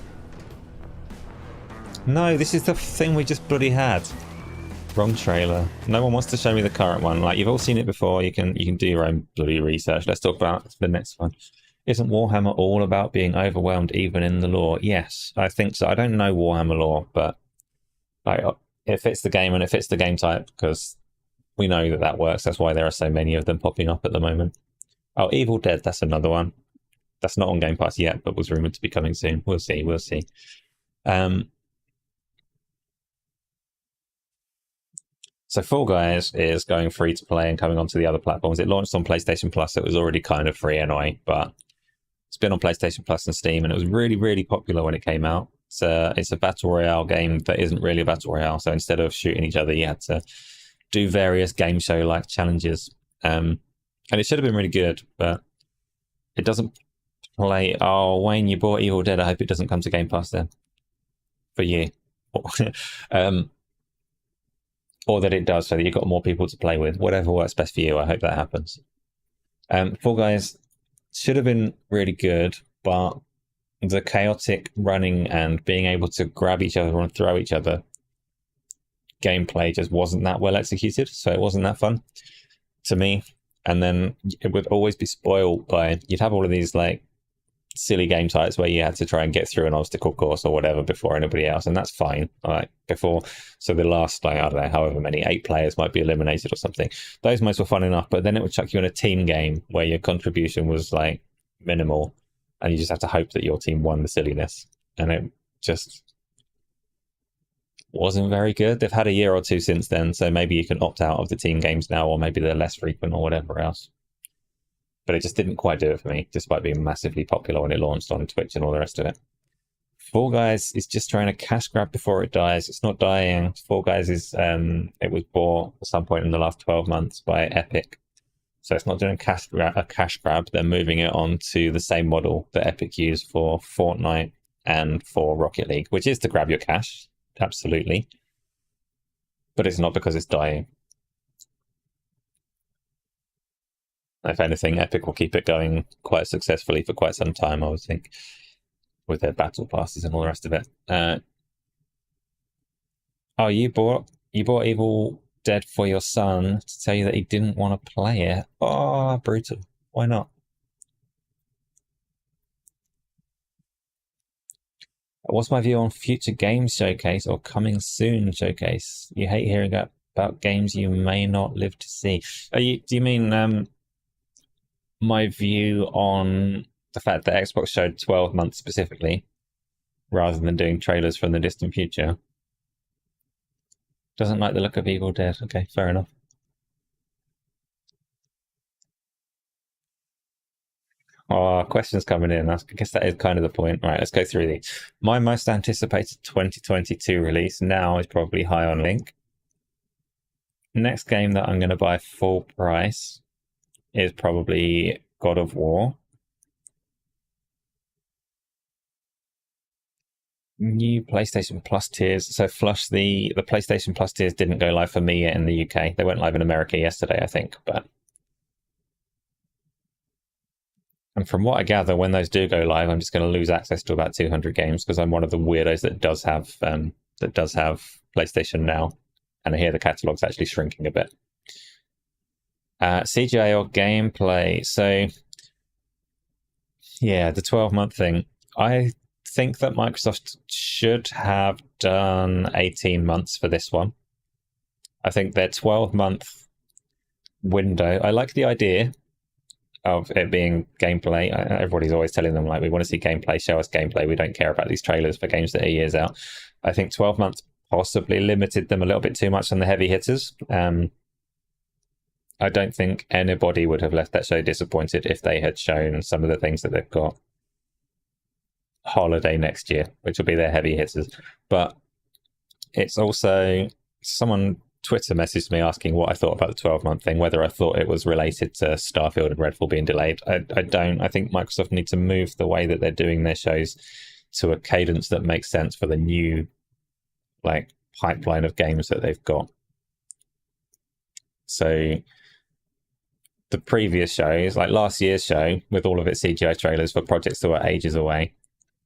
No, this is the thing we just bloody had. Wrong trailer. No one wants to show me the current one. Like, you've all seen it before. You can do your own bloody research. Let's talk about the next one. Isn't Warhammer all about being overwhelmed even in the lore? Yes, I think so. I don't know Warhammer lore, but like it fits the game and it fits the game type because we know that that works. That's why there are so many of them popping up at the moment. Oh, Evil Dead, that's another one. That's not on Game Pass yet, but was rumored to be coming soon. We'll see. We'll see. So Fall Guys is going free to play and coming onto the other platforms. It launched on PlayStation Plus. So it was already kind of free anyway, but it's been on PlayStation Plus and Steam, and it was really, really popular when it came out. It's a battle royale game that isn't really a battle royale. So instead of shooting each other, you had to do various game show like challenges. And it should have been really good, but it doesn't play. Oh, Wayne, you bought Evil Dead. I hope it doesn't come to Game Pass then for you. Or that it does, so that you've got more people to play with. Whatever works best for you, I hope that happens. Fall Guys should have been really good, but the chaotic running and being able to grab each other and throw each other gameplay just wasn't that well executed, so it wasn't that fun to me. And then it would always be spoiled by... You'd have all of these, like, silly game types where you had to try and get through an obstacle course or whatever before anybody else, and that's fine. Like before, so the last, like, I don't know, however many 8 players might be eliminated or something. Those most were fun enough, but then it would chuck you in a team game where your contribution was like minimal, and you just have to hope that your team won the silliness, and it just wasn't very good. They've had a year or two since then, so maybe you can opt out of the team games now, or maybe they're less frequent or whatever else. But it just didn't quite do it for me, despite being massively popular when it launched on Twitch and all the rest of it. Fall Guys is just trying to cash grab before it dies. It's not dying. Fall Guys is, it was bought at some point in the last 12 months by Epic. So it's not doing a cash grab. They're moving it on to the same model that Epic used for Fortnite and for Rocket League, which is to grab your cash, absolutely. But it's not because it's dying. If anything, Epic will keep it going quite successfully for quite some time, I would think, with their battle passes and all the rest of it. Oh, you bought Evil Dead for your son to tell you that he didn't want to play it. Oh, brutal. Why not? What's my view on future games showcase or coming soon showcase? You hate hearing about games you may not live to see. Do you mean my view on the fact that Xbox showed 12 months specifically, rather than doing trailers from the distant future? Doesn't like the look of Evil Dead. Okay, fair enough. Oh, questions coming in. I guess that is kind of the point. Right, let's go through these. My most anticipated 2022 release now is probably High on Link. Next game that I'm going to buy full price is probably God of War. New PlayStation Plus tiers. So Flush, the PlayStation Plus tiers didn't go live for me yet in the UK. They went live in America yesterday, I think. And from what I gather, when those do go live, I'm just going to lose access to about 200 games because I'm one of the weirdos that does have PlayStation Now, and I hear the catalog's actually shrinking a bit. CGI or gameplay? So yeah, the 12-month thing. I think that Microsoft should have done 18 months for this one. I think their 12-month window, I like the idea of it being gameplay. Everybody's always telling them, like, we want to see gameplay, show us gameplay. We don't care about these trailers for games that are years out. I think 12 months possibly limited them a little bit too much on the heavy hitters. I don't think anybody would have left that show disappointed if they had shown some of the things that they've got holiday next year, which will be their heavy hitters. But it's also, someone Twitter messaged me asking what I thought about the 12-month thing, whether I thought it was related to Starfield and Redfall being delayed. I don't. I think Microsoft needs to move the way that they're doing their shows to a cadence that makes sense for the new pipeline of games that they've got. So the previous shows, like last year's show with all of its CGI trailers for projects that were ages away,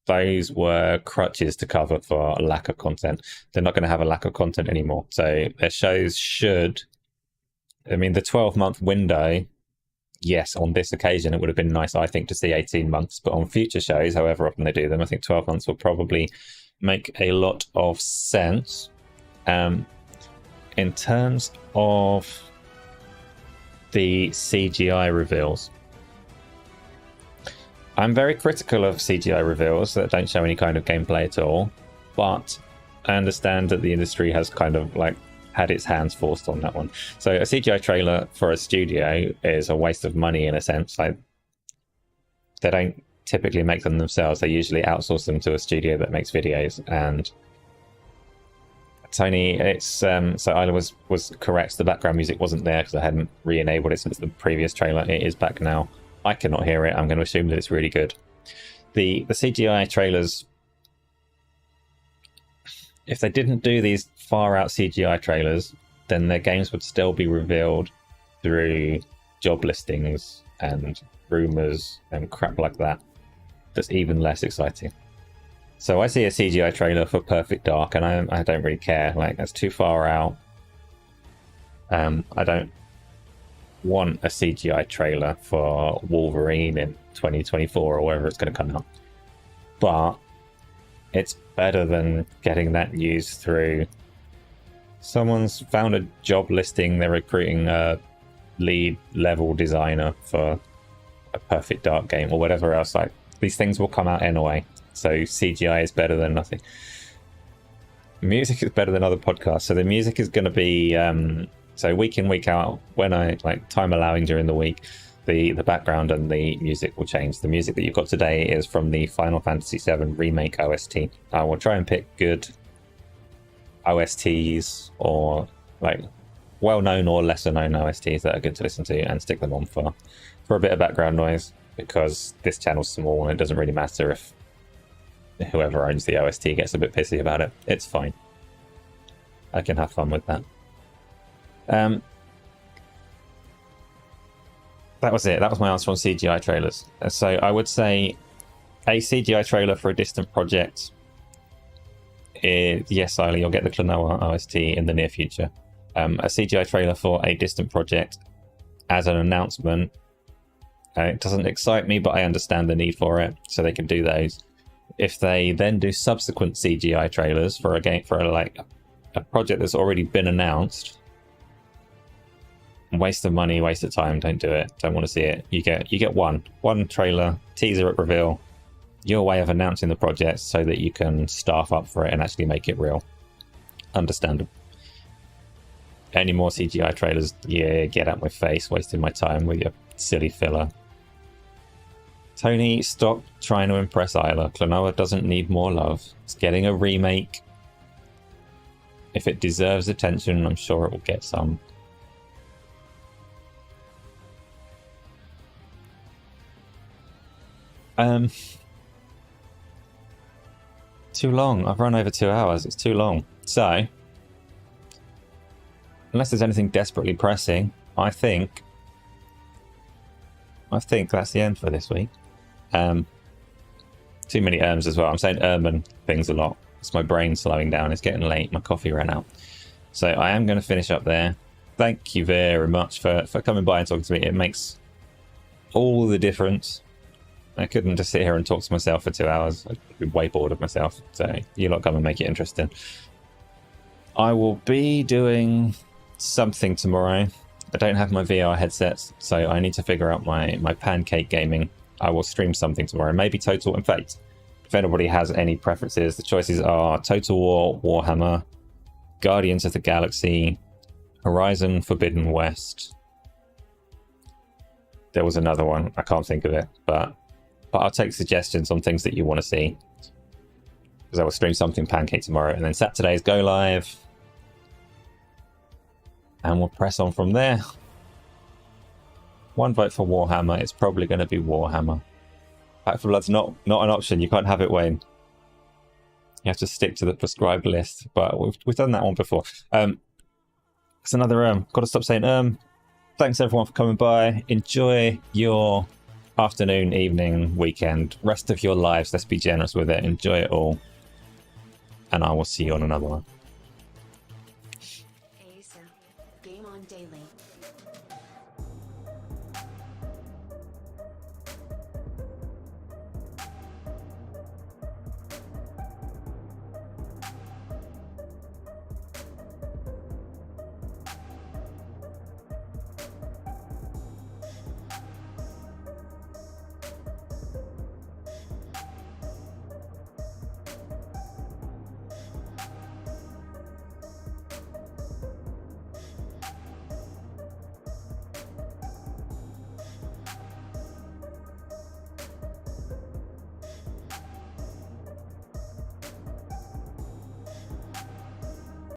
those were crutches to cover for a lack of content. They're not going to have a lack of content anymore. So their shows should, the 12-month window, yes, on this occasion, it would have been nice, I think, to see 18 months. But on future shows, however often they do them, I think 12 months will probably make a lot of sense. In terms of the CGI reveals, I'm very critical of CGI reveals that don't show any kind of gameplay at all, but I understand that the industry has kind of had its hands forced on that one. So a CGI trailer for a studio is a waste of money in a sense. They don't typically make them themselves. They usually outsource them to a studio that makes videos. And Tony, it's so Isla was correct. The background music wasn't there because I hadn't re-enabled it since the previous trailer. It is back now. I cannot hear it. I'm going to assume that it's really good. The CGI trailers, if they didn't do these far out CGI trailers, then their games would still be revealed through job listings and rumors and crap like that. That's even less exciting. So I see a CGI trailer for Perfect Dark and I don't really care. That's too far out. I don't want a CGI trailer for Wolverine in 2024 or wherever it's going to come out. But it's better than getting that news through someone's found a job listing, they're recruiting a lead level designer for a Perfect Dark game or whatever else. These things will come out anyway. So CGI is better than nothing. Music is better than other podcasts. So the music is going to be so week in, week out, when I time allowing during the week, the background and the music will change. The music that you've got today is from the Final Fantasy VII Remake OST. I will try and pick good OSTs or well-known or lesser-known OSTs that are good to listen to and stick them on for a bit of background noise, because this channel's small and it doesn't really matter if whoever owns the OST gets a bit pissy about it. It's fine. I can have fun with that. That was it. That was my answer on CGI trailers. So I would say a CGI trailer for a distant project is, yes, Siley, you'll get the Klonoa OST in the near future. A CGI trailer for a distant project as an announcement, it doesn't excite me, but I understand the need for it, so they can do those. If they then do subsequent CGI trailers for a game, for a project that's already been announced, waste of money, waste of time, don't do it, don't want to see it. You get one trailer, teaser at reveal, your way of announcing the project so that you can staff up for it and actually make it real. Understandable. Any more CGI trailers, yeah, get out my face, wasting my time with your silly filler. Tony, stop trying to impress Isla. Klonoa doesn't need more love. It's getting a remake. If it deserves attention, I'm sure it will get some. Too long. I've run over 2 hours. It's too long. So, unless there's anything desperately pressing, I think that's the end for this week. Too many erms as well. I'm saying ermine things a lot. It's my brain slowing down. It's getting late. My coffee ran out. So I am going to finish up there. Thank you very much for coming by and talking to me. It makes all the difference. I couldn't just sit here and talk to myself for 2 hours. I'd be way bored of myself. So you lot come and make it interesting. I will be doing something tomorrow. I don't have my VR headsets, so I need to figure out my pancake gaming. I will stream something tomorrow. Maybe Total. In fact, if anybody has any preferences, the choices are Total War, Warhammer, Guardians of the Galaxy, Horizon Forbidden West. There was another one. I can't think of it, but I'll take suggestions on things that you want to see, because I will stream something pancake tomorrow, and then Saturday's go live, and we'll press on from there. One vote for Warhammer. It's probably going to be Warhammer. Back 4 Blood's not an option. You can't have it, Wayne. You have to stick to the prescribed list, but we've done that one before. It's another got to stop saying Thanks everyone for coming by. Enjoy your afternoon, evening, weekend, rest of your lives. Let's be generous with it. Enjoy it all, and I will see you on another one. Game on daily.